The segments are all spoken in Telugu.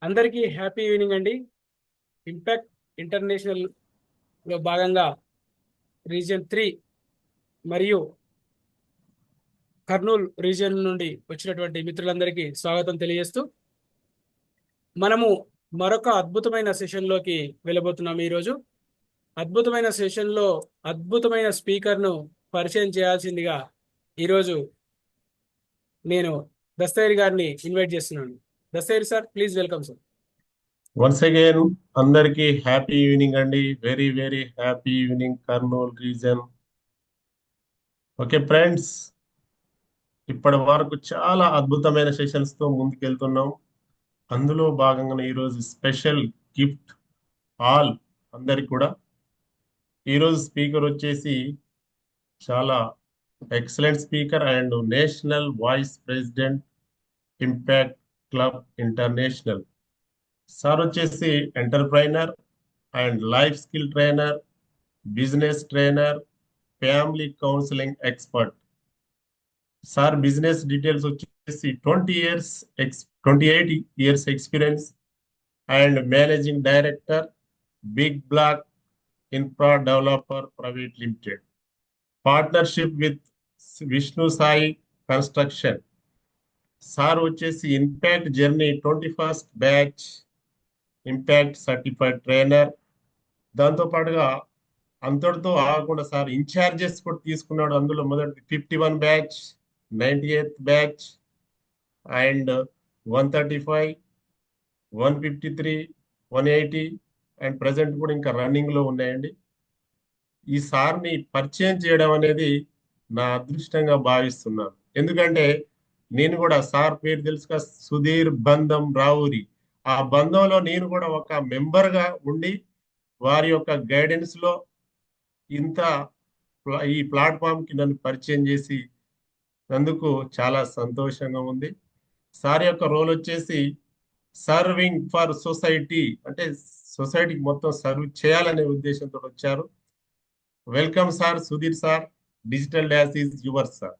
అందరికీ హ్యాపీ ఈవినింగ్ అండి. ఇంపాక్ట్ ఇంటర్నేషనల్ లో భాగంగా రీజియన్ 3 మరియు కర్నూలు రీజియన్ నుండి వచ్చినటువంటి మిత్రులందరికీ స్వాగతం తెలియజేస్తూ మనము మరొక అద్భుతమైన సెషన్లోకి వెళ్ళబోతున్నాం. ఈరోజు అద్భుతమైన సెషన్లో అద్భుతమైన స్పీకర్ను పరిచయం చేయాల్సిందిగా ఈరోజు నేను దస్తగిరి గారిని ఇన్వైట్ చేస్తున్నాను. Dastagiri sir, please welcome sir. Once again అందరికి హ్యాపీ ఈవినింగ్ అండి. Very very happy evening Kurnool reason. Okay friends, ఇప్పటి వరకు చాలా అద్భుతమైన సెషన్స్ తో ముందుకెళ్తున్నాం. అందులో భాగంగా ఈరోజు స్పెషల్ గిఫ్ట్ ఆల్ అందరికి కూడా. ఈరోజు స్పీకర్ వచ్చేసి చాలా excellent speaker and national vice president Impact Club International. Sir వచ్చేసి entrepreneur and life skill trainer, business trainer, family counselling expert. Sir business details వచ్చేసి 28 years experience and managing director, Big Block Infra Developer Private Limited, partnership with Vishnu Sai Construction. Sir వచ్చేసి impact journey 21st batch impact certified trainer. దాంతో పాటుగా అంతటితో ఆగకుండా సార్ ఇన్ఛార్జెస్ కూడా తీసుకున్నాడు. అందులో మొదటి 51 batch, 98th batch and 135, 153, 180 and present కూడా ఇంకా రన్నింగ్ లో ఉన్నాయండి. ఈ సార్ని పరిచయం చేయడం అనేది నా అదృష్టంగా భావిస్తున్నాను. ఎందుకంటే నేను కూడా సార్ పేరు తెలుసుగా, సుధీర్ బంధం రావురి. ఆ బంధంలో నేను కూడా ఒక మెంబర్ గా ఉండి వారి యొక్క గైడెన్స్ లో ఇంత ఈ ప్లాట్ఫామ్ కి నన్ను పరిచయం చేసి అందుకు చాలా సంతోషంగా ఉంది. సార్ యొక్క రోల్ వచ్చేసి సర్వింగ్ ఫర్ సొసైటీ, అంటే సొసైటీకి మొత్తం సర్వ్ చేయాలనే ఉద్దేశంతో వచ్చారు. Welcome sir, Sudheer sir. Digital dash is your sir.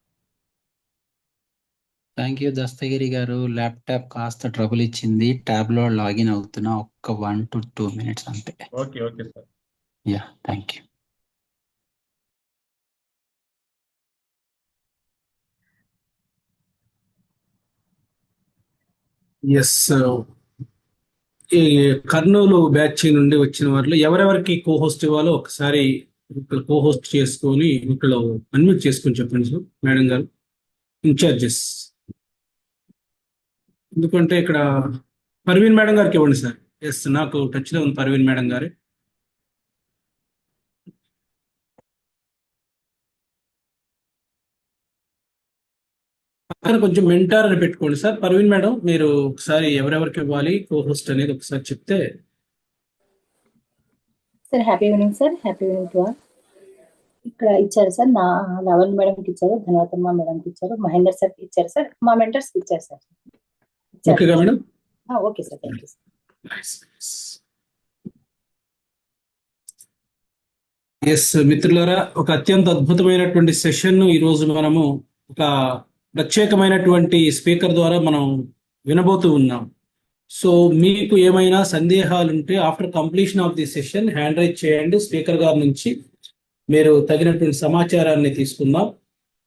Thank you Dastagiri గారు. ల్యాప్టాప్ కాస్త ట్రబుల్ ఇచ్చింది. ట్యాబ్ లో లాగిన్ అవుతున్నా. ఒక్క 1 to 2 minutes అంతే. Okay okay sir. Yeah, thank you. Yes, ఈ కర్నూలు బ్యాచ్ నుండి వచ్చిన వారిలో ఎవరెవరికి కోహోస్ట్ ఇవ్వాలో ఒకసారి కోహోస్ట్ చేసుకొని ఇక్కడ అన్మ్యూట్ చేసుకొని చెప్పండి సార్. మేడం గారు ఇన్ఛార్జెస్, ఎందుకంటే ఇక్కడ పర్వీన్ మేడం గారికి ఇవ్వండి సార్. ఎస్, నాకు టచ్ లో ఉంది పర్వీన్ మేడం గారి. పక్కన కొంచెం మెంటార్ అని పెట్టుకోండి సార్. పర్వీన్ మేడం, మీరు ఒకసారి ఎవరెవరికి ఇవ్వాలి కోహోస్ట్ అనేది ఒకసారి చెప్తే. Sir happy evening sir. Happy evening to all. ఇక్కడ ఇచ్చారు సార్, నా లవణ్ మేడంకి ఇచ్చారు, ధనవతమ్మ మేడంకి ఇచ్చారు, మహేందర్ సార్కి ఇచ్చారు సార్, మా మెంటర్స్కి ఇచ్చారు సార్. ఓకేగా madam? Okay sir, thank you sir. Yes మిత్రులారా, ఒక అత్యంత అద్భుతమైనటువంటి సెషన్ ఈరోజు మనము ఒక ప్రత్యేకమైనటువంటి స్పీకర్ ద్వారా మనం వినబోతూ ఉన్నాం. సో మీకు ఏమైనా సందేహాలు ఉంటే after completion of the session hand raise చేయండి. స్పీకర్ గారి నుంచి మీరు తగినటువంటి సమాచారాన్ని తీసుకుందాం.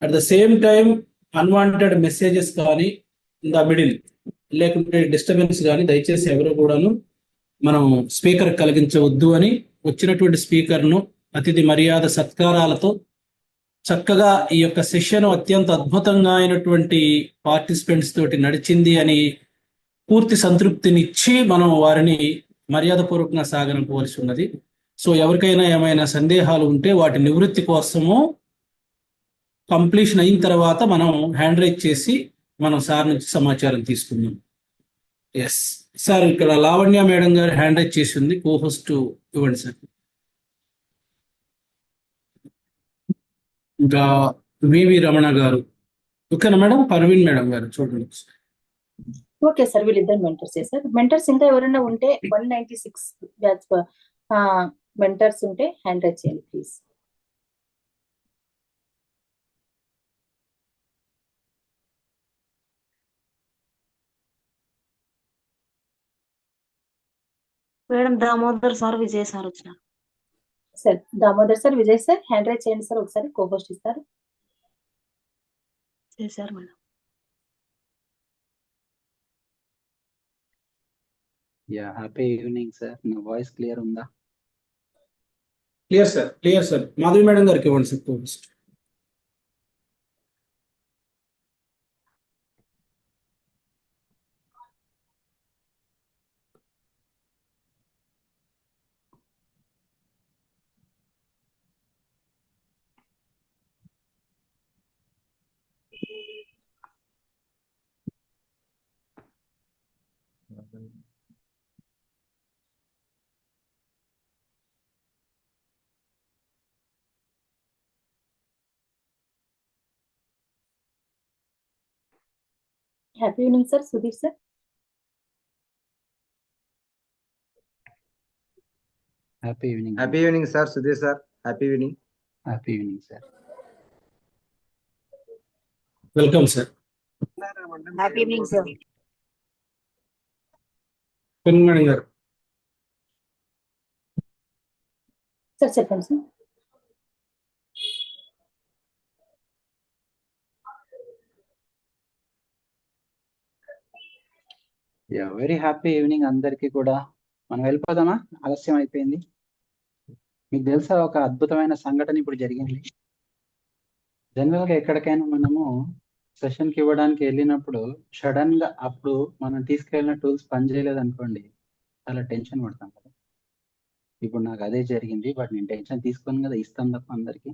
At the same time unwanted messages కానీ ఇన్ ద మిడిల్ లేకుంటే డిస్టర్బెన్స్ కానీ దయచేసి ఎవరు కూడాను మనం స్పీకర్ కలిగించవద్దు అని వచ్చినటువంటి స్పీకర్ను అతిథి మర్యాద సత్కారాలతో చక్కగా ఈ యొక్క సెషన్ అత్యంత అద్భుతంగా అయినటువంటి పార్టిసిపెంట్స్ తోటి నడిచింది అని పూర్తి సంతృప్తినిచ్చి మనం వారిని మర్యాదపూర్వకంగా సాగనంపవలసి ఉన్నది. సో ఎవరికైనా ఏమైనా సందేహాలు ఉంటే వాటి నివృత్తి కోసము కంప్లీషన్ అయిన తర్వాత మనం హ్యాండ్ రైజ్ చేసి మనం సార్ నుంచి సమాచారం తీసుకుందాం. ఎస్ సార్, ఇక్కడ లావణ్య మేడం గారు హ్యాండ్ రైజ్ చేసి ఉంది. కోహోస్ట్ ఇవ్వండి సార్. ఇంకా వివి రమణ గారు. ఓకేనా మేడం? పర్వీన్ మేడం గారు చూడండి. ఓకే సార్, వీళ్ళిద్దరు మెంటర్స్ సార్. మెంటర్స్ ఇంకా ఎవరైనా ఉంటే 196 బ్యాచ్ మెంటర్స్ ఉంటే హ్యాండ్ రైజ్ చేయండి please. Madam Damodar sir Vijay sir వచ్చినారు. Sir Damodar sir, Vijay sir hand raise చేయండి సార్, ఒకసారి కోహోస్ట్ ఇస్తారు. చేశారు madam. Yeah happy evening sir. నా వాయిస్ క్లియర్ ఉందా? Clear sir. మాధవి మేడం గారికి ఇవ్వండి sir co-host. Happy evening sir. Sudheer sir. Happy evening. Happy evening sir. Sudheer sir, happy evening. Happy evening sir. Welcome sir. Happy evening sir. Madam గారు. సార్ చెప్పండి sir. Yeah very happy evening అందరికీ కూడా. మనం వెళ్ళిపోదామా? ఆలస్యం అయిపోయింది. మీకు తెలుసా ఒక అద్భుతమైన సంఘటన ఇప్పుడు జరిగింది. జనరల్గా ఎక్కడికైనా మనము సెషన్కి ఇవ్వడానికి వెళ్ళినప్పుడు సడన్ గా అప్పుడు మనం తీసుకెళ్ళిన టూల్స్ పనిచేయలేదు అనుకోండి, చాలా టెన్షన్ పడతాం కదా. ఇప్పుడు నాకు అదే జరిగింది. బట్ నేను టెన్షన్ తీసుకొని కదా ఇస్తాను తప్ప అందరికి.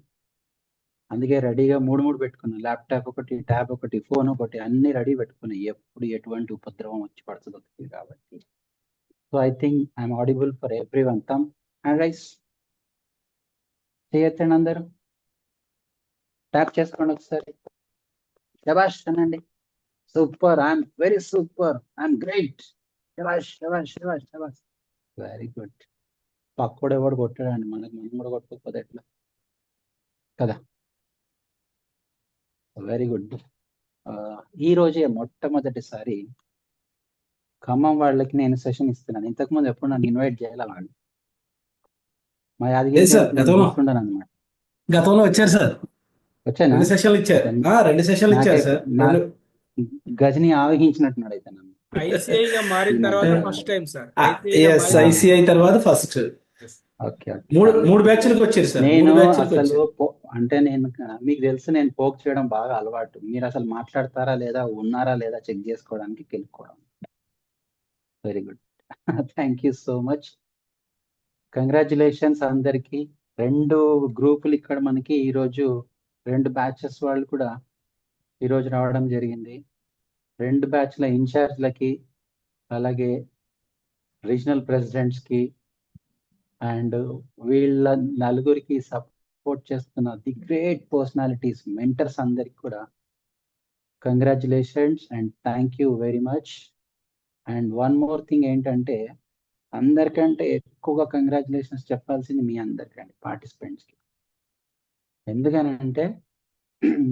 అందుకే రెడీగా మూడు పెట్టుకున్నా. ల్యాప్టాప్ ఒకటి, ట్యాబ్ ఒకటి, ఫోన్ ఒకటి, అన్ని రెడీ పెట్టుకున్నా. ఎప్పుడు ఎటువంటి ఉపద్రవం వచ్చి పడుతుంది కాబట్టి. So I think I'm audible for every one. తమ్ హ్యాండ్ రైస్ చేయొచ్చండి అందరూ. ట్యాప్ చేసుకోండి ఒకసారి. శబాష్ అనండి. Super, I'm very super, I'm great. శబాష్ శబాష్ శబాష్ శబాష్. Very good. పక్కోడు ఎవడు కొట్టాడండి, మనం కూడా కొట్టుకోకపోతే ఎట్లా కదా. Very good. ఈ రోజే మొట్టమొదటిసారి ఖమ్మం వాళ్ళకి నేను సెషన్ ఇస్తున్నాను. ఇంతకుముందు ఎప్పుడు నన్ను ఇన్వైట్ చేయాలి వాళ్ళు. మా లేదు సార్, గతంలో. యాదగిరి అనమాట. గతంలో వచ్చారు సార్. వచ్చానా? 2 సెషన్లు ఇచ్చారు. 2 సెషన్లు ఇచ్చారు సార్. గజని ఆవహించినట్టున్నాడు అయితే నన్ను. ఐసీఐగా మారిన తర్వాత ఫస్ట్ టైం సార్. ఐసీఐ తర్వాత ఫస్ట్. ఓకే. మూడు బ్యాచ్లకు వచ్చారు సార్. నేను 3 బ్యాచ్లకు అసలు వచ్చారు. అంటే నేను మీకు తెలుసు, నేను పోక్ చేయడం బాగా అలవాటు. మీరు అసలు మాట్లాడతారా లేదా, ఉన్నారా లేదా చెక్ చేసుకోవడానికి కెలుక్కోవడం. Very good. Thank you so much. Congratulations అందరికి. 2 గ్రూపులు ఇక్కడ మనకి ఈరోజు 2 బ్యాచెస్ వాళ్ళు కూడా ఈరోజు రావడం జరిగింది. 2 బ్యాచ్ల ఇన్ఛార్జ్లకి, అలాగే రీజనల్ ప్రెసిడెంట్స్ కి అండ్ వీళ్ళ నలుగురికి సపోర్ట్ చేస్తున్న ది గ్రేట్ పర్సనాలిటీస్, మెంటర్స్ అందరికి కూడా congratulations and thank you very much. And one more thing ఏంటంటే, అందరికంటే ఎక్కువగా కంగ్రాచులేషన్స్ చెప్పాల్సింది మీ అందరికండి, పార్టిసిపెంట్స్కి. ఎందుకనంటే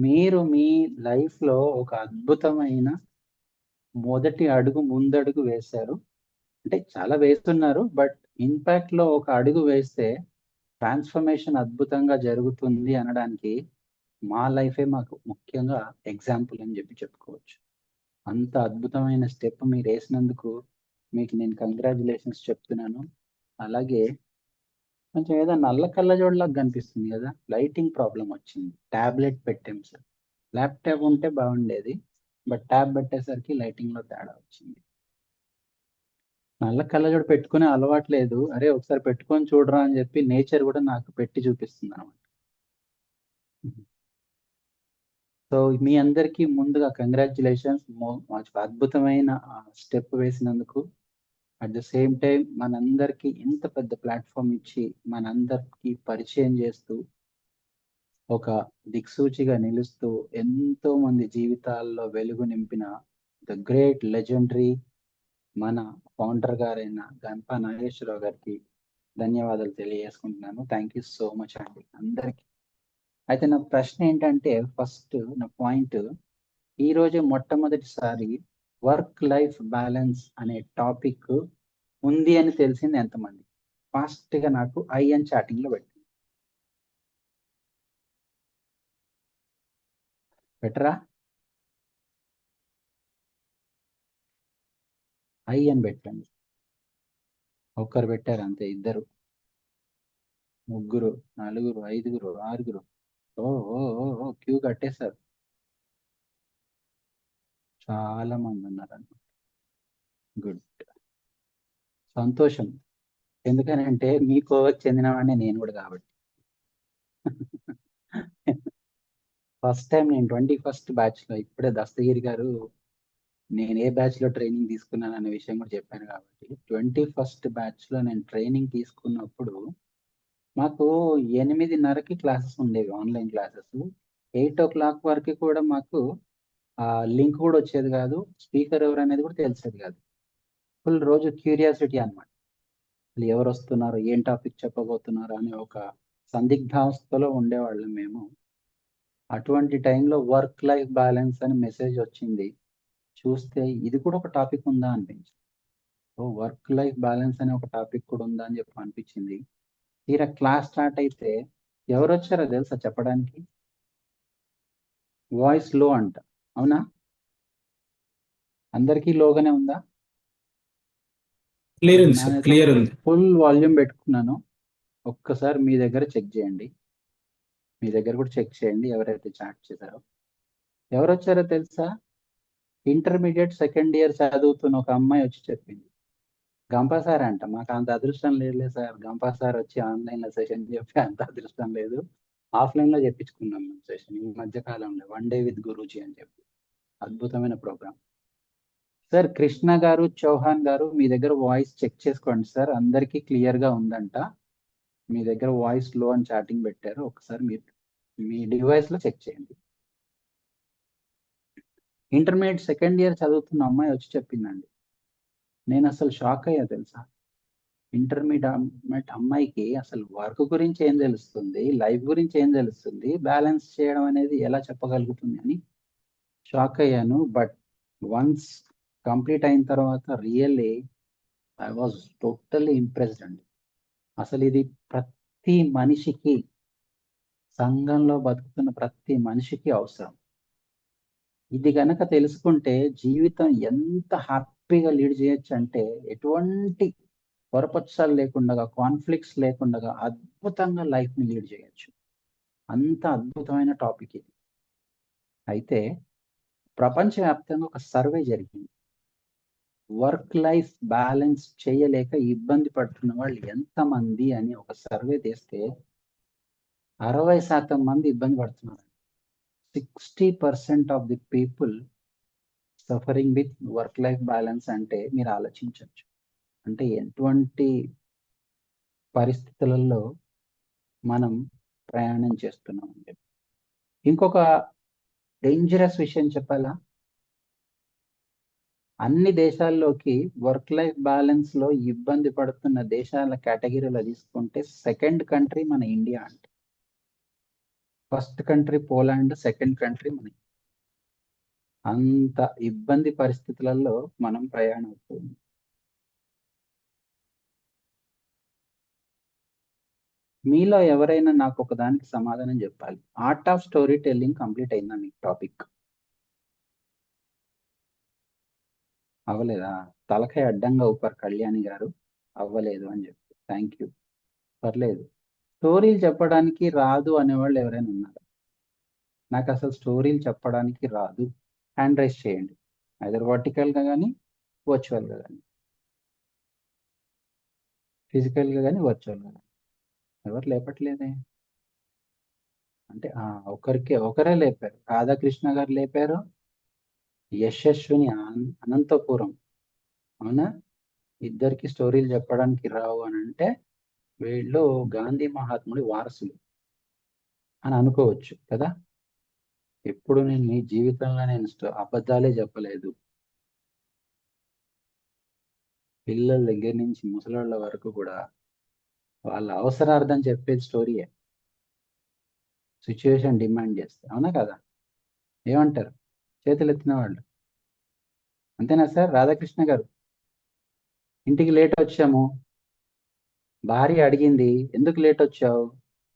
మీరు మీ లైఫ్లో ఒక అద్భుతమైన మొదటి అడుగు, ముందడుగు వేశారు. అంటే చాలా వేస్తున్నారు, బట్ ఇంపాక్ట్ లో ఒక అడుగు వేస్తే ట్రాన్స్ఫర్మేషన్ అద్భుతంగా జరుగుతుంది అనడానికి మా లైఫే మాకు ముఖ్యంగా ఎగ్జాంపుల్ అని చెప్పుకోవచ్చు. అంత అద్భుతమైన స్టెప్ మీరు వేసినందుకు మీకు నేను కంగ్రాచులేషన్స్ చెప్తున్నాను. అలాగే కొంచెం ఏదో నల్ల కళ్ళజోడులాగా కనిపిస్తుంది కదా, లైటింగ్ ప్రాబ్లం వచ్చింది. ట్యాబ్లెట్ పెట్టాం సార్. ల్యాప్టాప్ ఉంటే బాగుండేది, బట్ ట్యాబ్ పెట్టేసరికి లైటింగ్ లో తేడా వచ్చింది. నల్ల కళ్ళజోడు పెట్టుకునే అలవాటు లేదు. అరే ఒకసారి పెట్టుకొని చూడరా అని చెప్పి నేచర్ కూడా నాకు పెట్టి చూపిస్తుంది అనమాట. సో మీ అందరికీ ముందుగా కంగ్రాచులేషన్స్. అద్భుతమైన స్టెప్ వేసినందుకు. అట్ ద సేమ్ టైం మనందరికీ ఇంత పెద్ద ప్లాట్ఫామ్ ఇచ్చి మనందరికీ పరిచయం చేస్తూ ఒక దిక్సూచిగా నిలుస్తూ ఎంతో మంది జీవితాల్లో వెలుగు నింపిన ద గ్రేట్ లెజెండరీ మన ఫౌండర్ గారైన గణప నాగేశ్వరరావు గారికి ధన్యవాదాలు తెలియజేసుకుంటున్నాను. థ్యాంక్ యూ సో మచ్ అండి అందరికి. అయితే నా ప్రశ్న ఏంటంటే, ఫస్ట్ నా పాయింట్, ఈరోజు మొట్టమొదటిసారి వర్క్ లైఫ్ బ్యాలెన్స్ అనే టాపిక్ ఉంది అని తెలిసింది ఎంతమంది? ఫాస్ట్గా నాకు ఐ అని చాటింగ్లో పెట్టండి. పెట్టరా? ఐ అని పెట్టండి. ఒక్కరు పెట్టారు అంతే, ఇద్దరు, ముగ్గురు, నలుగురు, ఐదుగురు, ఆరుగురు. ఓ ఓ ఓ ఓ క్యూ కట్టేశారు. చాలా మంది ఉన్నారన్నమాట. గుడ్, సంతోషం. ఎందుకనంటే మీకు చెందినవాడిని నేను కూడా కాబట్టి. ఫస్ట్ టైం నేను 21st బ్యాచ్లో, ఇప్పుడే దస్తగిరి గారు నేను ఏ బ్యాచ్లో ట్రైనింగ్ తీసుకున్నాను అనే విషయం కూడా చెప్పాను కాబట్టి, 21st బ్యాచ్లో నేను ట్రైనింగ్ తీసుకున్నప్పుడు మాకు 8:30కి క్లాసెస్ ఉండేవి, ఆన్లైన్ క్లాసెస్. 8 o'clock వరకు కూడా మాకు లింక్ కూడా వచ్చేది కాదు, స్పీకర్ ఎవరు అనేది కూడా తెలిసేది కాదు. ఫుల్ రోజు క్యూరియాసిటీ అన్నమాట. అసలు ఎవరు వస్తున్నారు, ఏం టాపిక్ చెప్పబోతున్నారు అనే ఒక సందిగ్ధావస్థలో ఉండేవాళ్ళం మేము. అటువంటి టైంలో వర్క్ లైఫ్ బ్యాలెన్స్ అని మెసేజ్ వచ్చింది. చూస్తే ఇది కూడా ఒక టాపిక్ ఉందా అనిపించింది. ఓ, వర్క్ లైఫ్ బ్యాలెన్స్ అనే ఒక టాపిక్ కూడా ఉందా అని చెప్పి అనిపించింది. తీరా క్లాస్ స్టార్ట్ అయితే ఎవరు వచ్చారో తెలుసా చెప్పడానికి? వాయిస్ లో అంట. అవునా? అందరికీ లోగానే ఉందా? క్లియర్ ఉంది సార్, క్లియర్ ఉంది. ఫుల్ వాల్యూమ్ పెట్టుకున్నాను. ఒక్కసారి మీ దగ్గర చెక్ చేయండి, మీ దగ్గర కూడా చెక్ చేయండి ఎవరైతే చాట్ చేశారో. ఎవరు వచ్చారో తెలుసా? ఇంటర్మీడియట్ సెకండ్ ఇయర్ చదువుతున్న ఒక అమ్మాయి వచ్చి చెప్పింది. గంపా సార్ అంట. మాకు అంత అదృష్టం లేదులే సార్, గంపా సార్ వచ్చి ఆన్లైన్లో సెషన్ చెప్పి అంత అదృష్టం లేదు, ఆఫ్లైన్లో చెప్పించుకున్నాం మేము సెషన్ ఈ మధ్య కాలంలో, 1 day with గురూజీ అని చెప్పి. అద్భుతమైన ప్రోగ్రామ్ సార్. కృష్ణ గారు, చౌహాన్ గారు, మీ దగ్గర వాయిస్ చెక్ చేసుకోండి సార్, అందరికీ క్లియర్గా ఉందంట. మీ దగ్గర వాయిస్ లో అని చాటింగ్ పెట్టారు, ఒకసారి మీరు మీ డివైస్లో చెక్ చేయండి. ఇంటర్మీడియట్ సెకండ్ ఇయర్ చదువుతున్న అమ్మాయి వచ్చి చెప్పిందండి. నేను అసలు షాక్ అయ్యా తెలుసా. ఇంటర్మీడియట్ అమ్మాయికి అసలు వర్క్ గురించి ఏం తెలుస్తుంది, లైఫ్ గురించి ఏం తెలుస్తుంది, బ్యాలెన్స్ చేయడం అనేది ఎలా చెప్పగలుగుతుంది అని షాక్ అయ్యాను. బట్ వన్స్ కంప్లీట్ అయిన తర్వాత really I was totally impressed అండి. అసలు ఇది ప్రతి మనిషికి, సంఘంలో బతుకుతున్న ప్రతి మనిషికి అవసరం. ఇది గనక తెలుసుకుంటే జీవితం ఎంత హ్యాపీగా లీడ్ చేయొచ్చు అంటే, ఎటువంటి పొరపక్షాలు లేకుండా, కాన్ఫ్లిక్ట్స్ లేకుండా అద్భుతంగా లైఫ్ని లీడ్ చేయొచ్చు. అంత అద్భుతమైన టాపిక్ ఇది. అయితే ప్రపంచవ్యాప్తంగా ఒక సర్వే జరిగింది. వర్క్ లైఫ్ బ్యాలెన్స్ చేయలేక ఇబ్బంది పడుతున్న వాళ్ళు ఎంతమంది అని ఒక సర్వే తీస్తే 60% మంది ఇబ్బంది పడుతున్నారు. 60% of the people suffering with work life balance. అంటే మీరు ఆలోచించవచ్చు, అంటే ఎటువంటి పరిస్థితులలో మనం ప్రయాణం చేస్తున్నాం అని చెప్పి. ఇంకొక డేంజరస్ విషయం చెప్పాలా? అన్ని దేశాల్లోకి వర్క్ లైఫ్ బ్యాలెన్స్ లో ఇబ్బంది పడుతున్న దేశాల కేటగిరీలో తీసుకుంటే సెకండ్ కంట్రీ మన ఇండియా అంట. First country Poland, second country మన. అంత ఇబ్బంది పరిస్థితులలో మనం ప్రయాణం అవుతుంది. మీలో ఎవరైనా నాకు ఒక దానికి సమాధానం చెప్పాలి. Art of story telling complete అయిందా మీకు టాపిక్? అవ్వలేదా? తలకాయ అడ్డంగా ఊపారు కళ్యాణి గారు, అవ్వలేదు అని చెప్పి. థ్యాంక్ యూ, పర్లేదు. స్టోరీలు చెప్పడానికి రాదు అనేవాళ్ళు ఎవరైనా ఉన్నారు? నాకు అసలు స్టోరీలు చెప్పడానికి రాదు, హ్యాండ్ రైస్ చేయండి. ఐదర్ వర్టికల్గా కానీ, వర్చువల్గా కానీ, ఫిజికల్గా కానీ, వర్చువల్గా కానీ. ఎవరు లేపట్లేదే. అంటే ఒకరే లేపారు, రాధాకృష్ణ గారు లేపారు, యశస్విని అనంతపురం. అవునా? ఇద్దరికి స్టోరీలు చెప్పడానికి రావు అని అంటే వీళ్ళు గాంధీ మహాత్ముడి వారసులు అని అనుకోవచ్చు కదా. ఎప్పుడు నేను మీ జీవితంలో నేను అబద్ధాలే చెప్పలేదు. పిల్లల దగ్గర నుంచి ముసలాళ్ళ వరకు కూడా వాళ్ళ అవసరార్థం చెప్పేది స్టోరీయే, సిచ్యువేషన్ డిమాండ్ చేస్తే. అవునా కదా? ఏమంటారు చేతులు ఎత్తిన వాళ్ళు? అంతేనా సార్? రాధాకృష్ణ గారు ఇంటికి లేట్ వచ్చాము, భార్య అడిగింది ఎందుకు లేట్ వచ్చావు,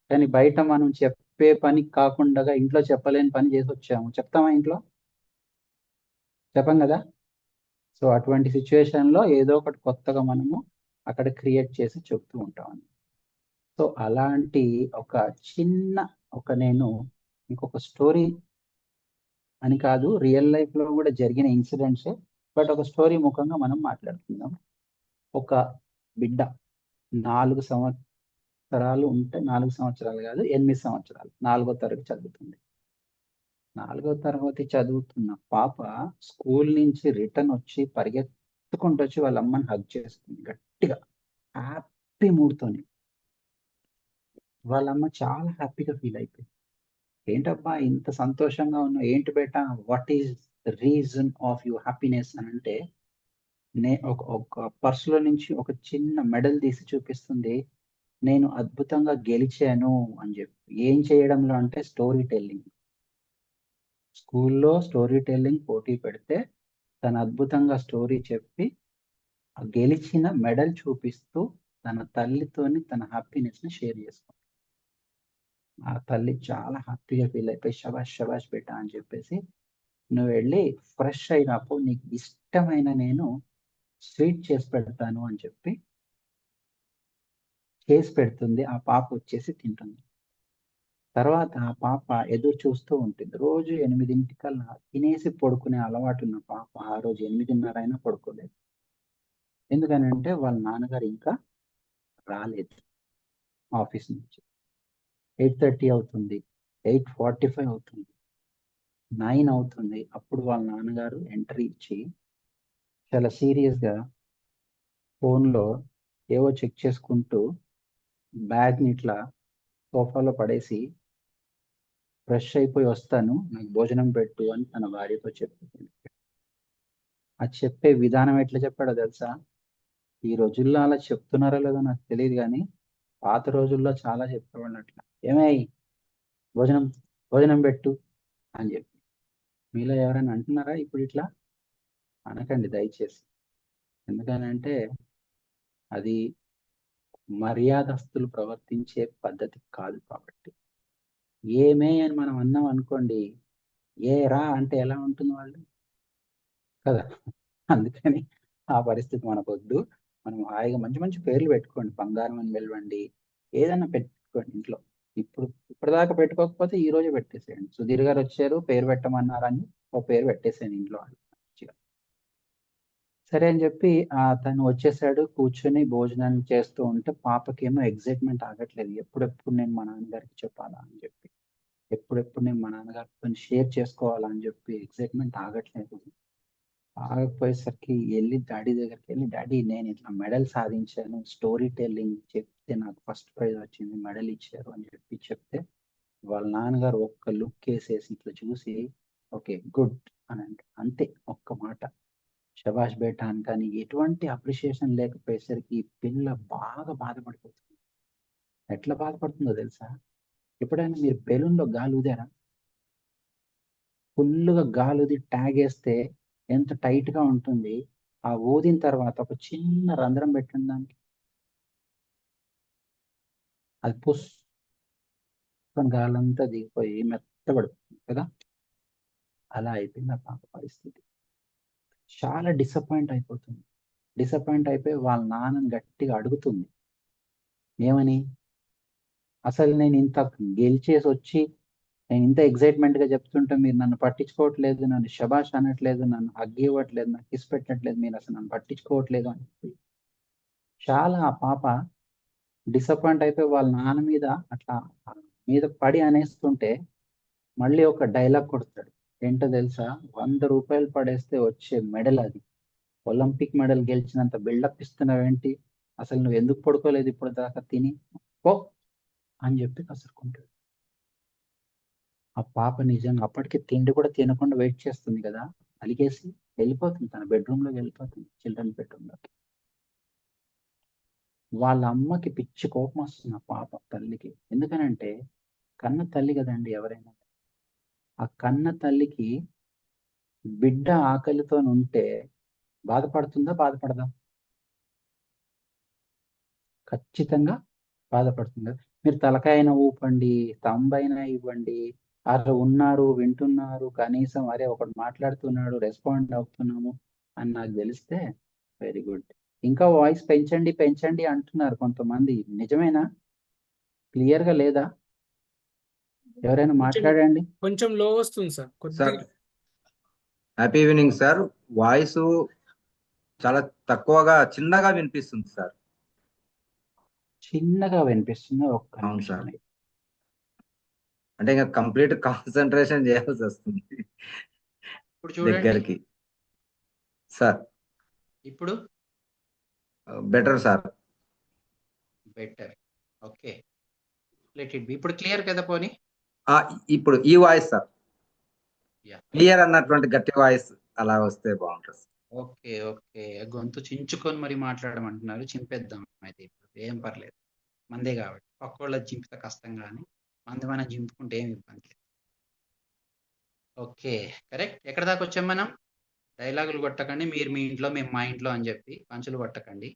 కానీ బయట మనం చెప్పే పని కాకుండా ఇంట్లో చెప్పలేని పని చేసి వచ్చాము, చెప్తామా ఇంట్లో? చెప్పం కదా. సో అటువంటి సిచ్యువేషన్ లో ఏదో ఒకటి కొత్తగా మనము అక్కడ క్రియేట్ చేసి చెప్తూ ఉంటాం. సో అలాంటి ఒక చిన్న నేను ఇంకొక స్టోరీ అని కాదు, రియల్ లైఫ్ లో కూడా జరిగిన ఇన్సిడెంట్సే, బట్ ఒక స్టోరీ ముఖంగా మనం మాట్లాడుకుందాం. ఒక బిడ్డ 4 సంవత్సరాలు ఉంటే, 4 సంవత్సరాలు కాదు 8 సంవత్సరాలు, 4వ తరగతి చదువుతుంది. 4వ తరగతి చదువుతున్న పాప స్కూల్ నుంచి రిటర్న్ వచ్చి పరిగెత్తుకుంటూ వచ్చి వాళ్ళ అమ్మని హగ్ చేసుకుంది గట్టిగా, హ్యాపీ మూడ్తోని. వాళ్ళ అమ్మ చాలా హ్యాపీగా ఫీల్ అయిపోయింది. ఏంటబ్బా ఇంత సంతోషంగా ఉన్నావు, ఏంటి బేటా, what is the reason of your happiness అని అంటే, ఒక పర్సులో నుంచి ఒక చిన్న మెడల్ తీసి చూపిస్తుంది. నేను అద్భుతంగా గెలిచాను అని చెప్పి. ఏం చేయడంలో అంటే స్టోరీ టెల్లింగ్. స్కూల్లో స్టోరీ టెల్లింగ్ పోటీ పెడితే తను అద్భుతంగా స్టోరీ చెప్పి ఆ గెలిచిన మెడల్ చూపిస్తూ తన తల్లితోని తన హ్యాపీనెస్ ని షేర్ చేసుకుంది. ఆ తల్లి చాలా హ్యాపీగా ఫీల్ అయిపోయి శబాష్ శబాష్ బేటా అని చెప్పేసి, నువ్వు వెళ్ళి ఫ్రెష్ అయినప్పుడు నీకు ఇష్టమైన నేను స్వీట్ చేసి పెడతాను అని చెప్పి చేసి పెడుతుంది. ఆ పాప వచ్చేసి తింటుంది. తర్వాత ఆ పాప ఎదురు చూస్తూ ఉంటుంది. రోజు 8 తినేసి పడుకునే అలవాటు ఉన్న పాప ఆ రోజు 8:30 అయినా పడుకోలేదు. ఎందుకనంటే వాళ్ళ నాన్నగారు ఇంకా రాలేదు ఆఫీస్ నుంచి. 8:30 అవుతుంది, 8:45 అవుతుంది, 9 అవుతుంది. అప్పుడు వాళ్ళ నాన్నగారు ఎంట్రీ ఇచ్చి చాలా సీరియస్ గా ఫోన్లో ఏవో చెక్ చేసుకుంటూ బ్యాగ్ని ఇట్లా సోఫాలో పడేసి, ఫ్రెష్ అయిపోయి వస్తాను, నాకు భోజనం పెట్టు అని తన భార్యతో చెప్పింది. అది చెప్పే విధానం ఎట్లా చెప్పాడో తెలుసా? ఈ రోజుల్లో అలా చెప్తున్నారో లేదో నాకు తెలియదు, కానీ పాత రోజుల్లో చాలా చెప్పేవాళ్ళు అట్లా. ఏమై భోజనం భోజనం పెట్టు అని చెప్పి. మీలో ఎవరైనా అంటున్నారా ఇప్పుడు ఇట్లా? అనకండి దయచేసి. ఎందుకనంటే అది మర్యాదస్తులు ప్రవర్తించే పద్ధతి కాదు. కాబట్టి ఏమే అని మనం అన్నాం అనుకోండి, ఏ రా అంటే ఎలా ఉంటుంది వాళ్ళు కదా. అందుకని ఆ పరిస్థితి మనకొద్దు. మనం హాయిగా మంచి మంచి పేర్లు పెట్టుకోండి, బంగారం అని వెళ్ళండి, ఏదైనా పెట్టుకోండి ఇంట్లో. ఇప్పటిదాకా పెట్టుకోకపోతే ఈ రోజే పెట్టేసేయండి. సుధీర్ గారు వచ్చారు పేరు పెట్టమన్నారని ఒక పేరు పెట్టేసేయండి ఇంట్లో వాళ్ళు మంచిగా. సరే అని చెప్పి తను వచ్చేసాడు, కూర్చొని భోజనం చేస్తూ ఉంటే పాపకేమో ఎగ్జైట్మెంట్ ఆగట్లేదు. ఎప్పుడెప్పుడు నేను మా నాన్నగారికి చెప్పాలా అని చెప్పి, ఎప్పుడెప్పుడు నేను మా నాన్నగారితో షేర్ చేసుకోవాలా అని చెప్పి ఎగ్జైట్మెంట్ ఆగట్లేదు. ఆగకపోయేసరికి వెళ్ళి డాడీ దగ్గరికి వెళ్ళి, డాడీ నేను ఇట్లా మెడల్ సాధించాను, స్టోరీ టెల్లింగ్ చెప్తే నాకు ఫస్ట్ ప్రైజ్ వచ్చింది, మెడల్ ఇచ్చారు అని చెప్పి చెప్తే, వాళ్ళ నాన్నగారు ఒక్క లుక్ వేసేసి ఇట్లా చూసి ఓకే గుడ్ అని అంతే ఒక్క మాట శబాష్ బేటా అని. కానీ ఎటువంటి అప్రిషియేషన్ లేకపోయేసరికి ఈ పిల్ల బాగా బాధపడిపోతుంది. ఎట్లా బాధపడుతుందో తెలుసా? ఎప్పుడైనా మీరు బెలూన్లో గాలి ఊదారా? ఫుల్గా గాలి ఊది ట్యాగ్ వేస్తే ఎంత టైట్ గా ఉంటుంది, ఆ ఊదిన తర్వాత ఒక చిన్న రంధ్రం పెట్టిన దానికి అది పుస్ గాలంతా దిగిపోయి మెత్తబడుతుంది కదా. అలా అయిపోయింది ఆ పాప పరిస్థితి. చాలా డిసప్పాయింట్ అయిపోతుంది. డిసప్పాయింట్ అయిపోయి వాళ్ళ నాన్నని గట్టిగా అడుగుతుంది. ఏమని? అసలు నేను ఇంత గెలిచేసి వచ్చి నేను ఇంత ఎక్సైట్మెంట్ గా చెప్తుంటే మీరు నన్ను పట్టించుకోవట్లేదు, నన్ను శబాష్ అనట్లేదు, నన్ను హగ్ ఇవ్వట్లేదు, నాకు కిస్ పెట్టట్లేదు, మీరు అసలు నన్ను పట్టించుకోవట్లేదు అని చెప్పి చాలా ఆ పాప డిసప్పాయింట్ అయిపోయి వాళ్ళ నాన్న మీద అట్లా మీద పడి అనేస్తుంటే మళ్ళీ ఒక డైలాగ్ కొడతాడు. ఏంటో తెలుసా? 100 రూపాయలు పడేస్తే వచ్చే మెడల్ అది. ఒలింపిక్ మెడల్ గెలిచినంత బిల్డప్ ఇస్తున్నావేంటి, అసలు నువ్వు ఎందుకు పడుకోలేదు ఇప్పుడు దాకా తిని పో అని చెప్పి కసురుకుంటాడు. ఆ పాప నిజంగా అప్పటికి తిండి కూడా తినకుండా వెయిట్ చేస్తుంది కదా, అలిగేసి వెళ్ళిపోతుంది, తన బెడ్రూమ్ లోకి వెళ్ళిపోతుంది, చిల్డ్రన్ బెడ్రూమ్ లోకి. వాళ్ళ అమ్మకి పిచ్చి కోపం వస్తుంది ఆ పాప తల్లికి. ఎందుకనంటే కన్న తల్లి కదండి ఎవరైనా. ఆ కన్న తల్లికి బిడ్డ ఆకలితో ఉంటే బాధపడుతుందా బాధపడదా? ఖచ్చితంగా బాధపడుతుంది కదా. మీరు తలకాయన ఊపండి, తంబైనా ఇవ్వండి, అలా ఉన్నారు, వింటున్నారు, కనీసం అరే ఒకడు మాట్లాడుతున్నాడు, రెస్పాండ్ అవుతున్నాము అని నాకు తెలిస్తే వెరీ గుడ్. ఇంకా వాయిస్ పెంచండి పెంచండి అంటున్నారు కొంతమంది, నిజమేనా? క్లియర్ గా లేదా? ఎవరైనా మాట్లాడండి. కొంచెం లో వస్తుంది సార్, సార్ కొద్దిగా. Happy evening sir. వాయిస్ చాలా తక్కువగా చిన్నగా వినిపిస్తుంది సార్. చిన్నగా వినిపిస్తుంది, ఒక్క అవును నిమిషం. సార్. అంటే ఇంకా కంప్లీట్ కాన్సన్ట్రేషన్ చేయాల్సి వస్తుంది ఇప్పుడు చూడండి. దగ్గరికి. సార్ ఇప్పుడు better sir. Better. Okay, let it be. ఇప్పుడు క్లియర్ కదా పోనీ? ఇప్పుడు ఈ వాయిస్ సార్ యా. క్లియర్ అన్నటువంటి గట్టి వాయిస్ అలా వస్తే బాగుంటుంది. ఓకే ఓకే, గొంతు చించుకొని మరి మాట్లాడమంటున్నారు, చింపేద్దాం అయితే. ఇప్పుడు ఏం పర్లేదు, మందే కాబట్టి. పక్కోళ్ళది చింపితే కష్టం కానీ మంది మనం చింపుకుంటే ఏం ఇబ్బంది లేదు. Okay, correct. ఎక్కడ దాకా వచ్చాం మనం? డైలాగులు కొట్టకండి, మీరు మీ ఇంట్లో మేము మా ఇంట్లో అని చెప్పి పంచులు కొట్టకండి.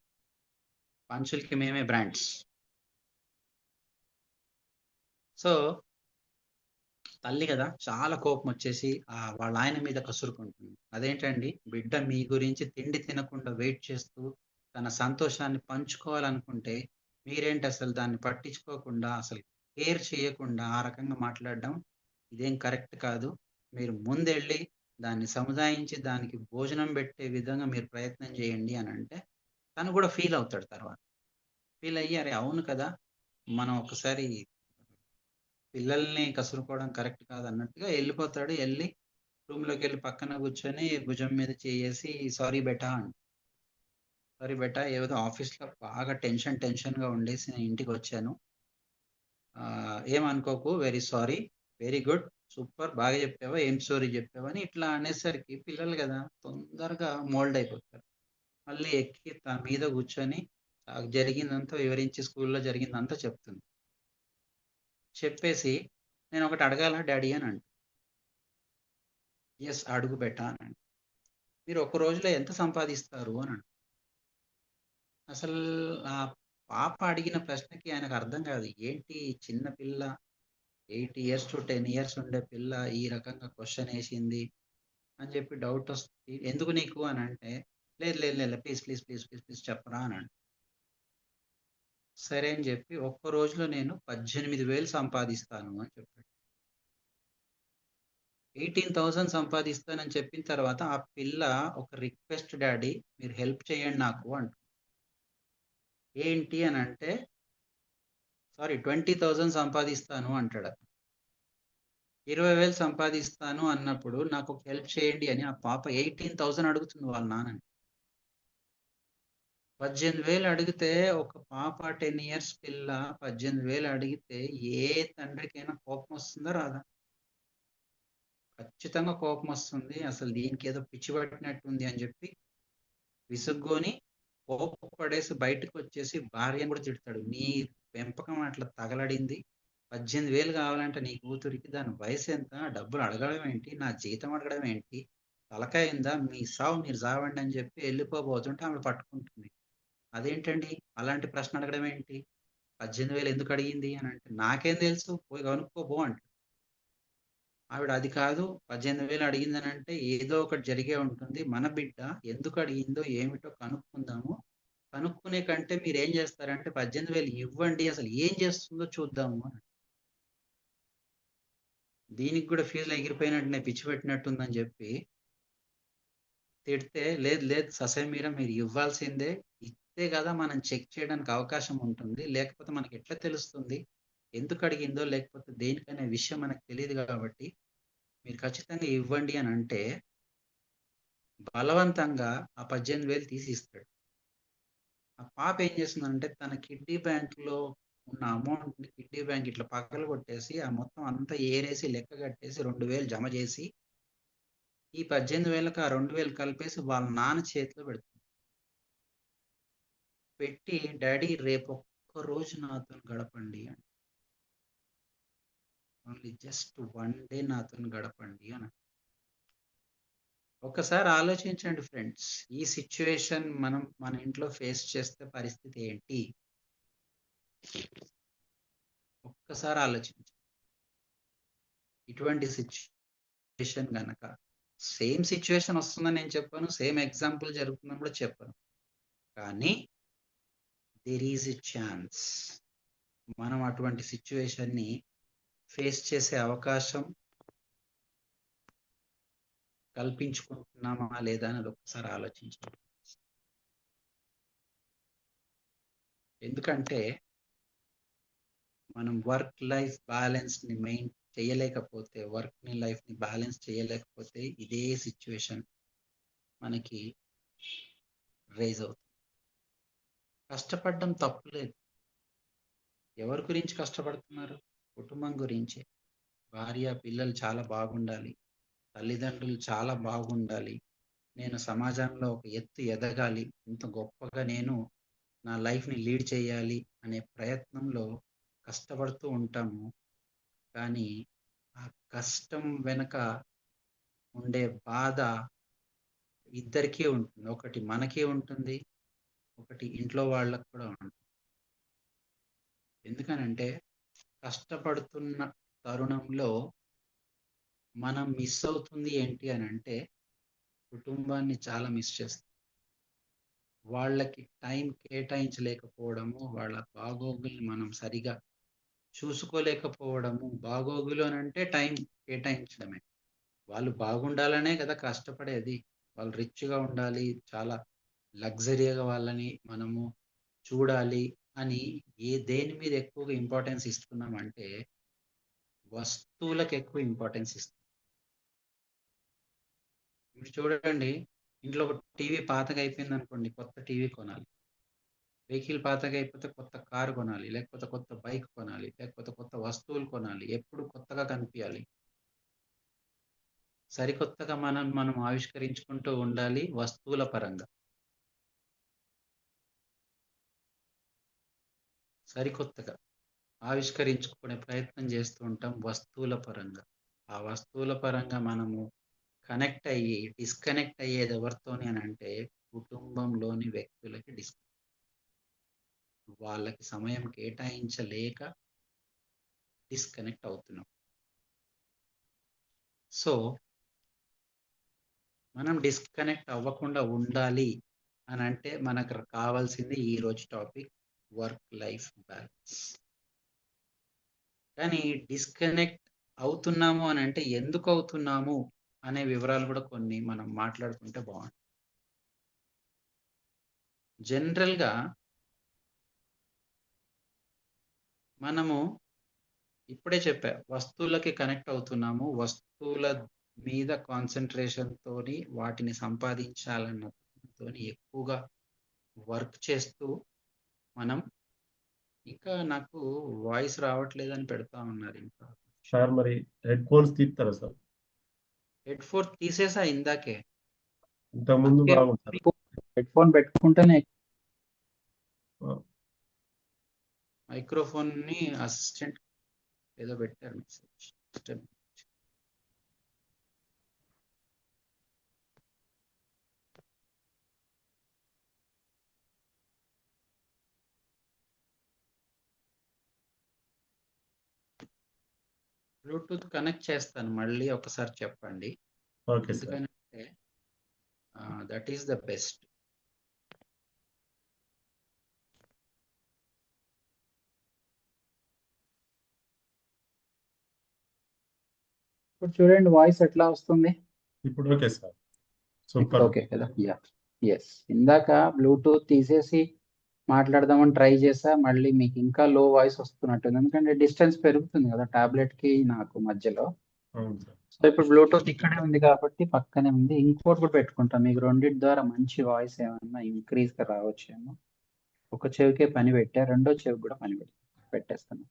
పంచులకి మేమే బ్రాండ్స్. సో తల్లి కదా, చాలా కోపం వచ్చేసి వాళ్ళ ఆయన మీద కసురుకుంటుంది. అదేంటండి, బిడ్డ మీ గురించి తిండి తినకుండా వెయిట్ చేస్తూ తన సంతోషాన్ని పంచుకోవాలనుకుంటే మీరేంటి అసలు దాన్ని పట్టించుకోకుండా, అసలు కేర్ చేయకుండా ఆ రకంగా మాట్లాడడం ఇదేం కరెక్ట్ కాదు. మీరు ముందెళ్ళి దాన్ని సముదాయించి దానికి భోజనం పెట్టే విధంగా మీరు ప్రయత్నం చేయండి అని అంటే తను కూడా ఫీల్ అవుతాడు. తర్వాత ఫీల్ అయ్యి అరే అవును కదా, మనం ఒకసారి పిల్లల్ని కసురుకోవడం కరెక్ట్ కాదు అన్నట్టుగా వెళ్ళిపోతాడు. వెళ్ళి రూమ్లోకి వెళ్ళి పక్కన కూర్చొని భుజం మీద చేసి సారీ బెటా అంట. సారీ బెటా, ఏదో ఆఫీస్లో బాగా టెన్షన్గా ఉండేసి నేను ఇంటికి వచ్చాను, ఏమనుకోకు, very sorry, very good, super, బాగా చెప్పావా, ఏం స్టోరీ చెప్పావా అని ఇట్లా అనేసరికి పిల్లలు కదా తొందరగా మోల్డ్ అయిపోతారు. మళ్ళీ ఎక్కి తన మీద కూర్చొని జరిగిందంతా వివరించి స్కూల్లో జరిగిందంతా చెప్తుంది. చెప్పేసి నేను ఒకటి అడగాల డాడీ అని అంట. ఎస్ అడుగు బెటా అని అంట. మీరు ఒక రోజులో ఎంత సంపాదిస్తారు అని అంట. అసలు ఆ పాప అడిగిన ప్రశ్నకి ఆయనకు అర్థం కాదు. ఏంటి చిన్న పిల్ల, 8 years to 10 years ఉండే పిల్ల ఈ రకంగా క్వశ్చన్ వేసింది అని చెప్పి డౌట్ వస్తుంది. ఎందుకు నీకు అని అంటే, లేదు లేదు లేదు please please please please please చెప్పరా అని అంట. సరే అని చెప్పి ఒక్క రోజులో నేను 18,000 సంపాదిస్తాను అని చెప్పాడు. 18,000 సంపాదిస్తానని చెప్పిన తర్వాత ఆ పిల్ల ఒక రిక్వెస్ట్, డాడీ మీరు హెల్ప్ చేయండి నాకు అంట. ఏంటి అని అంటే, సారీ 20,000 సంపాదిస్తాను అంటాడు. 20,000 సంపాదిస్తాను అన్నప్పుడు నాకు ఒక హెల్ప్ చేయండి అని ఆ పాప 18,000 అడుగుతుంది వాళ్ళ నాన్నని. 18,000 అడిగితే ఒక పాప 10 years పిల్ల 18,000 అడిగితే ఏ తండ్రికైనా కోపం వస్తుందా రాదా? ఖచ్చితంగా కోపం వస్తుంది. అసలు దీనికి ఏదో పిచ్చి పట్టినట్టుంది అని చెప్పి విసుగ్గుని కోపపడేసి బయటకు వచ్చేసి భార్యను కూడా తిడతాడు. నీ పెంపకం అట్లా తగలడింది, 18,000 కావాలంటే నీ కూతురికి, దాని వయసు ఎంత, డబ్బులు అడగడం ఏంటి, నా జీతం అడగడం ఏంటి, తలకాయిందా, మీ సావు మీరు సావండి అని చెప్పి వెళ్ళిపోబోతుంటే ఆమె పట్టుకుంటుంది. అదేంటండి అలాంటి ప్రశ్న అడగడం ఏంటి, 18,000 ఎందుకు అడిగింది అని అంటే, నాకేం తెలుసు, పోయి కనుక్కోబో అంట. ఆవిడ అది కాదు, 18,000 అడిగిందని అంటే ఏదో ఒకటి జరిగే ఉంటుంది, మన బిడ్డ ఎందుకు అడిగిందో ఏమిటో కనుక్కుందాము, కనుక్కునే కంటే మీరు ఏం చేస్తారంటే 18,000 ఇవ్వండి, అసలు ఏం చేస్తుందో చూద్దాము అని. దీనికి కూడా ఫీజులు ఎగిరిపోయినట్టునే, పిచ్చి పెట్టినట్టుందని చెప్పి తిడితే, లేదు లేదు ససేమీరా మీరు ఇవ్వాల్సిందే, ఇస్తే కదా మనం చెక్ చేయడానికి అవకాశం ఉంటుంది, లేకపోతే మనకి ఎట్లా తెలుస్తుంది ఎందుకు అడిగిందో లేకపోతే దేనికనే విషయం మనకు తెలియదు, కాబట్టి మీరు ఖచ్చితంగా ఇవ్వండి అని అంటే బలవంతంగా ఆ 18,000 తీసి ఇస్తాడు. ఆ పాప ఏం చేస్తుందంటే తన కిడ్నీ బ్యాంక్లో ఉన్న అమౌంట్ని కిడ్నీ బ్యాంక్ ఇట్లా పక్కలు కొట్టేసి ఆ మొత్తం అంతా ఏరేసి లెక్క కట్టేసి 2,000 జమ చేసి ఈ 18,000కి ఆ 2,000 కలిపేసి వాళ్ళ నాన్న చేతిలో పెడుతుంది. పెట్టి డాడీ రేపు ఒక్క రోజు నాతో గడపండి అని, ఓన్లీ జస్ట్ 1 day నాతో గడపండి అని. ఒకసారి ఆలోచించండి ఫ్రెండ్స్, ఈ సిచ్యువేషన్ మనం మన ఇంట్లో ఫేస్ చేస్తే పరిస్థితి ఏంటి? ఒక్కసారి ఆలోచించండి. ఇటువంటి సిచ్యువేషన్ గనక సేమ్ సిచ్యువేషన్ వస్తుందని నేను చెప్పాను, సేమ్ ఎగ్జాంపుల్ జరుగుతుందని కూడా చెప్పాను. కానీ దేర్ ఈజ్ ఎ ఛాన్స్ మనం అటువంటి సిచ్యువేషన్ని ఫేస్ చేసే అవకాశం కల్పించుకుంటున్నామా లేదా అనేది ఒకసారి ఆలోచించండి. ఎందుకంటే మనం వర్క్ లైఫ్ బ్యాలెన్స్ని చేయలేకపోతే, వర్క్ని లైఫ్ని బ్యాలెన్స్ చేయలేకపోతే ఇదే సిచ్యువేషన్ మనకి రైజ్ అవుతుంది. కష్టపడడం తప్పులేదు. ఎవరి గురించి కష్టపడుతున్నారు? కుటుంబం గురించి. భార్య పిల్లలు చాలా బాగుండాలి, తల్లిదండ్రులు చాలా బాగుండాలి, నేను సమాజంలో ఒక ఎత్తు ఎదగాలి, ఇంత గొప్పగా నేను నా లైఫ్ని లీడ్ చేయాలి అనే ప్రయత్నంలో కష్టపడుతూ ఉంటాము. కానీ ఆ కష్టం వెనక ఉండే బాధ ఇద్దరికీ ఉంటుంది. ఒకటి మనకే ఉంటుంది, ఒకటి ఇంట్లో వాళ్ళకు కూడా ఉంటుంది. ఎందుకనంటే కష్టపడుతున్న తరుణంలో మనం మిస్ అవుతుంది ఏంటి అని అంటే కుటుంబాన్ని చాలా మిస్ చేస్తాం. వాళ్ళకి టైం కేటాయించలేకపోవడము, వాళ్ళ బాగోగుల్ని మనం సరిగా చూసుకోలేకపోవడము. బాగోగులు అని అంటే టైం కేటాయించడమే. వాళ్ళు బాగుండాలనే కదా కష్టపడేది. వాళ్ళు రిచ్గా ఉండాలి, చాలా లగ్జరీగా వాళ్ళని మనము చూడాలి అని దేని మీద ఎక్కువగా ఇంపార్టెన్స్ ఇస్తున్నామంటే వస్తువులకు ఎక్కువ ఇంపార్టెన్స్ ఇస్తాం. ఇప్పుడు చూడండి, ఇంట్లో ఒక టీవీ పాతగా అయిపోయింది అనుకోండి, కొత్త టీవీ కొనాలి. వెహికల్ పాతగా అయిపోతే కొత్త కారు కొనాలి, లేకపోతే కొత్త బైక్ కొనాలి, లేకపోతే కొత్త వస్తువులు కొనాలి. ఎప్పుడు కొత్తగా కనిపించాలి. సరికొత్తగా మనం ఆవిష్కరించుకుంటూ ఉండాలి వస్తువుల పరంగా. సరికొత్తగా ఆవిష్కరించుకునే ప్రయత్నం చేస్తూ ఉంటాం వస్తువుల పరంగా. ఆ వస్తువుల పరంగా మనము కనెక్ట్ అయ్యి డిస్కనెక్ట్ అయ్యేది ఎవరితోని అని అంటే కుటుంబంలోని వ్యక్తులకి వాళ్ళకి సమయం కేటాయించలేక డిస్కనెక్ట్ అవుతున్నాం. సో మనం డిస్కనెక్ట్ అవ్వకుండా ఉండాలి అని అంటే మనకు కావాల్సింది ఈరోజు టాపిక్ వర్క్ లైఫ్ బ్యాలెన్స్. కానీ డిస్కనెక్ట్ అవుతున్నాము అని అంటే ఎందుకు అవుతున్నాము అనే వివరాలు కూడా కొన్ని మనం మాట్లాడుకుంటే బాగుంటుంది. జనరల్గా మనము ఇప్పుడే చెప్పా, వస్తువులకి కనెక్ట్ అవుతున్నాము, వస్తువుల మీద కాన్సన్ట్రేషన్ తోని వాటిని సంపాదించాలన్నతో ఎక్కువగా వర్క్ చేస్తూ మనం ఇంకా నాకు వాయిస్ రావట్లేదని పెడతా ఉన్నారు. ఇంకా సార్ మరి హెడ్ ఫోన్స్ తీస్తారా సార్? హెడ్ ఫోన్ తీసేసా ఇందాకే. ఇంతకు ముందు బాగుంటారు. హెడ్ ఫోన్ పెట్టుకుంటేనే మైక్రోఫోన్ ని అసిస్టెంట్ ఏదో పెట్టారు మెసేజ్. బ్లూటూత్ కనెక్ట్ చేస్తాను, మళ్ళీ ఒకసారి చెప్పండి. Okay sir. ఎందుకంటే దట్ ఈస్ ద బెస్ట్. ఇప్పుడు చూడండి వాయిస్ ఎట్లా వస్తుంది. ఇప్పుడు ఓకే సార్, ఇప్పుడు సూపర్. ఓకే కదా? Yeah, yes. ఇందాక బ్లూటూత్ తీసేసి మాట్లాడదామని ట్రై చేసా, మళ్ళీ మీకు ఇంకా లో వాయిస్ వస్తున్నట్టుంది. ఎందుకంటే డిస్టెన్స్ పెరుగుతుంది కదా టాబ్లెట్ కి నాకు మధ్యలో. అవును సార్. సో ఇప్పుడు బ్లూటూత్ ఇక్కడే ఉంది కాబట్టి పక్కనే ఉంది. ఇంకోటి కూడా పెట్టుకుంటాం, మీకు రెండింటి ద్వారా మంచి వాయిస్ ఏమన్నా ఇంక్రీజ్ గా రావచ్చేమో. ఒక చెవికే పని పెట్టా, రెండో చెవికి కూడా పని పెట్టేస్తాను.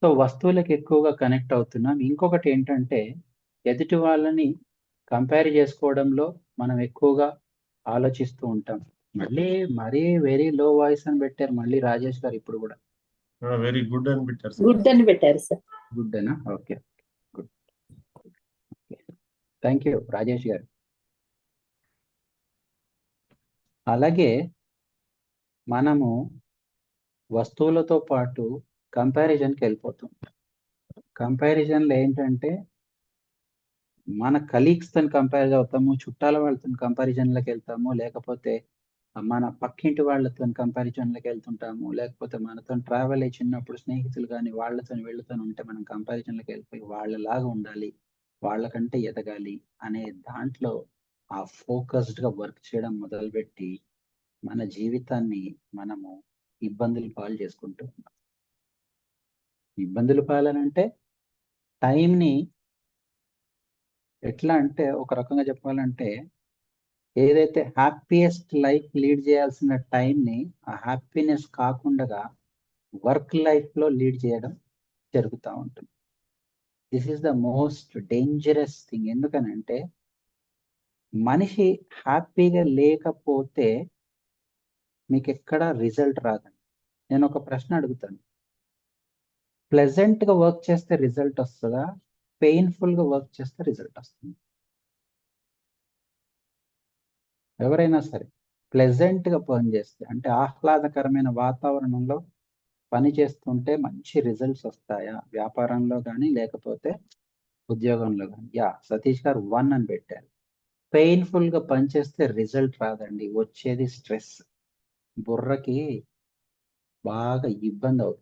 సో వస్తువులకు ఎక్కువగా కనెక్ట్ అవుతున్నాం. ఇంకొకటి ఏంటంటే ఎదుటి వాళ్ళని కంపేర్ చేసుకోవడంలో మనం ఎక్కువగా ఆలోచిస్తూ ఉంటాం. మరీ వెరీ లో వాయిస్ అని పెట్టారు మళ్ళీ రాజేష్ గారు ఇప్పుడు కూడా. వెరీ గుడ్ అని పెట్టారు సార్. గుడ్ అని పెట్టారు సార్. గుడ్ అనా? Okay, good. Thank you Rajesh గారు. అలాగే మనము వస్తువులతో పాటు కంపారిజన్కి వెళ్ళిపోతాం. కంపారిజన్లో ఏంటంటే మన కలీగ్స్తో కంపేర్ అవుతాము, చుట్టాల వాళ్ళతో కంపారిజన్లోకి వెళ్తాము, లేకపోతే మన పక్కింటి వాళ్ళతో కంపారిజన్లోకి వెళ్తుంటాము, లేకపోతే మనతో ట్రావెల్ అయ్యి చిన్నప్పుడు స్నేహితులు కానీ వాళ్ళతో వీళ్ళతో ఉంటే మనం కంపారిజన్లోకి వెళ్ళిపోయి వాళ్ళలాగా ఉండాలి, వాళ్ళకంటే ఎదగాలి అనే దాంట్లో ఆ ఫోకస్డ్గా వర్క్ చేయడం మొదలుపెట్టి మన జీవితాన్ని మనము ఇబ్బందులు పాలు చేసుకుంటూ ఉన్నాం. ఇబ్బందులు పాలనంటే టైంని ఎట్లా అంటే ఒక రకంగా చెప్పాలంటే ఏదైతే హ్యాపీయెస్ట్ లైఫ్ లీడ్ చేయాల్సిన టైంని ఆ హ్యాపీనెస్ కాకుండా వర్క్ లైఫ్లో లీడ్ చేయడం జరుగుతూ ఉంటుంది. This is the most dangerous thing. ఎందుకనంటే మనిషి హ్యాపీగా లేకపోతే మీకు ఎక్కడ రిజల్ట్ రాదండి. నేను ఒక ప్రశ్న అడుగుతాను, ప్లెజెంట్గా వర్క్ చేస్తే రిజల్ట్ వస్తుందా, పెయిన్ఫుల్గా వర్క్ చేస్తే రిజల్ట్ వస్తుంది? ఎవరైనా సరే ప్లెజెంట్గా పని చేస్తే అంటే ఆహ్లాదకరమైన వాతావరణంలో పని చేస్తుంటే మంచి రిజల్ట్స్ వస్తాయా, వ్యాపారంలో కానీ లేకపోతే ఉద్యోగంలో కానీ? యా, సతీష్ గారు 1 అని పెట్టారు. పెయిన్ఫుల్గా పనిచేస్తే రిజల్ట్ రాదండి, వచ్చేది స్ట్రెస్. బుర్రకి బాగా ఇబ్బంది అవుతుంది.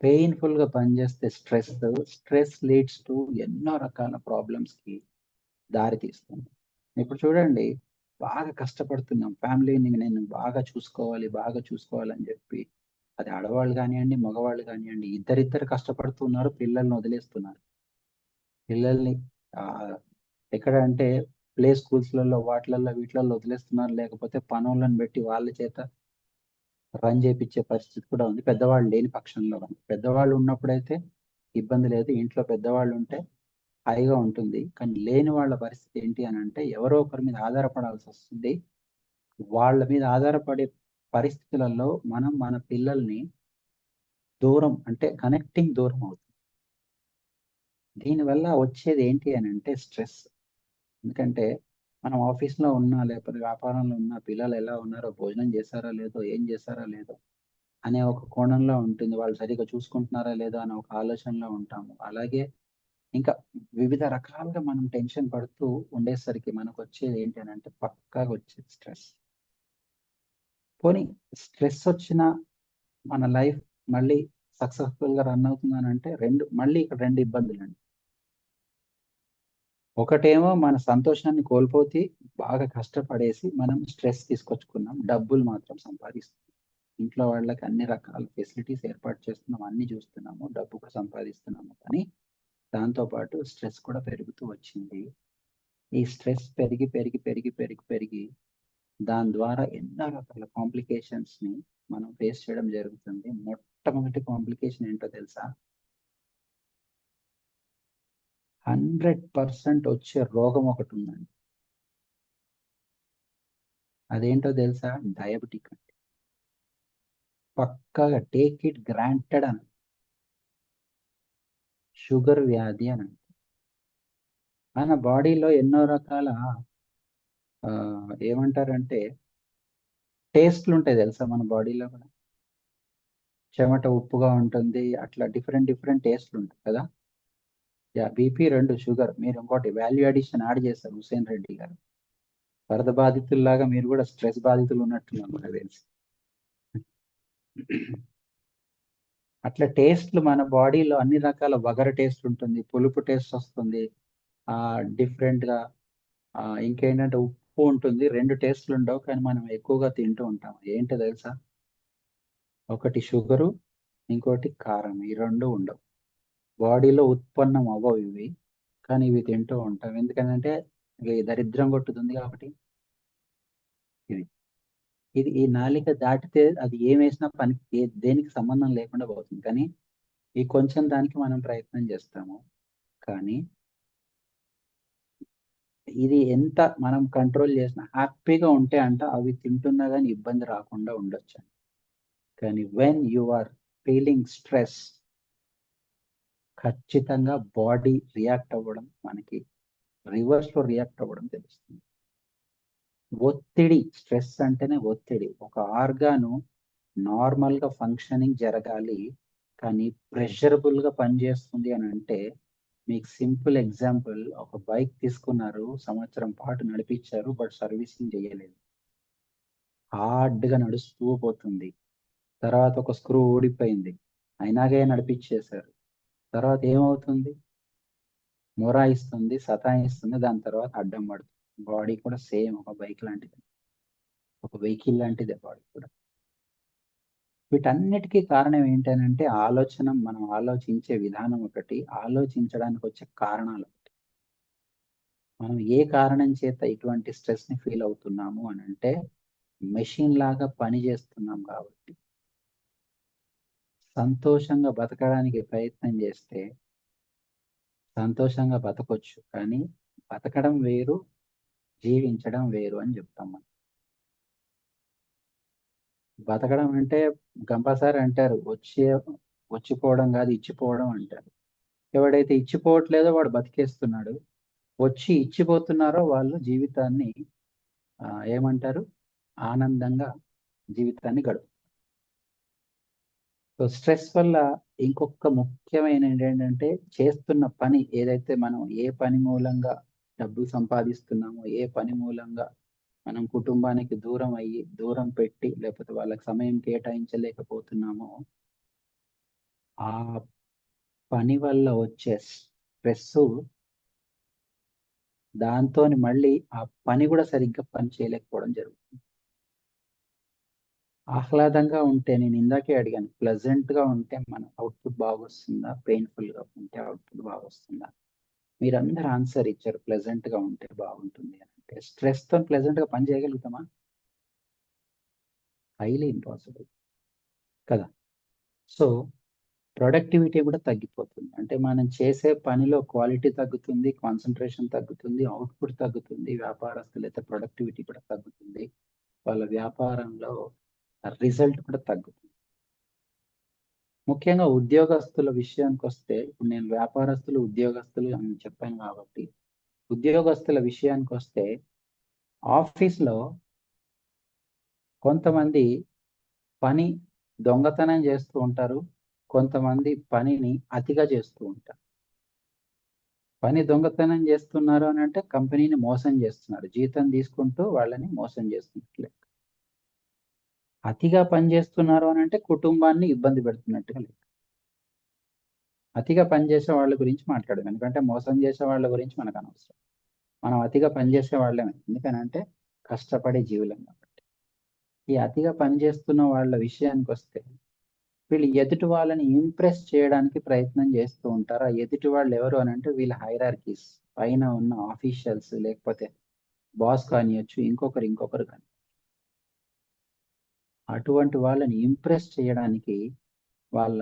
పెయిన్ఫుల్గా పనిచేస్తే స్ట్రెస్ లీడ్స్ టు ఎన్నో రకాల ప్రాబ్లమ్స్కి దారి తీస్తుంది. ఇప్పుడు చూడండి, బాగా కష్టపడుతున్నాం, ఫ్యామిలీని నేను బాగా చూసుకోవాలని చెప్పి, అది ఆడవాళ్ళు కానివ్వండి మగవాళ్ళు కానివ్వండి, ఇద్దరిద్దరు కష్టపడుతున్నారు, పిల్లల్ని వదిలేస్తున్నారు. పిల్లల్ని ఎక్కడ అంటే ప్లే స్కూల్స్లలో వీటిలలో వదిలేస్తున్నారు, లేకపోతే పనులను పెట్టి వాళ్ళ చేత రన్ చేపించే పరిస్థితి కూడా ఉంది, పెద్దవాళ్ళు లేని పక్షంలో. కానీ పెద్దవాళ్ళు ఉన్నప్పుడైతే ఇబ్బంది లేదు, ఇంట్లో పెద్దవాళ్ళు ఉంటే హాయిగా ఉంటుంది. కానీ లేని వాళ్ళ పరిస్థితి ఏంటి అని అంటే ఎవరో ఒకరి మీద ఆధారపడాల్సి వస్తుంది. వాళ్ళ మీద ఆధారపడే పరిస్థితులలో మనం మన పిల్లల్ని దూరం అంటే కనెక్టింగ్ దూరం అవుతుంది. దీనివల్ల వచ్చేది ఏంటి అని అంటే స్ట్రెస్. ఎందుకంటే మనం ఆఫీస్లో ఉన్నా లేకపోతే వ్యాపారంలో ఉన్న పిల్లలు ఎలా ఉన్నారో, భోజనం చేశారా లేదో, ఏం చేశారా లేదో అనే ఒక కోణంలో ఉంటుంది, వాళ్ళు సరిగ్గా చూసుకుంటున్నారా లేదో అనే ఒక ఆలోచనలో ఉంటాము. అలాగే ఇంకా వివిధ రకాలుగా మనం టెన్షన్ పడుతూ ఉండేసరికి మనకు వచ్చేది ఏంటి అని అంటే పక్కాగా వచ్చేది స్ట్రెస్. పోనీ స్ట్రెస్ వచ్చిన మన లైఫ్ మళ్ళీ సక్సెస్ఫుల్గా రన్ అవుతుందనంటే మళ్ళీ ఇక్కడ 2 ఇబ్బందులు అండి. ఒకటేమో మన సంతోషాన్ని కోల్పోతే బాగా కష్టపడేసి మనం స్ట్రెస్ తీసుకొచ్చుకున్నాం, డబ్బులు మాత్రం సంపాదిస్తున్నాం, ఇంట్లో వాళ్ళకి అన్ని రకాల ఫెసిలిటీస్ ఏర్పాటు చేస్తున్నాం, అన్ని చూస్తున్నాము, డబ్బు కూడా సంపాదిస్తున్నాము. కానీ దాంతోపాటు స్ట్రెస్ కూడా పెరుగుతూ వచ్చింది. ఈ స్ట్రెస్ పెరిగి పెరిగి పెరిగి పెరిగి పెరిగి దాని ద్వారా ఎన్నో రకాల కాంప్లికేషన్స్ని మనం ఫేస్ చేయడం జరుగుతుంది. మొట్టమొదటి కాంప్లికేషన్ ఏంటో తెలుసా? 100% వచ్చే రోగం ఒకటి ఉందండి. అదేంటో తెలుసా? డయాబెటిక్ అండి. పక్కాగా టేక్ ఇట్ గ్రాంటెడ్ అని, షుగర్ వ్యాధి అని అంటే మన బాడీలో ఎన్నో రకాల ఏమంటారంటే టేస్ట్లు ఉంటాయి తెలుసా మన బాడీలో కూడా. చెమట ఉప్పుగా ఉంటుంది, అట్లా డిఫరెంట్ టేస్ట్లు ఉంటాయి కదా. BP 2, sugar. మీరు ఇంకోటి వాల్యూ అడిషన్ యాడ్ చేస్తారు హుసేన్ రెడ్డి గారు. వరద బాధితుల్లాగా మీరు కూడా స్ట్రెస్ బాధితులు ఉన్నట్టున్నారు నాకు తెలిసి. అట్లా టేస్ట్లు మన బాడీలో అన్ని రకాల వగర టేస్ట్ ఉంటుంది, పులుపు టేస్ట్ వస్తుంది, డిఫరెంట్గా ఇంకేంటంటే ఉప్పు ఉంటుంది. 2 టేస్ట్లు ఉండవు, కానీ మనం ఎక్కువగా తింటూ ఉంటాం. ఏంటో తెలుసా? ఒకటి షుగరు, ఇంకోటి కారం. ఈ 2 ఉండవు, బాడీలో ఉత్పన్నం అవ్వవు ఇవి, కానీ ఇవి తింటూ ఉంటాం. ఎందుకంటే ఇవి దరిద్రం కొట్టుతుంది కాబట్టి. ఇది ఈ నాలిక దాటితే అది ఏం వేసినా దేనికి సంబంధం లేకుండా పోతుంది. కానీ ఈ కొంచెం దానికి మనం ప్రయత్నం చేస్తాము. కానీ ఇది ఎంత మనం కంట్రోల్ చేసినా హ్యాపీగా ఉంటే అవి తింటున్నా కానీ ఇబ్బంది రాకుండా ఉండొచ్చు. కానీ when you are feeling stress, ఖచ్చితంగా బాడీ రియాక్ట్ అవ్వడం, మనకి రివర్స్లో రియాక్ట్ అవ్వడం తెలుస్తుంది. ఒత్తిడి, స్ట్రెస్ అంటేనే ఒత్తిడి. ఒక ఆర్గాను నార్మల్ గా ఫంక్షనింగ్ జరగాలి, కానీ ప్రెషరబుల్ గా పనిచేస్తుంది అని అంటే, మీకు సింపుల్ ఎగ్జాంపుల్, ఒక బైక్ తీసుకున్నారు, సంవత్సరం పాటు నడిపించారు, బట్ సర్వీసింగ్ చేయలేదు, హార్డ్ గా నడుస్తూ పోతుంది. తర్వాత ఒక స్క్రూ ఊడిపోయింది, అయినాగే నడిపించేశారు. తర్వాత ఏమవుతుంది? మొరాయిస్తుంది, సతాయిస్తుంది, దాని తర్వాత అడ్డం పడుతుంది. బాడీ కూడా సేమ్ ఒక బైక్ లాంటిది, ఒక వెహికల్ లాంటిదే బాడీ కూడా. వీటన్నిటికీ కారణం ఏంటనంటే ఆలోచన, మనం ఆలోచించే విధానం ఒకటి, ఆలోచించడానికి వచ్చే కారణాలు ఒకటి. మనం ఏ కారణం చేత ఇటువంటి స్ట్రెస్ ని ఫీల్ అవుతున్నాము అని అంటే, మెషిన్ లాగా పని చేస్తున్నాం కాబట్టి. సంతోషంగా బతకడానికి ప్రయత్నం చేస్తే సంతోషంగా బతకొచ్చు, కానీ బతకడం వేరు, జీవించడం వేరు అని చెప్తాం మనం. బతకడం అంటే కంపల్సరీ అంటారు, వచ్చిపోవడం కాదు, ఇచ్చిపోవడం అంటారు. ఎవడైతే ఇచ్చిపోవట్లేదో వాడు బతికేస్తున్నాడు, వచ్చి ఇచ్చిపోతున్నారో వాళ్ళు జీవితాన్ని ఏమంటారు, ఆనందంగా జీవితాన్ని గడుపు. సో స్ట్రెస్ వల్ల ఇంకొక ముఖ్యమైన ఏంటంటే, చేస్తున్న పని ఏదైతే, మనం ఏ పని మూలంగా డబ్బు సంపాదిస్తున్నామో, ఏ పని మూలంగా మనం కుటుంబానికి దూరం అయ్యి, దూరం పెట్టి, లేకపోతే వాళ్ళకి సమయం కేటాయించలేకపోతున్నామో, ఆ పని వల్ల వచ్చే స్ట్రెస్, దాంతో మళ్ళీ ఆ పని కూడా సరిగ్గా పని చేయలేకపోవడం జరుగుతుంది. ఆహ్లాదంగా ఉంటే, నేను ఇందాకే అడిగాను, ప్లెజెంట్ గా ఉంటే మన అవుట్పుట్ బాగా వస్తుందా, పెయిన్ఫుల్ గా ఉంటే అవుట్పుట్ బాగా వస్తుందా? మీరందరూ ఆన్సర్ ఇచ్చారు, ప్లెజెంట్ గా ఉంటే బాగుంటుంది అని. అంటే స్ట్రెస్ తో ప్లెజెంట్ గా పని చేయగలుగుతామా? హైలీ ఇంపాసిబుల్ కదా. సో ప్రొడక్టివిటీ కూడా తగ్గిపోతుంది. అంటే మనం చేసే పనిలో క్వాలిటీ తగ్గుతుంది, కాన్సన్ట్రేషన్ తగ్గుతుంది, అవుట్పుట్ తగ్గుతుంది, వ్యాపారస్తులు అయితే ప్రొడక్టివిటీ కూడా తగ్గుతుంది, వాళ్ళ వ్యాపారంలో రిజల్ట్ కూడా తగ్గుతుంది. ముఖ్యంగా ఉద్యోగస్తుల విషయానికి వస్తే, ఇప్పుడు నేను వ్యాపారస్తులు, ఉద్యోగస్తులు అని చెప్పాను కాబట్టి, ఉద్యోగస్తుల విషయానికి వస్తే, ఆఫీస్లో కొంతమంది పని దొంగతనం చేస్తూ ఉంటారు, కొంతమంది పనిని అతిగా చేస్తూ ఉంటారు. పని దొంగతనం చేస్తున్నారు అని అంటే కంపెనీని మోసం చేస్తున్నారు, జీతం తీసుకుంటూ వాళ్ళని మోసం చేస్తున్నట్లే. అతిగా పని చేస్తున్నారు అని అంటే కుటుంబాన్ని ఇబ్బంది పెడుతున్నట్టుగా లేదు. అతిగా పనిచేసే వాళ్ళ గురించి మాట్లాడడం, ఎందుకంటే మోసం చేసే వాళ్ళ గురించి మనకు అనవసరం. మనం అతిగా పనిచేసే వాళ్ళమే, ఎందుకనంటే కష్టపడే జీవులం కాబట్టి. ఈ అతిగా పనిచేస్తున్న వాళ్ళ విషయానికి వస్తే, వీళ్ళు ఎదుటి వాళ్ళని ఇంప్రెస్ చేయడానికి ప్రయత్నం చేస్తూ ఉంటారు. ఆ ఎదుటి వాళ్ళు ఎవరు అని అంటే వీళ్ళ హైరార్కీస్, పైన ఉన్న ఆఫీషియల్స్, లేకపోతే బాస్ కానియచ్చు, ఇంకొకరు కానీ. అటువంటి వాళ్ళని ఇంప్రెస్ చేయడానికి వాళ్ళ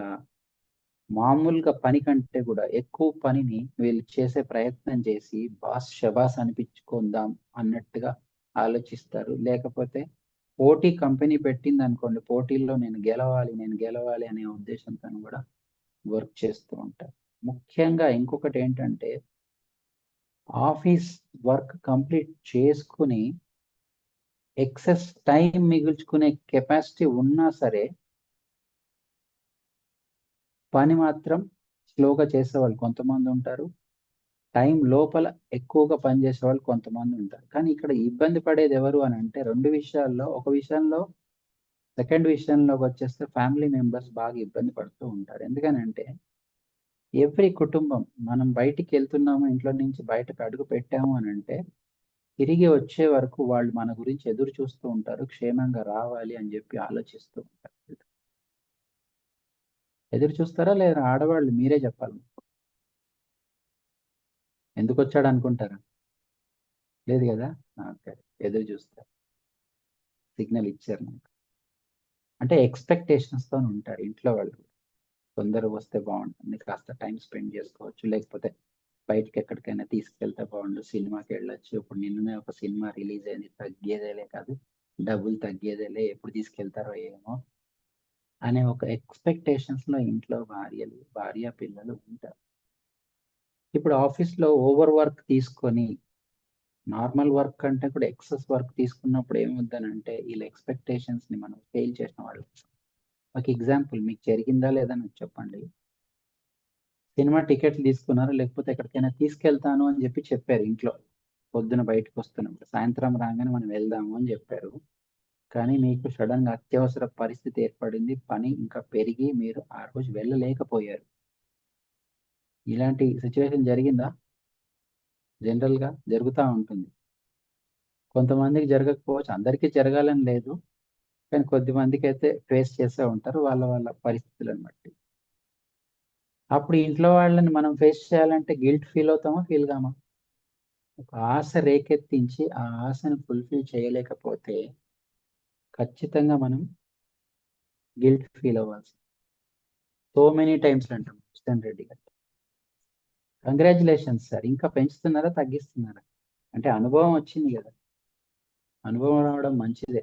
మామూలుగా పని కంటే కూడా ఎక్కువ పనిని వీళ్ళు చేసే ప్రయత్నం చేసి, బాస్ శబాస్ అనిపించుకుందాం అన్నట్టుగా ఆలోచిస్తారు. లేకపోతే పోటీ కంపెనీ పెట్టింది అనుకోండి, పోటీల్లో నేను గెలవాలి అనే ఉద్దేశంతో కూడా వర్క్ చేస్తూ ఉంటారు. ముఖ్యంగా ఇంకొకటి ఏంటంటే, ఆఫీస్ వర్క్ కంప్లీట్ చేసుకుని ఎక్సెస్ టైం మిగుల్చుకునే కెపాసిటీ ఉన్నా సరే, పని మాత్రం స్లోగా చేసేవాళ్ళు కొంతమంది ఉంటారు, టైం లోపల ఎక్కువగా పనిచేసే వాళ్ళు కొంతమంది ఉంటారు. కానీ ఇక్కడ ఇబ్బంది పడేది ఎవరు అని అంటే, రెండు విషయాల్లో, ఒక విషయంలో, సెకండ్ విషయంలోకి వచ్చేస్తే ఫ్యామిలీ మెంబర్స్ బాగా ఇబ్బంది పడుతూ ఉంటారు. ఎందుకనంటే ఎవ్రీ కుటుంబం, మనం బయటికి వెళ్తున్నాము, ఇంట్లో నుంచి బయటకు అడుగు పెట్టాము అని అంటే, తిరిగి వచ్చే వరకు వాళ్ళు మన గురించి ఎదురు చూస్తూ ఉంటారు, క్షేమంగా రావాలి అని చెప్పి ఆలోచిస్తూ ఉంటారు. ఎదురు చూస్తారా లేదా? ఆడవాళ్ళు మీరే చెప్పాలి. ఎందుకు వచ్చాడు అనుకుంటారా? లేదు కదా. ఓకే, ఎదురు చూస్తారు, సిగ్నల్ ఇచ్చారు నాకు. అంటే ఎక్స్పెక్టేషన్స్ తో ఉంటారు ఇంట్లో వాళ్ళు. తొందరగా వస్తే బాగుంటుంది, కాస్త టైం స్పెండ్ చేసుకోవచ్చు, లేకపోతే బయటకి ఎక్కడికైనా తీసుకెళ్తే బాగుండు, సినిమాకి వెళ్ళొచ్చు. ఇప్పుడు నిన్ననే ఒక సినిమా రిలీజ్ అయింది, తగ్గేదేలే కాదు, డబ్బులు తగ్గేదేలే, ఎప్పుడు తీసుకెళ్తారో ఏమో అనే ఒక ఎక్స్పెక్టేషన్స్ లో ఇంట్లో భార్య పిల్లలు ఉంటారు. ఇప్పుడు ఆఫీస్ లో ఓవర్ వర్క్ తీసుకొని నార్మల్ వర్క్ కంటే కూడా ఎక్సెస్ వర్క్ తీసుకున్నప్పుడు ఏమవుతుందంటే వీళ్ళ ఎక్స్పెక్టేషన్స్ ని మనం ఫెయిల్ చేసిన వాళ్ళు. ఒక ఎగ్జాంపుల్ మీకు జరిగిందా లేదా నాకు చెప్పండి. సినిమా టికెట్లు తీసుకున్నారు, లేకపోతే ఎక్కడికైనా తీసుకెళ్తాను అని చెప్పి చెప్పారు ఇంట్లో. పొద్దున బయటకు వస్తున్నప్పుడు సాయంత్రం రాగానే మనం వెళ్దాము అని చెప్పారు. కానీ మీకు సడన్ గా అత్యవసర పరిస్థితి ఏర్పడింది, పని ఇంకా పెరిగి మీరు ఆ రోజు వెళ్ళలేకపోయారు. ఇలాంటి సిచ్యువేషన్ జరిగిందా? జనరల్ గా జరుగుతూ ఉంటుంది. కొంతమందికి జరగకపోవచ్చు, అందరికీ జరగాలని లేదు, కానీ కొద్ది మందికి అయితే ఫేస్ చేసే ఉంటారు వాళ్ళ వాళ్ళ పరిస్థితులను బట్టి. అప్పుడు ఇంట్లో వాళ్ళని మనం ఫేస్ చేయాలంటే గిల్ట్ ఫీల్ అవుతామా, ఫీల్ కామా? ఒక ఆశ రేకెత్తించి ఆ ఆశను ఫుల్ఫిల్ చేయలేకపోతే ఖచ్చితంగా మనం గిల్ట్ ఫీల్ అవ్వాల్సి. సో మెనీ టైమ్స్ అంటాం కృష్ణన్ రెడ్డి గారు. కంగ్రాచులేషన్స్ సార్, ఇంకా పెంచుతున్నారా తగ్గిస్తున్నారా? అంటే అనుభవం వచ్చింది కదా, అనుభవం రావడం మంచిదే.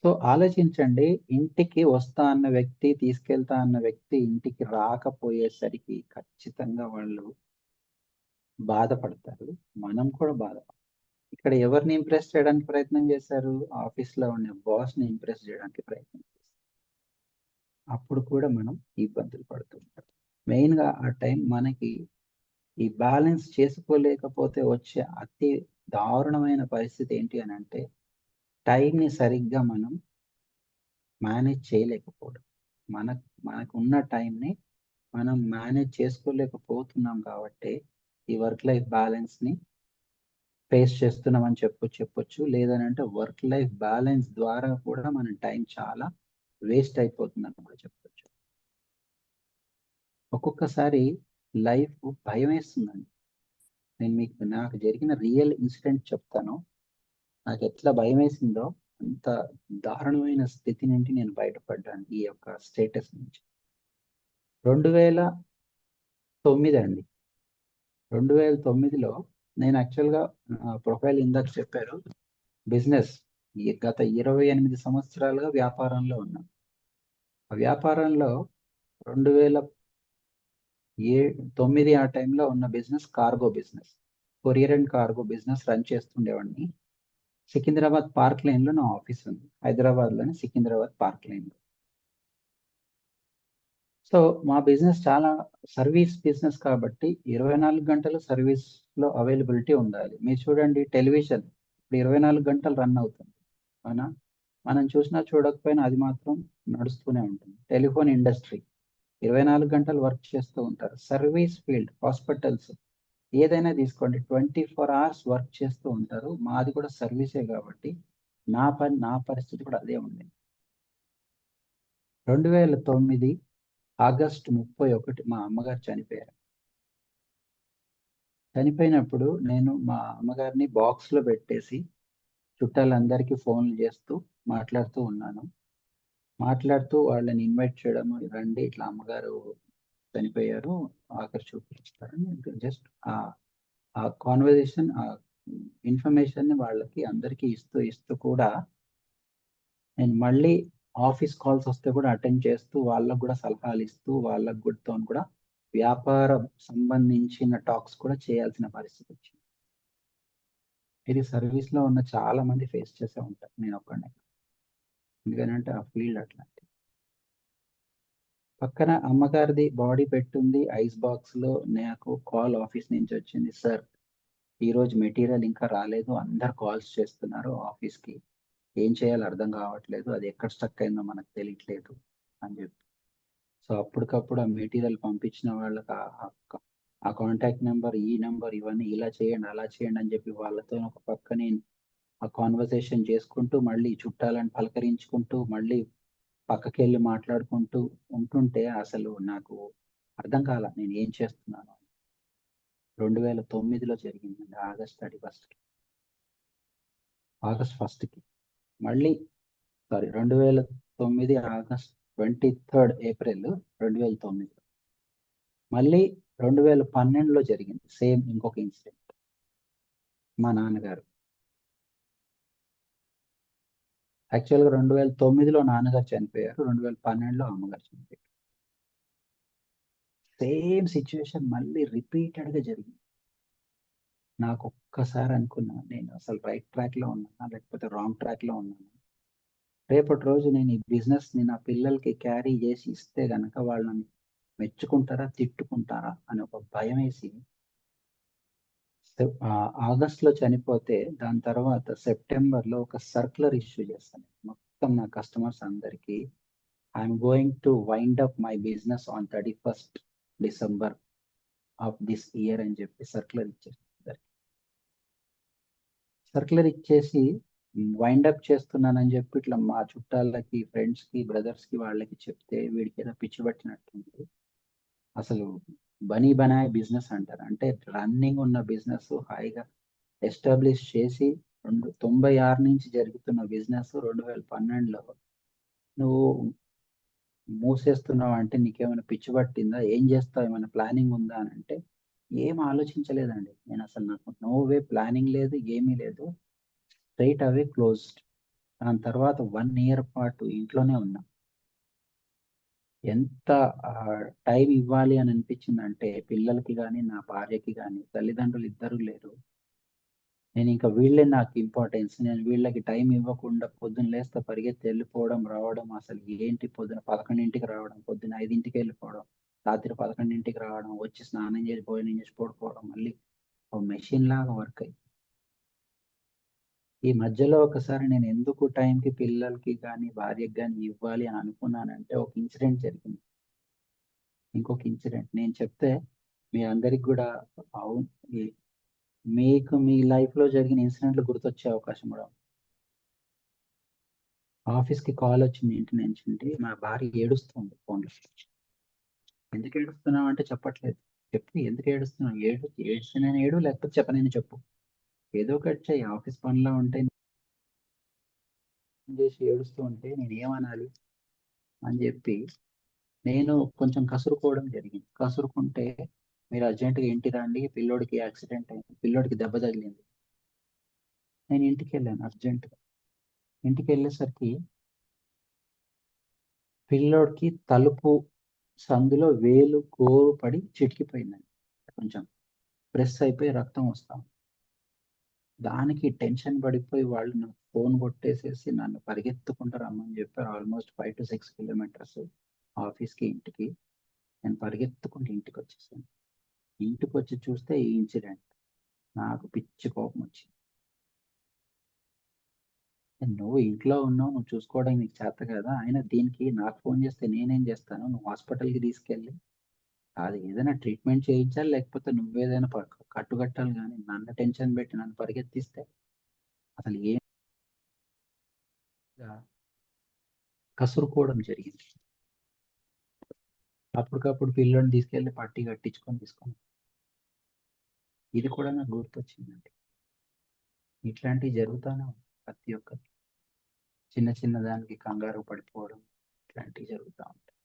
సో ఆలోచించండి, ఇంటికి వస్తా అన్న వ్యక్తి, తీసుకెళ్తా అన్న వ్యక్తి ఇంటికి రాకపోయేసరికి ఖచ్చితంగా వాళ్ళు బాధపడతారు, మనం కూడా బాధపడతాం. ఇక్కడ ఎవరిని ఇంప్రెస్ చేయడానికి ప్రయత్నం చేశారు? ఆఫీస్ లో ఉండే బాస్ ని ఇంప్రెస్ చేయడానికి ప్రయత్నం చేశారు. అప్పుడు కూడా మనం ఇబ్బందులు పడుతుంటాం. మెయిన్ గా ఆ టైం మనకి ఈ బ్యాలెన్స్ చేసుకోలేకపోతే వచ్చే అతి దారుణమైన పరిస్థితి ఏంటి అని అంటే, టైంని సరిగ్గా మనం మేనేజ్ చేయలేకపోవడం. మనకు ఉన్న టైంని మనం మేనేజ్ చేసుకోలేకపోతున్నాం కాబట్టి ఈ వర్క్ లైఫ్ బ్యాలెన్స్ ని ఫేస్ చేస్తున్నామని చెప్పొచ్చు. లేదనంటే వర్క్ లైఫ్ బ్యాలెన్స్ ద్వారా కూడా మన టైం చాలా వేస్ట్ అయిపోతుందని కూడా చెప్పొచ్చు. ఒక్కొక్కసారి లైఫ్ భయం వేస్తుందండి. నేను మీకు నాకు జరిగిన రియల్ ఇన్సిడెంట్ చెప్తాను. నాకు ఎట్లా భయం వేసిందో అంత దారుణమైన స్థితి నుండి నేను బయటపడ్డాను ఈ యొక్క స్టేటస్ నుంచి. 2009 అండి. 2009లో నేను యాక్చువల్గా ప్రొఫైల్ ఇందాక చెప్పారు, బిజినెస్ గత 28 సంవత్సరాలుగా వ్యాపారంలో ఉన్నాను. ఆ వ్యాపారంలో 2009 ఆ టైంలో ఉన్న business cargo business, courier and cargo business run చేస్తుండేవాడిని. సికింద్రాబాద్ పార్క్ లైన్ లో నా ఆఫీస్ ఉంది, హైదరాబాద్ లోని సికింద్రాబాద్ పార్క్ లైన్ లో. సో మా బిజినెస్ చాలా సర్వీస్ బిజినెస్ కాబట్టి 24 గంటలు సర్వీస్ లో అవైలబిలిటీ ఉండాలి. మీరు చూడండి, టెలివిజన్ ఇప్పుడు 24 గంటలు రన్ అవుతుంది, అవునా? మనం చూసినా చూడకపోయినా అది మాత్రం నడుస్తూనే ఉంటుంది. టెలిఫోన్ ఇండస్ట్రీ 24 గంటలు వర్క్ చేస్తూ ఉంటారు. సర్వీస్ ఫీల్డ్, హాస్పిటల్స్ ఏదైనా తీసుకోండి, 24 hours వర్క్ చేస్తూ ఉంటారు. మాది కూడా సర్వీసే కాబట్టి నా పరిస్థితి కూడా అదే ఉంది. 2009 ఆగస్టు 31 మా అమ్మగారు చనిపోయారు. చనిపోయినప్పుడు నేను మా అమ్మగారిని బాక్స్ లో పెట్టేసి చుట్టాలందరికీ ఫోన్లు చేస్తూ మాట్లాడుతూ ఉన్నాను. మాట్లాడుతూ వాళ్ళని ఇన్వైట్ చేయడం, రండి ఇట్లా అమ్మగారు చనిపోయారు, ఆఖరి చూపిస్తారని జస్ట్ ఆ కాన్వర్జేషన్, ఆ ఇన్ఫర్మేషన్ ని వాళ్ళకి అందరికీ ఇస్తూ కూడా నేను మళ్ళీ ఆఫీస్ కాల్స్ వస్తే కూడా అటెండ్ చేస్తూ వాళ్ళకు కూడా సలహాలు ఇస్తూ వాళ్ళకు కూడా వ్యాపారం సంబంధించిన టాక్స్ కూడా చేయాల్సిన పరిస్థితి వచ్చింది. ఇది సర్వీస్ లో ఉన్న చాలా మంది ఫేస్ చేసే ఉంటారు, నేను ఒక్కడే. ఎందుకంటే ఆ ఫీల్డ్ అట్లాంటి. పక్కన అమ్మగారిది బాడీ పెట్టుంది ఐస్ బాక్స్ లో. నాకు కాల్ ఆఫీస్ నుంచి వచ్చింది, సార్ ఈ రోజు మెటీరియల్ ఇంకా రాలేదు, అందరు కాల్స్ చేస్తున్నారు ఆఫీస్ కి, ఏం చేయాలో అర్థం కావట్లేదు, అది ఎక్కడ స్టక్ అయిందో మనకు తెలియట్లేదు అని చెప్పి. సో అప్పటికప్పుడు ఆ మెటీరియల్ పంపించిన వాళ్ళకి ఆ కాంటాక్ట్ నెంబర్, ఈ నెంబర్, ఇవన్నీ ఇలా చేయండి అలా చేయండి అని చెప్పి వాళ్ళతో ఒక పక్క నేను ఆ కాన్వర్సేషన్ చేసుకుంటూ మళ్ళీ చుట్టాలను పలకరించుకుంటూ మళ్ళీ పక్కకి వెళ్ళి మాట్లాడుకుంటూ ఉంటుంటే అసలు నాకు అర్థం కాల నేను ఏం చేస్తున్నాను. 2009లో జరిగిందండి, ఆగస్ట్ 1కి. మళ్ళీ 2009 ఆగస్ట్ 23 ఏప్రిల్ 2009. మళ్ళీ 2012లో జరిగింది సేమ్ ఇంకొక ఇన్సిడెంట్. మా నాన్నగారు యాక్చువల్గా 2009లో నాన్నగారు చనిపోయారు, 2012లో అమ్మగారు చనిపోయారు. సేమ్ సిచ్యువేషన్ మళ్ళీ రిపీటెడ్గా జరిగింది. నాకు ఒక్కసారి అనుకున్నా నేను అసలు రైట్ ట్రాక్లో ఉన్నానా లేకపోతే రాంగ్ ట్రాక్లో ఉన్నానా. రేపటి రోజు నేను ఈ బిజినెస్ని నా పిల్లలకి క్యారీ చేసి ఇస్తే గనక వాళ్ళని మెచ్చుకుంటారా తిట్టుకుంటారా అని ఒక భయం వేసి ఆగస్ట్లో చనిపోతే దాని తర్వాత సెప్టెంబర్లో ఒక సర్క్యులర్ ఇష్యూ చేస్తాను మొత్తం నా కస్టమర్స్ అందరికీ. I'm going to wind up my business on 31st December of this year అని చెప్పి సర్క్యులర్ ఇచ్చేసి వైండప్ చేస్తున్నానని చెప్పి ఇట్లా మా చుట్టాలకి ఫ్రెండ్స్కి బ్రదర్స్కి వాళ్ళకి చెప్తే వీడికి ఏదో పిచ్చి పట్టినట్టుంది. అసలు బనాయ్ బిజినెస్ అంటారు, అంటే రన్నింగ్ ఉన్న బిజినెస్ హాయిగా ఎస్టాబ్లిష్ చేసి 96 నుంచి జరుగుతున్న బిజినెస్ 2012లో నువ్వు మూసేస్తున్నావు అంటే నీకేమైనా పిచ్చి పట్టిందా, ఏం చేస్తావు, ఏమైనా ప్లానింగ్ ఉందా అని అంటే ఏం ఆలోచించలేదండి నేను అసలు. నాకు నో వే ప్లానింగ్ లేదు, ఏమీ లేదు, స్ట్రైట్ అవే క్లోజ్డ్. దాని తర్వాత 1 year పాటు ఇంట్లోనే ఉన్నా. ఎంత టైం ఇవ్వాలి అని అనిపించిందంటే పిల్లలకి కానీ నా భార్యకి కానీ, తల్లిదండ్రులు ఇద్దరు లేరు, నేను ఇంకా వీళ్ళే నాకు ఇంపార్టెన్స్. నేను వీళ్ళకి టైం ఇవ్వకుండా పొద్దున్న లేస్తే పరిగెత్తి వెళ్ళిపోవడం రావడం, అసలు ఏంటి పొద్దున 11ంటికి రావడం, పొద్దున 5ంటికి వెళ్ళిపోవడం, రాత్రి 11ంటికి రావడం, వచ్చి స్నానం చేసి భోజనం చేసి పడుకోవడం, మళ్ళీ ఒక మెషిన్ లాగా వర్క్ అయ్యి. ఈ మధ్యలో ఒకసారి నేను ఎందుకు టైంకి పిల్లలకి కానీ భార్యకి కానీ ఇవ్వాలి అని అనుకున్నానంటే ఒక ఇన్సిడెంట్ జరిగింది. ఇంకొక ఇన్సిడెంట్ నేను చెప్తే మీ అందరికి కూడా అవును మీకు మీ లైఫ్లో జరిగిన ఇన్సిడెంట్లు గుర్తొచ్చే అవకాశం కూడా ఉంది. ఆఫీస్కి కాల్ వచ్చింది ఇంటి నుంచి, మా భార్య ఏడుస్తుంది ఫోన్లో. ఎందుకు ఏడుస్తున్నావు అంటే చెప్పట్లేదు. చెప్పు ఎందుకు ఏడుస్తున్నావు, ఏడ్చిన ఏడు లేకపోతే చెప్పనని చెప్పు, ఏదో ఒకటి చెయ్యి. ఆఫీస్ పనిలో ఉంటే చేసి ఏడుస్తూ ఉంటే నేను ఏమనాలి అని చెప్పి నేను కొంచెం కసురుకోవడం జరిగింది. కసురుకుంటే మీరు అర్జెంటుగా ఇంటికి రండి, పిల్లోడికి యాక్సిడెంట్ అయింది, పిల్లోడికి దెబ్బ తగిలింది. నేను ఇంటికి వెళ్ళాను అర్జెంటుగా. ఇంటికి వెళ్ళేసరికి పిల్లోడికి తలుపు సందులో వేలు గోరు పడి చిటికిపోయిందండి, కొంచెం ప్రెస్ అయిపోయి రక్తం వస్తాం. దానికి టెన్షన్ పడిపోయి వాళ్ళు నాకు ఫోన్ కొట్టేసేసి నన్ను పరిగెత్తుకుంటూ రమ్మని చెప్పారు. ఆల్మోస్ట్ 5 to 6 kilometers ఆఫీస్కి ఇంటికి. నేను పరిగెత్తుకుంటూ ఇంటికి వచ్చేసాను. ఇంటికి వచ్చి చూస్తే ఈ ఇన్సిడెంట్. నాకు పిచ్చి కోపం వచ్చింది. నువ్వు ఇంట్లో ఉన్నావు, నువ్వు చూసుకోవడానికి నీకు చేత కదా, అయినా దీనికి నాకు ఫోన్ చేస్తే నేనేం చేస్తాను, నువ్వు హాస్పిటల్కి తీసుకెళ్ళి అది ఏదైనా ట్రీట్మెంట్ చేయించాలి, లేకపోతే నువ్వేదైనా కట్టుకట్టాలి, కానీ నన్ను టెన్షన్ పెట్టి నన్ను పరిగెత్తిస్తే అసలు ఏం కసురుకోవడం జరిగింది. అప్పటికప్పుడు పిల్లోని తీసుకెళ్ళి పట్టి కట్టించుకొని ఇది కూడా నాకు గుర్తొచ్చిందండి. ఇట్లాంటివి జరుగుతానే ప్రతి ఒక్కరికి, చిన్న చిన్న దానికి కంగారు పడిపోవడం ఇట్లాంటివి జరుగుతూ ఉంటాయి.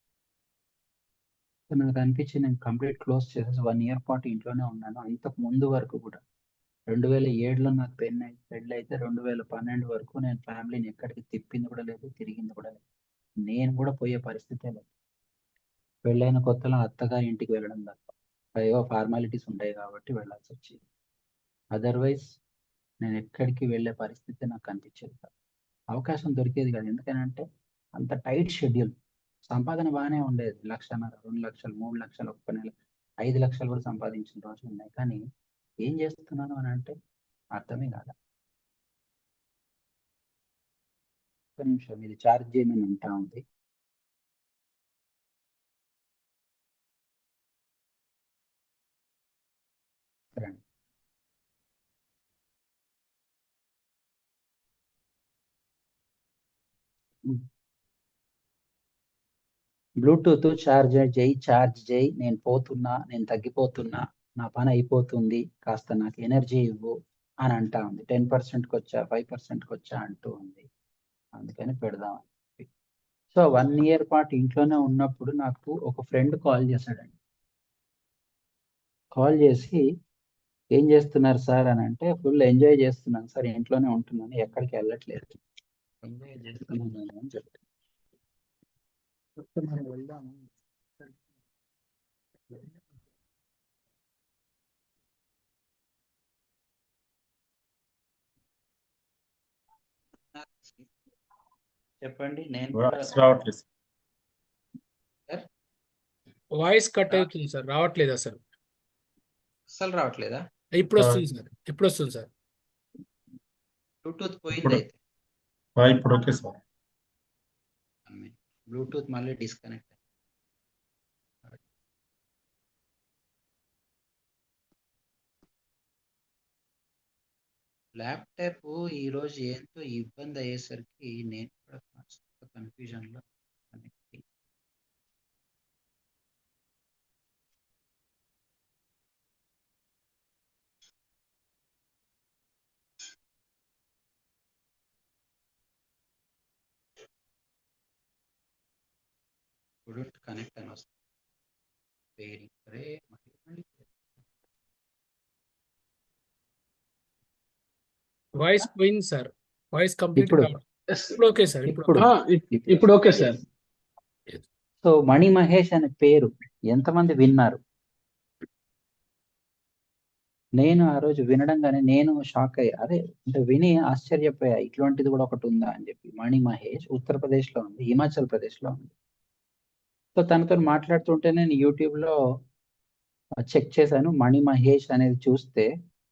నాకు అనిపించి నేను కంప్లీట్ క్లోజ్ చేసేసి 1 year పాటు ఇంట్లోనే ఉన్నాను. అంతకు ముందు వరకు కూడా 2007లో నాకు పెళ్ళి అయితే 2012 వరకు నేను ఫ్యామిలీని ఎక్కడికి తిప్పింది కూడా లేదు, తిరిగింది కూడా లేదు. నేను కూడా పోయే పరిస్థితే లేదు. పెళ్ళైన కొత్తలో అత్తగారి ఇంటికి వెళ్ళడం తప్ప ఏవో ఫార్మాలిటీస్ ఉంటాయి కాబట్టి వెళ్ళాల్సి వచ్చింది. అదర్వైజ్ నేను ఎక్కడికి వెళ్ళే పరిస్థితి నాకు కనిపించేది కాదు, అవకాశం దొరికేది కాదు. ఎందుకనంటే అంత టైట్ షెడ్యూల్. సంపాదన బాగానే ఉండేది, 1,50,000, 2 లక్షలు, 3 లక్షలు, ఒక్క నెల 5 లక్షలు కూడా సంపాదించిన రోజులు ఉన్నాయి. కానీ ఏం చేస్తున్నాను అని అంటే అర్థమే కాదు. ఒక్క నిమిషం, ఇది ఛార్జ్ చేయమని ఉంటా ఉంది. బ్లూటూత్ ఛార్జ్ చేయి, నేను పోతున్నా, నేను తగ్గిపోతున్నా, నా పని అయిపోతుంది, కాస్త నాకు ఎనర్జీ ఇవ్వు అని అంటా ఉంది. 10%కి వచ్చా, 5%కి వచ్చా అంటూ ఉంది. అందుకని పెడదాం. సో 1 year పాటు ఇంట్లోనే ఉన్నప్పుడు నాకు ఒక ఫ్రెండ్ కాల్ చేశాడండి. కాల్ చేసి ఏం చేస్తున్నారు సార్ అని అంటే, ఫుల్ ఎంజాయ్ చేస్తున్నాను సార్, ఇంట్లోనే ఉంటున్నాను, ఎక్కడికి వెళ్ళట్లేదు, ఎంజాయ్ చేస్తున్నాను అని చెప్తాను. మనం వెళ్దాము. చెప్పండి. నేను కూడా వాయిస్ రావట్లేదు. వాయిస్ కట్ అవుతుంది సార్, రావట్లేదు అసలు. అస్సలు రావట్లేదా? ఇప్పుడు వస్తుంది సార్, ఇప్పుడు వస్తుంది సార్. బ్లూటూత్ పోయింది ఇప్పుడు- అయితే. ఇప్పుడు ఓకే సార్. బ్లూటూత్ మళ్ళీ డిస్కనెక్ట్. ల్యాప్టాప్ ఈరోజు ఏంటో ఇబ్బంది అయ్యేసరికి నేను కూడా కాస్త కన్ఫ్యూజన్లో కనెక్ట్. కనెక్ట్ అని వస్తుంది. వాయిస్ పోయింది సార్, వాయిస్ కంప్లీట్ ఇప్పుడు ఇప్పుడు ఓకే సార్, ఇప్పుడు ఇప్పుడు ఓకే సార్. సో మణి మహేష్ అనే పేరు ఎంతమంది విన్నారు? నేను ఆ రోజు వినడంగానే నేను షాక్ అయ్యా. అరే అంటే విని ఆశ్చర్యపోయా, ఇట్లాంటిది కూడా ఒకటి ఉందా అని చెప్పి. మణి మహేష్ ఉత్తరప్రదేశ్ లో ఉంది, హిమాచల్ ప్రదేశ్ లో ఉంది. సో తనతో మాట్లాడుతుంటే నేను యూట్యూబ్ లో చెక్ చేశాను. మణి మహేష్ అనేది చూస్తే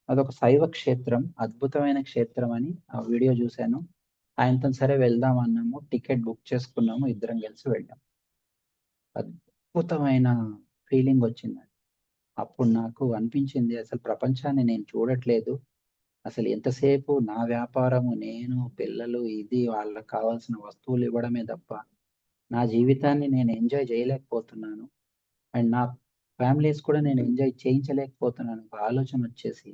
అదొక శైవ క్షేత్రం, అద్భుతమైన క్షేత్రం అని ఆ వీడియో చూశాను. ఆయనతో సరే వెళ్దాం అన్నాము, టికెట్ బుక్ చేసుకున్నాము, ఇద్దరం కలిసి వెళ్ళాం. అద్భుతమైన ఫీలింగ్ వచ్చింది. అప్పుడు నాకు అనిపించింది అసలు ప్రపంచాన్ని నేను చూడట్లేదు, అసలు ఎంతసేపు నా వ్యాపారము, నేను, పిల్లలు, ఇది వాళ్ళకి కావాల్సిన వస్తువులు ఇవ్వడమే తప్ప నా జీవితాన్ని నేను ఎంజాయ్ చేయలేకపోతున్నాను. అండ్ నా ఫ్యామిలీస్ కూడా నేను ఎంజాయ్ చేయించలేకపోతున్నాను. ఒక ఆలోచన వచ్చేసి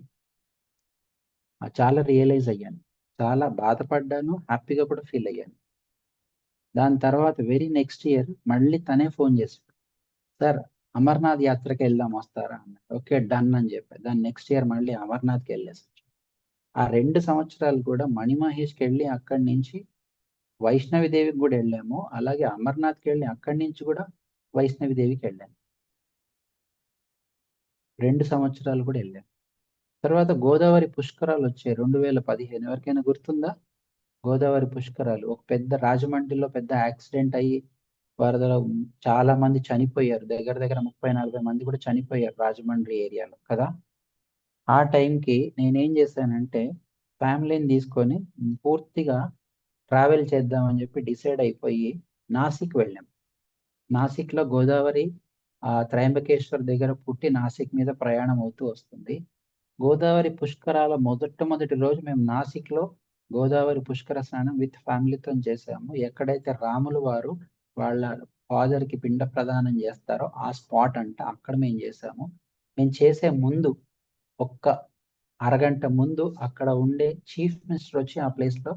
చాలా రియలైజ్ అయ్యాను, చాలా బాధపడ్డాను, హ్యాపీగా కూడా ఫీల్ అయ్యాను. దాని తర్వాత వెరీ నెక్స్ట్ ఇయర్ మళ్ళీ తనే ఫోన్ చేశాడు, సార్ అమర్నాథ్ యాత్రకి వెళ్దాం వస్తారా అన్నాడు. ఓకే డన్ అని చెప్పాను. దాని నెక్స్ట్ ఇయర్ మళ్ళీ అమర్నాథ్కి వెళ్ళేసి ఆ 2 సంవత్సరాలు కూడా మణి మహేష్కి వెళ్ళి అక్కడి నుంచి వైష్ణవి దేవికి కూడా వెళ్ళాము, అలాగే అమర్నాథ్కి వెళ్ళి అక్కడి నుంచి కూడా వైష్ణవి దేవికి వెళ్ళాను. 2 సంవత్సరాలు కూడా వెళ్ళాను. తర్వాత గోదావరి పుష్కరాలు వచ్చాయి 2015. ఎవరికైనా గుర్తుందా? గోదావరి పుష్కరాలు ఒక పెద్ద రాజమండ్రిలో పెద్ద యాక్సిడెంట్ అయ్యి వరదలో చాలా మంది చనిపోయారు. దగ్గర దగ్గర 30-40 మంది కూడా చనిపోయారు రాజమండ్రి ఏరియాలో కదా. ఆ టైంకి నేనేం చేశానంటే ఫ్యామిలీని తీసుకొని పూర్తిగా ట్రావెల్ చేద్దామని చెప్పి డిసైడ్ అయిపోయి నాసిక్ వెళ్ళాం. నాసిక్లో గోదావరి త్రయంబకేశ్వర్ దగ్గర పుట్టి నాసిక్ మీద ప్రయాణం అవుతూ వస్తుంది. గోదావరి పుష్కరాల మొదటి రోజు మేము నాసిక్లో గోదావరి పుష్కర స్నానం విత్ ఫ్యామిలీతో చేసాము. ఎక్కడైతే రాములు వారు వాళ్ళ ఫాదర్కి పిండ ప్రదానం చేస్తారో ఆ స్పాట్ అంట, అక్కడ మేము చేసాము. మేము చేసే ముందు ఒక్క అరగంట ముందు అక్కడ ఉండే చీఫ్ మినిస్టర్ వచ్చి ఆ ప్లేస్లో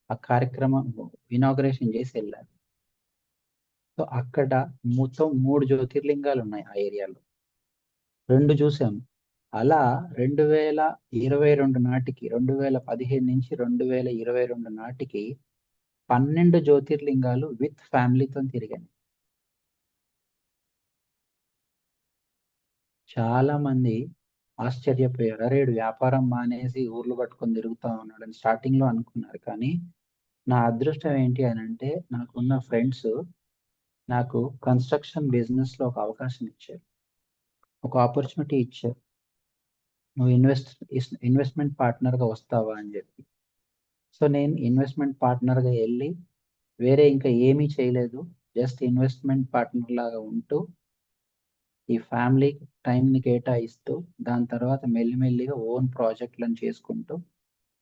ఆ కార్యక్రమం ఇనాగ్రేషన్ చేసి వెళ్ళారు. సో అక్కడ మొత్తం 3 జ్యోతిర్లింగాలు ఉన్నాయి ఆ ఏరియాలో, 2 చూసాము. అలా 2022 నాటికి, 2015 నుంచి 2022 నాటికి 12 జ్యోతిర్లింగాలు విత్ ఫ్యామిలీతో తిరిగాను. చాలా మంది ఆశ్చర్యపోయారు, అరే వ్యాపారం మానేసి ఊర్లు పట్టుకొని తిరుగుతా ఉన్నాడని స్టార్టింగ్ లో అనుకున్నారు. కానీ నా అదృష్టం ఏంటి అని అంటే నాకున్న ఫ్రెండ్స్ నాకు కన్స్ట్రక్షన్ బిజినెస్ లో ఒక అవకాశం ఇచ్చారు, ఒక ఆపర్చునిటీ ఇచ్చారు. నువ్వు ఇన్వెస్ట్మెంట్ పార్ట్నర్ గా వస్తావా అని చెప్పి. సో నేను ఇన్వెస్ట్మెంట్ పార్ట్నర్ గా వెళ్ళి వేరే ఇంకా ఏమీ చేయలేదు, జస్ట్ ఇన్వెస్ట్మెంట్ పార్ట్నర్ లాగా ఉంటూ ఈ ఫ్యామిలీ టైంని కేటాయిస్తూ దాని తర్వాత మెల్లిమెల్లిగా ఓన్ ప్రాజెక్టులను చేసుకుంటూ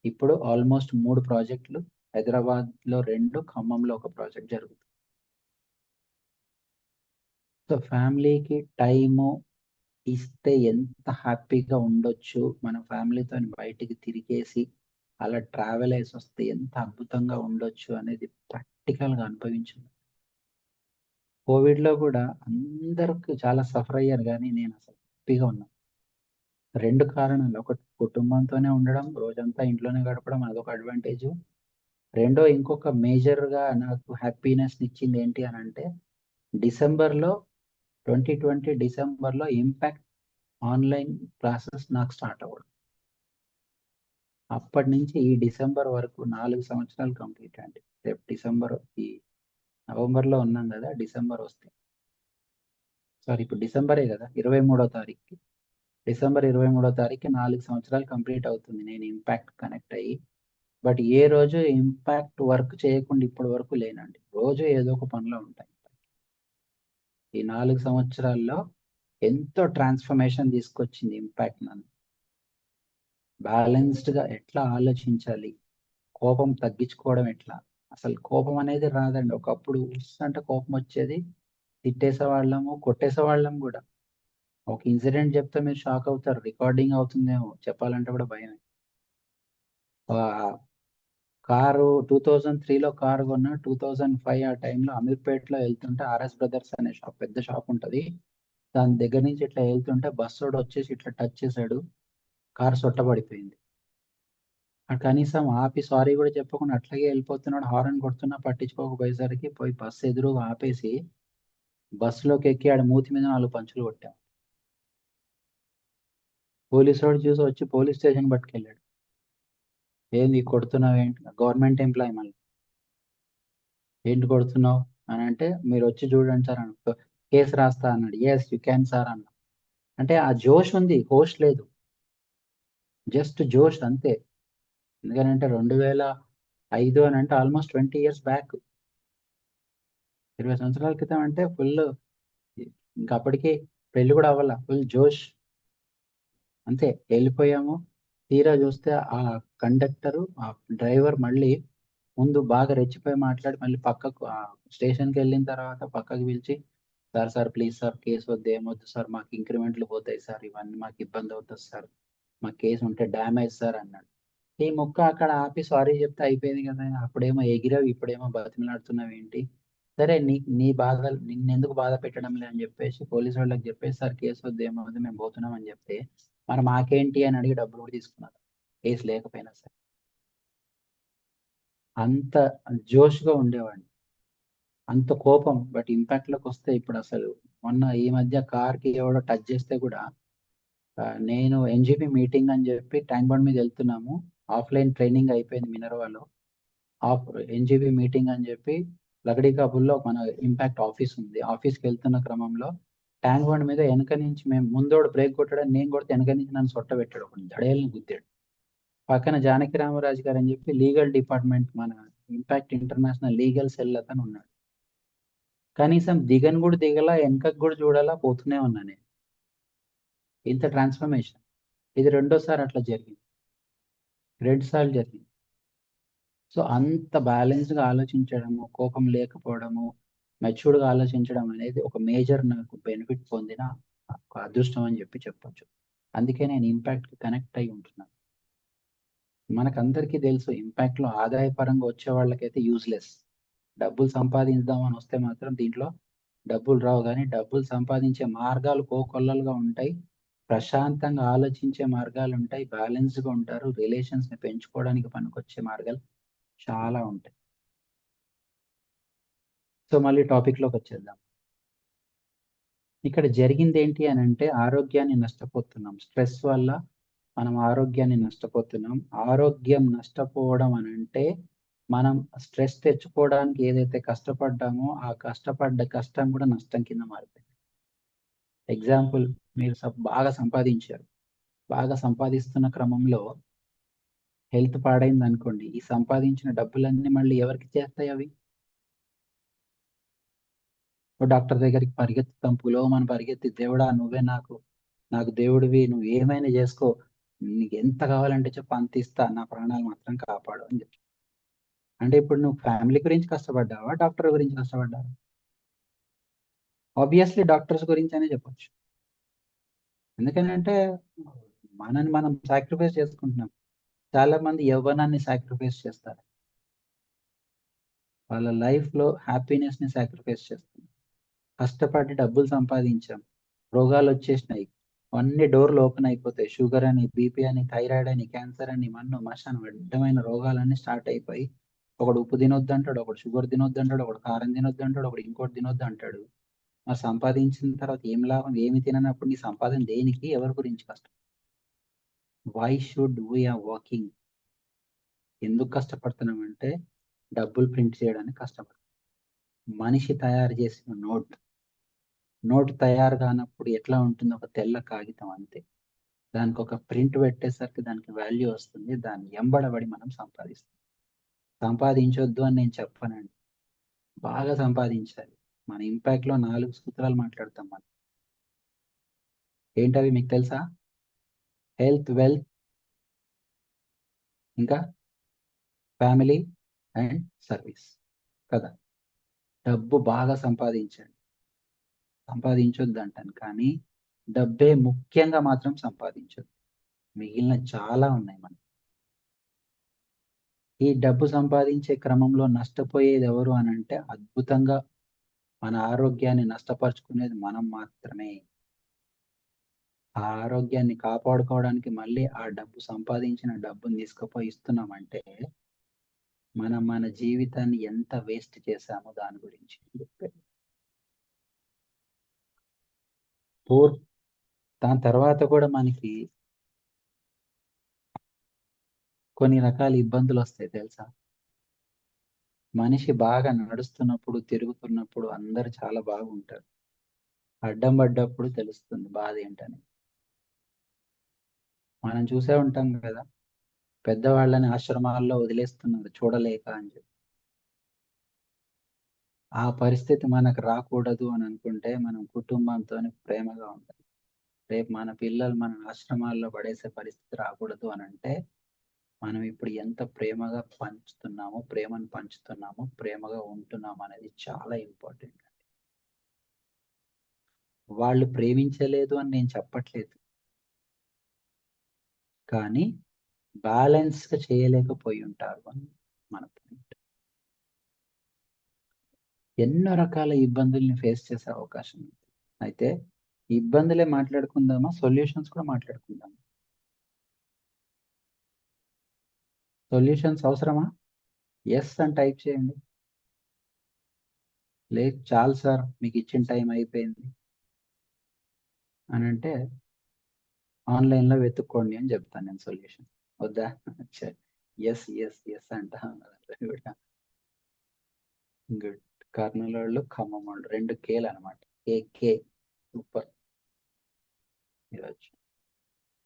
ఇప్పుడు ఆల్మోస్ట్ 3 ప్రాజెక్టులు, హైదరాబాద్లో 2, ఖమ్మంలో ఒక ప్రాజెక్ట్ జరుగుతుంది. సో ఫ్యామిలీకి టైము ఇస్తే ఎంత హ్యాపీగా ఉండొచ్చు, మన ఫ్యామిలీతో బయటికి తిరిగేసి అలా ట్రావెల్ వేసి వస్తే ఎంత అద్భుతంగా ఉండొచ్చు అనేది ప్రాక్టికల్గా అనుభవించింది. కోవిడ్లో కూడా అందరికి చాలా సఫర్ అయ్యారు, కానీ నేను అసలు హ్యాపీగా ఉన్నాను. 2 కారణాలు, ఒకటి కుటుంబంతోనే ఉండడం, రోజంతా ఇంట్లోనే గడపడం, అదొక అడ్వాంటేజ్. రెండో ఇంకొక మేజర్గా నాకు హ్యాపీనెస్ ఇచ్చింది ఏంటి అని అంటే డిసెంబర్లో 2020 డిసెంబర్లో ఇంపాక్ట్ ఆన్లైన్ క్లాసెస్ నాకు స్టార్ట్ అవ్వడం. అప్పటి నుంచి ఈ డిసెంబర్ వరకు 4 సంవత్సరాలు కంప్లీట్ అండి. రేపు డిసెంబర్, ఈ నవంబర్లో ఉన్నాం కదా, డిసెంబర్ వస్తే, సారీ ఇప్పుడు డిసెంబరే కదా, 23వ తారీఖుకి, డిసెంబర్ 23వ తారీఖుకి 4 సంవత్సరాలు కంప్లీట్ అవుతుంది నేను ఇంపాక్ట్ కనెక్ట్ అయ్యి. బట్ ఏ రోజు ఇంపాక్ట్ వర్క్ చేయకుండా ఇప్పటి వరకు లేనండి. రోజు ఏదో ఒక పనిలో ఉంటాయి. ఈ 4 సంవత్సరాల్లో ఎంతో ట్రాన్స్ఫర్మేషన్ తీసుకొచ్చింది ఇంపాక్ట్ నన్ను. బ్యాలెన్స్డ్గా ఎట్లా ఆలోచించాలి, కోపం తగ్గించుకోవడం ఎట్లా. అసలు కోపం అనేది రాదండి. ఒకప్పుడు అంటే కోపం వచ్చేది, తిట్టేసేవాళ్ళము, కొట్టేసేవాళ్ళం కూడా. ఒక ఇన్సిడెంట్ చెప్తే మీరు షాక్ అవుతారు, రికార్డింగ్ అవుతుందేమో, చెప్పాలంటే కూడా భయం. కారు 2003లో కారు కొన్నా, 2005 ఆ టైంలో అమీర్పేటలో వెళ్తుంటే ఆర్ఎస్ బ్రదర్స్ అనే షాప్, పెద్ద షాప్ ఉంటుంది, దాని దగ్గర నుంచి ఇట్లా వెళ్తుంటే బస్సోడు వచ్చేసి ఇట్లా టచ్ చేశాడు, కారు సొట్టబడిపోయింది. కనీసం ఆపి సారీ కూడా చెప్పకుండా అట్లాగే వెళ్ళిపోతున్నాడు, హారన్ కొడుతున్నా పట్టించుకోకపోయేసరికి పోయి బస్సు ఎదురుగా ఆపేసి బస్సులోకి ఎక్కి ఆడ మూతి మీద 4 పంచులు కొట్టాం. పోలీసు వాడు చూసి వచ్చి పోలీస్ స్టేషన్ పట్టుకెళ్ళాడు. ఏంది కొడుతున్నావు ఏంటి, గవర్నమెంట్ ఎంప్లాయీ, మళ్ళీ ఏంటి కొడుతున్నావు అని అంటే, మీరు వచ్చి చూడండి సార్ అన్న, కేసు రాస్తా అన్నాడు. ఎస్ యూ క్యాన్ సార్ అన్న. అంటే ఆ జోష్ ఉంది, హోష్ లేదు, జస్ట్ జోష్ అంతే. ఎందుకంటే 2005 అని అంటే ఆల్మోస్ట్ 20 years బ్యాక్, 20 సంవత్సరాల క్రితం. అంటే ఫుల్, ఇంకా అప్పటికి పెళ్లి కూడా అవ్వాల, ఫుల్ జోష్ అంతే. వెళ్ళిపోయాము. తీరా చూస్తే ఆ కండక్టరు, ఆ డ్రైవర్ మళ్ళీ ముందు బాగా రెచ్చిపోయి మాట్లాడి మళ్ళీ పక్కకు స్టేషన్కి వెళ్ళిన తర్వాత పక్కకు పిలిచి, సార్ ప్లీజ్ సార్, కేసు వద్దు, ఏమొద్దు సార్, మాకు ఇంక్రిమెంట్లు పోతాయి సార్, ఇవన్నీ మాకు ఇబ్బంది అవుతుంది సార్, మా కేసు ఉంటే డ్యామేజ్ సార్ అన్నాడు. ఈ ముక్క అక్కడ ఆపి సారీ చెప్తే అయిపోయింది కదా. అప్పుడేమో ఎగిరావు, ఇప్పుడేమో బతిమలాడుతున్నావు ఏంటి, సరే నీ బాధలు, నిన్నెందుకు బాధ పెట్టడం లే అని చెప్పేసి పోలీసు వాళ్ళకి చెప్పేసి, సార్ కేసు వద్దు, ఏమవుతుంది, మేము పోతున్నాం అని చెప్తే, మరి మాకేంటి అని అడిగి డబ్బులు కూడా తీసుకున్నారు, కేసు లేకపోయినా సరే. అంత జోష్గా ఉండేవాడిని, అంత కోపం. బట్ ఇంపాక్ట్లోకి వస్తే ఇప్పుడు అసలు, మొన్న ఈ మధ్య కార్కి ఎవడో టచ్ చేస్తే కూడా, నేను ఎన్జిపి మీటింగ్ అని చెప్పి ట్యాంక్ బండ్ మీద వెళ్తున్నాము, ఆఫ్లైన్ ట్రైనింగ్ అయిపోయింది మినర్వాలో, ఎన్జిపి మీటింగ్ అని చెప్పి లగడీకాపుల్లో మన ఇంపాక్ట్ ఆఫీస్ ఉంది, ఆఫీస్కి వెళ్తున్న క్రమంలో ట్యాంక్ బండ్ మీద వెనక నుంచి, మేము ముందోడు బ్రేక్ కొట్టాడని నేను కొడితే వెనక నుంచి నన్ను సొట్ట పెట్టాడు, ఒకటి దడేళ్ళని గుద్దాడు. పక్కన జానకి రామరాజు గారు అని చెప్పి లీగల్ డిపార్ట్మెంట్, మన ఇంపాక్ట్ ఇంటర్నేషనల్ లీగల్ సెల్ అతను ఉన్నాడు. కనీసం దిగను కూడా దిగలా, వెనకకు కూడా చూడాలా, పోతూనే ఉన్నా నేను. ఇంత ట్రాన్స్ఫర్మేషన్. ఇది 2వ సారి అట్లా జరిగింది, 2 సార్లు జరిగింది. సో అంత బ్యాలెన్స్గా ఆలోచించడము, కోపం లేకపోవడము, మెచ్యూర్డ్గా ఆలోచించడం అనేది ఒక మేజర్ నాకు బెనిఫిట్ పొందిన ఒక అదృష్టం అని చెప్పొచ్చు. అందుకే నేను ఇంపాక్ట్కి కనెక్ట్ అయి ఉంటున్నాను. మనకందరికీ తెలుసు, ఇంపాక్ట్లో ఆదాయపరంగా వచ్చే వాళ్ళకైతే యూజ్లెస్. డబ్బులు సంపాదించుదామని వస్తే మాత్రం దీంట్లో డబ్బులు రావు, కానీ డబ్బులు సంపాదించే మార్గాలు కోకొల్లలుగా ఉంటాయి, ప్రశాంతంగా ఆలోచించే మార్గాలు ఉంటాయి, బ్యాలెన్స్గా ఉంటారు, రిలేషన్స్ని పెంచుకోవడానికి పనికొచ్చే మార్గాలు చాలా ఉంటాయి. సో మళ్ళీ టాపిక్లోకి వచ్చేద్దాం. ఇక్కడ జరిగింది ఏంటి అని అంటే, ఆరోగ్యాన్ని నష్టపోతున్నాం, స్ట్రెస్ వల్ల మనం ఆరోగ్యాన్ని నష్టపోతున్నాం. ఆరోగ్యం నష్టపోవడం అని అంటే, మనం స్ట్రెస్ తెచ్చుకోవడానికి ఏదైతే కష్టపడ్డామో ఆ కష్టపడ్డ కష్టం కూడా నష్టం కింద మారిపోయింది. ఎగ్జాంపుల్, మీరు బాగా సంపాదించారు, బాగా సంపాదిస్తున్న క్రమంలో హెల్త్ పాడైంది అనుకోండి, ఈ సంపాదించిన డబ్బులన్నీ మళ్ళీ ఎవరికి చేస్తాయి అవి? డాక్టర్ దగ్గరికి పరిగెత్తుతాం, పులోమని పరిగెత్తి, దేవుడా నువ్వే నాకు దేవుడివి, నువ్వు ఏమైనా చేసుకో, నీకు ఎంత కావాలంటే చెప్పు, అంత ఇస్తా, నా ప్రాణాలు మాత్రం కాపాడు అని చెప్పి. అంటే ఇప్పుడు నువ్వు ఫ్యామిలీ గురించి కష్టపడ్డావా, డాక్టర్ గురించి కష్టపడ్డావా? ఆబ్వియస్లీ డాక్టర్స్ గురించి అనే చెప్పొచ్చు. ఎందుకంటే మనని మనం సాక్రిఫైస్ చేసుకుంటున్నాం. చాలా మంది యవ్వనాన్ని సాక్రిఫైస్ చేస్తారు, వాళ్ళ లైఫ్లో హ్యాపీనెస్ని సాక్రిఫైస్ చేస్తున్నారు. కష్టపడి డబ్బులు సంపాదించాం, రోగాలు వచ్చేసినాయి, అన్ని డోర్లు ఓపెన్ అయిపోతాయి, షుగర్ అని, బీపీ అని, థైరాయిడ్ అని, క్యాన్సర్ అని, మశానం అడ్డమైన రోగాలన్నీ స్టార్ట్ అయిపోయి, ఒకడు ఉప్పు తినొద్దు అంటాడు, ఒకడు షుగర్ తినొద్దు అంటాడు, ఒకడు కారం తినొద్దు అంటాడు, ఒకడు ఇంకోటి తినొద్దు అంటాడు. మరి సంపాదించిన తర్వాత ఏం లాభం, ఏమి తిననప్పుడు నీ సంపాదన దేనికి, ఎవరి గురించి కష్టం? Why should we are working? ఎందుకు కష్టపడుతున్నాం అంటే డబ్బులు ప్రింట్ చేయడానికి కష్టపడుతున్నాం. మనిషి తయారు చేసిన నోట్ తయారు కానప్పుడు ఎట్లా ఉంటుంది? ఒక తెల్ల కాగితం అంతే. దానికి ఒక ప్రింట్ పెట్టేసరికి దానికి వాల్యూ వస్తుంది. దాన్ని ఎంబడబడి మనం సంపాదిస్తాం. సంపాదించొద్దు అని నేను చెప్పనండి, బాగా సంపాదించాలి. మన ఇంపాక్ట్ లో 4 సూత్రాలు మాట్లాడతాం మనం. ఏంటవి మీకు తెలుసా? హెల్త్, వెల్త్, ఇంకా ఫ్యామిలీ అండ్ సర్వీస్ కదా. డబ్బు బాగా సంపాదించండి, సంపాదించొద్దు అంటాను, కానీ డబ్బే ముఖ్యంగా మాత్రం సంపాదించొద్దు. మిగిలిన చాలా ఉన్నాయి మనకి. ఈ డబ్బు సంపాదించే క్రమంలో నష్టపోయేది ఎవరు అని అంటే అద్భుతంగా మన ఆరోగ్యాన్ని నష్టపరుచుకునేది మనం మాత్రమే. ఆ ఆరోగ్యాన్ని కాపాడుకోవడానికి మళ్ళీ ఆ డబ్బు, సంపాదించిన డబ్బుని తీసుకుపోయి ఇస్తున్నామంటే మనం మన జీవితాన్ని ఎంత వేస్ట్ చేశామో దాని గురించి చెప్పారు. దాని తర్వాత కూడా మనకి కొన్ని రకాల ఇబ్బందులు వస్తాయి తెలుసా. మనిషి బాగా నడుస్తున్నప్పుడు, తిరుగుతున్నప్పుడు అందరు చాలా బాగుంటారు. అడ్డం పడ్డప్పుడు తెలుస్తుంది బాధ ఏంటని. మనం చూసే ఉంటాం కదా, పెద్దవాళ్ళని ఆశ్రమాల్లో వదిలేస్తున్నారు చూడలేక అని చెప్పి. ఆ పరిస్థితి మనకు రాకూడదు అని అనుకుంటే మనం కుటుంబంతో ప్రేమగా ఉండాలి. రేపు మన పిల్లలు మన ఆశ్రమాల్లో పడేసే పరిస్థితి రాకూడదు అని అంటే మనం ఇప్పుడు ఎంత ప్రేమగా ప్రేమను పంచుతున్నామో, ప్రేమగా ఉంటున్నాము అనేది చాలా ఇంపార్టెంట్. వాళ్ళు ప్రేమించలేదు అని నేను చెప్పట్లేదు, కానీ బ్యాలెన్స్ గా చేయలేకపోయి ఉంటారు అని మన పాయింట్. ఎన్నో రకాల ఇబ్బందుల్ని ఫేస్ చేసే అవకాశం ఉంది. అయితే ఇబ్బందులే మాట్లాడుకుందామా, సొల్యూషన్స్ కూడా మాట్లాడుకుందామా? సొల్యూషన్స్ అవసరమా? ఎస్ అని టైప్ చేయండి. లేదు చాలు సార్ మీకు ఇచ్చిన టైం అయిపోయింది అని అంటే ఆన్లైన్లో వెతుక్కోండి అని చెప్తాను నేను సొల్యూషన్. వద్దా? ఎస్ ఎస్ ఎస్ అంట. గుడ్. కర్నూలు వాళ్ళు, ఖమ్మం వాళ్ళు, 2 కేలు అనమాట. కే సూపర్.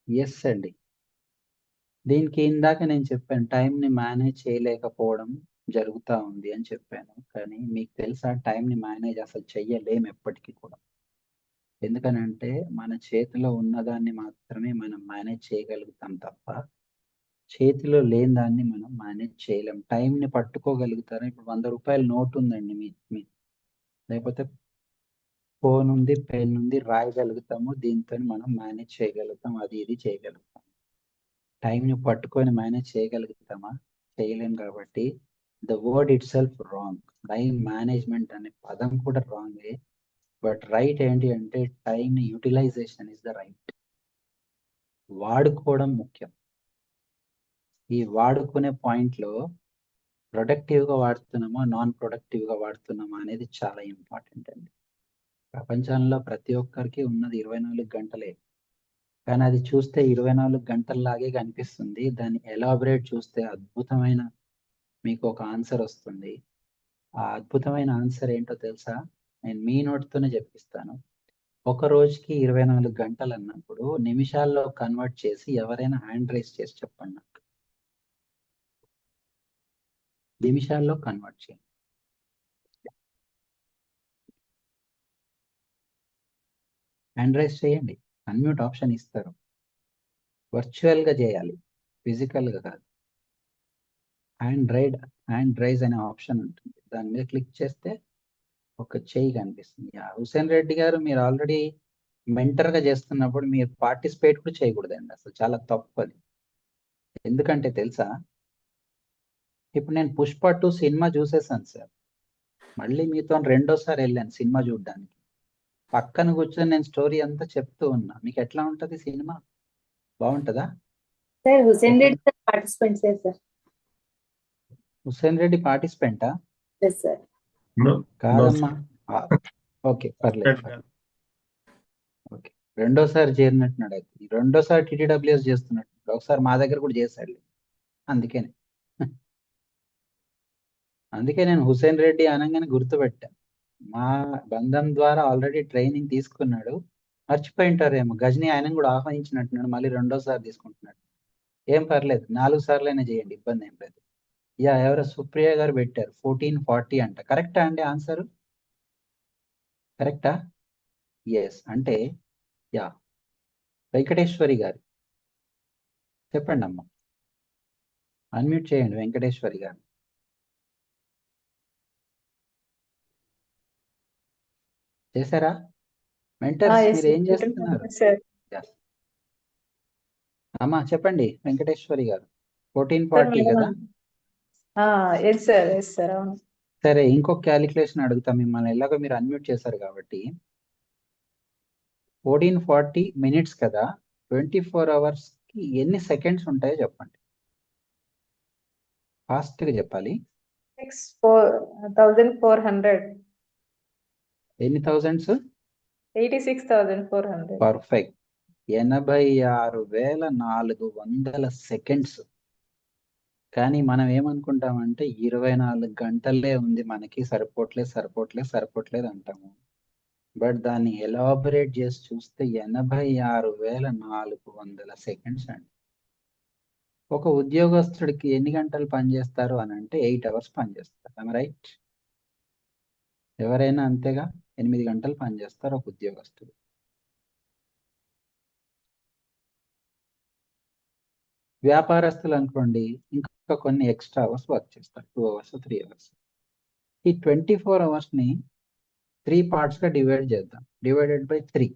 ఎస్ అండి. దీనికి ఇందాక నేను చెప్పాను టైంని మేనేజ్ చేయలేకపోవడం జరుగుతూ ఉంది అని చెప్పాను, కానీ మీకు తెలుసా టైంని మేనేజ్ అసలు చెయ్యలేము ఎప్పటికీ కూడా. ఎందుకనంటే మన చేతిలో ఉన్నదాన్ని మాత్రమే మనం మేనేజ్ చేయగలుగుతాం తప్ప చేతిలో లేని దాన్ని మనం మేనేజ్ చేయలేం. టైంని పట్టుకోగలుగుతారా? ఇప్పుడు 100 రూపాయల నోట్ ఉందండి మీ లేకపోతే ఫోన్ ఉంది, పెన్ ఉంది, రాయగలుగుతాము. దీంతో మనం మేనేజ్ చేయగలుగుతాం, అది ఇది చేయగలుగుతాం. టైంని పట్టుకొని మేనేజ్ చేయగలుగుతామా? చేయలేం. కాబట్టి the word itself wrong. Time management అనే పదం కూడా రాంగే. బట్ రైట్ ఏంటి అంటే time utilisation is the right. వాడుకోవడం ముఖ్యం. ఈ వాడుకునే పాయింట్లో ప్రొడక్టివ్గా వాడుతున్నామా, నాన్ ప్రొడక్టివ్గా వాడుతున్నామా అనేది చాలా ఇంపార్టెంట్ అండి. ప్రపంచంలో ప్రతి ఒక్కరికి ఉన్నది 24 గంటలే, కానీ అది చూస్తే 24 గంటల్లాగే కనిపిస్తుంది. దాన్ని ఎలాబరేట్ చూస్తే అద్భుతమైన మీకు ఒక ఆన్సర్ వస్తుంది. ఆ అద్భుతమైన ఆన్సర్ ఏంటో తెలుసా? నేను మీ నోటితోనే చెప్పిస్తాను. ఒక రోజుకి 24 గంటలు అన్నప్పుడు నిమిషాల్లో కన్వర్ట్ చేసి ఎవరైనా హ్యాండ్ రైస్ చేసి చెప్పండి నాకు. నిమిషాల్లో కన్వర్ట్ చేయండి. హ్యాండ్ రైస్ చేయండి, అన్మ్యూట్ ఆప్షన్ ఇస్తారు. వర్చువల్గా చేయాలి, ఫిజికల్గా కాదు. హ్యాండ్ రైజ్ అనే ఆప్షన్ ఉంటుంది, దాని మీద క్లిక్ చేస్తే ఒక చెయ్యి కనిపిస్తుంది. హుసేన్ రెడ్డి గారు, మీరు ఆల్రెడీ మెంటర్గా చేస్తున్నప్పుడు మీరు పార్టిసిపేట్ కూడా చేయకూడదండి, అసలు చాలా తప్పు అది. ఎందుకంటే తెలుసా, ఇప్పుడు నేను పుష్ప 2 సినిమా చూసేసాను సార్. మళ్ళీ మీతో రెండోసారి వెళ్ళాను సినిమా చూడడానికి. పక్కన కూర్చొని నేను స్టోరీ అంతా చెప్తూ ఉన్నా. మీకు ఎట్లా ఉంటది సినిమా? బాగుంటుందా? Sir Hussain Reddy sir participant sir. Hussain Reddy పార్టిసిపెంటా? Yes sir. No, no, కాదమ్మా, ఓకే, పర్లేదు Spread పర్లేదు. ఓకే, రెండోసారి చేరినట్టున్నాడు అయితే. ఈ రెండోసారి టీటీడబ్ల్యూఎస్ చేస్తున్నట్టు, ఒకసారి మా దగ్గర కూడా చేశాడు. అందుకనే అందుకే నేను హుసేన్ రెడ్డి అనగానే గుర్తుపెట్టా. మా బంధం ద్వారా ఆల్రెడీ ట్రైనింగ్ తీసుకున్నాడు, మర్చిపోయింటారేమో. గజని ఆయన కూడా ఆహ్వానించినట్టున్నాడు, మళ్ళీ రెండోసారి తీసుకుంటున్నాడు. ఏం పర్లేదు, 4 సార్లైనా చేయండి, ఇబ్బంది ఏం లేదు. యా, ఎవరో సుప్రియ గారు పెట్టారు 1440 అంట. కరెక్టా అండి ఆన్సర్? కరెక్టా? ఎస్. అంటే యా, వెంకటేశ్వరి గారు చెప్పండి అమ్మా, అన్మ్యూట్ చేయండి వెంకటేశ్వరి గారు. చేశారా? మెంటర్స్ మీరు ఏం చేస్తున్నారు? Yes. అమ్మా చెప్పండి వెంకటేశ్వరి గారు, 1440 కదా? ఎస్ సార్ అవును. సరే, ఇంకొక క్యాలిక్యులేషన్ అడుగుతా మిమ్మల్ని. ఎలాగో మీరు అన్మ్యూట్ చేశారు కాబట్టి. 1440 మినిట్స్ కదా, 24 అవర్స్ కి ఎన్ని సెకండ్స్ ఉంటాయో చెప్పండి. ఫాస్ట్ గా చెప్పాలి. 6,400. ఎన్ని థౌజండ్స్? 86,400. పర్ఫెక్ట్. 86,400 సెకండ్స్. కానీ మనం ఏమనుకుంటామంటే 24 గంటలే ఉంది మనకి, సరిపోట్లేదు అంటాము. బట్ దాన్ని ఎలాబరేట్ చేసి చూస్తే 86,400 సెకండ్స్ అండి. ఒక ఉద్యోగస్తుడికి ఎన్ని గంటలు పనిచేస్తారు అని అంటే 8 అవర్స్ పనిచేస్తారు, రైట్? ఎవరైనా అంతేగా, 8 గంటలు పనిచేస్తారు ఒక ఉద్యోగస్తుడు. వ్యాపారస్తులు అనుకోండి, ఇంకా కొన్ని ఎక్స్ట్రా అవర్స్ వర్క్ చేస్తారు, 2 అవర్స్ 3 అవర్స్. ఈ 24 అవర్స్ ని 3 పార్ట్స్ గా డివైడ్ చేద్దాం. డివైడెడ్ బై 3,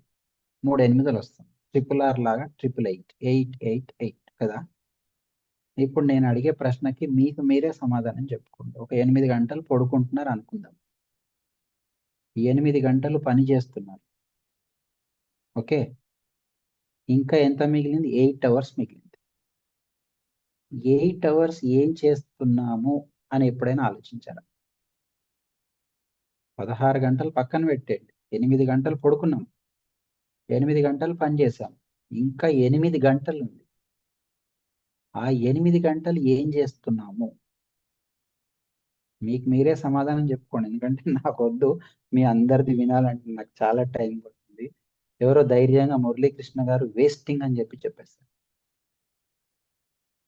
3 8లు వస్తుంది. RRR లాగా 888, 888 కదా. ఇప్పుడు నేను అడిగే ప్రశ్నకి మీకు మీరే సమాధానం చెప్పుకోండి. ఒక 8 గంటలు పడుకుంటున్నారు అనుకుందాం, 8 గంటలు పని చేస్తున్నారు, ఓకే. ఇంకా ఎంత మిగిలింది? 8 అవర్స్ మిగిలింది. 8 అవర్స్ ఏం చేస్తున్నాము అని ఎప్పుడైనా ఆలోచించారా? 16 గంటలు పక్కన పెట్టండి, 8 గంటలు పడుకున్నాం, 8 గంటలు పని చేసాం, ఇంకా 8 గంటలు ఉంది. ఆ 8 గంటలు ఏం చేస్తున్నాము? మీకు మీరే సమాధానం చెప్పుకోండి, ఎందుకంటే నాకు వద్దు, మీ అందరిది వినాలంటే నాకు చాలా టైం పడుతుంది. ఎవరో ధైర్యంగా మురళీకృష్ణ గారు వేస్టింగ్ అని చెప్పేస్తారు.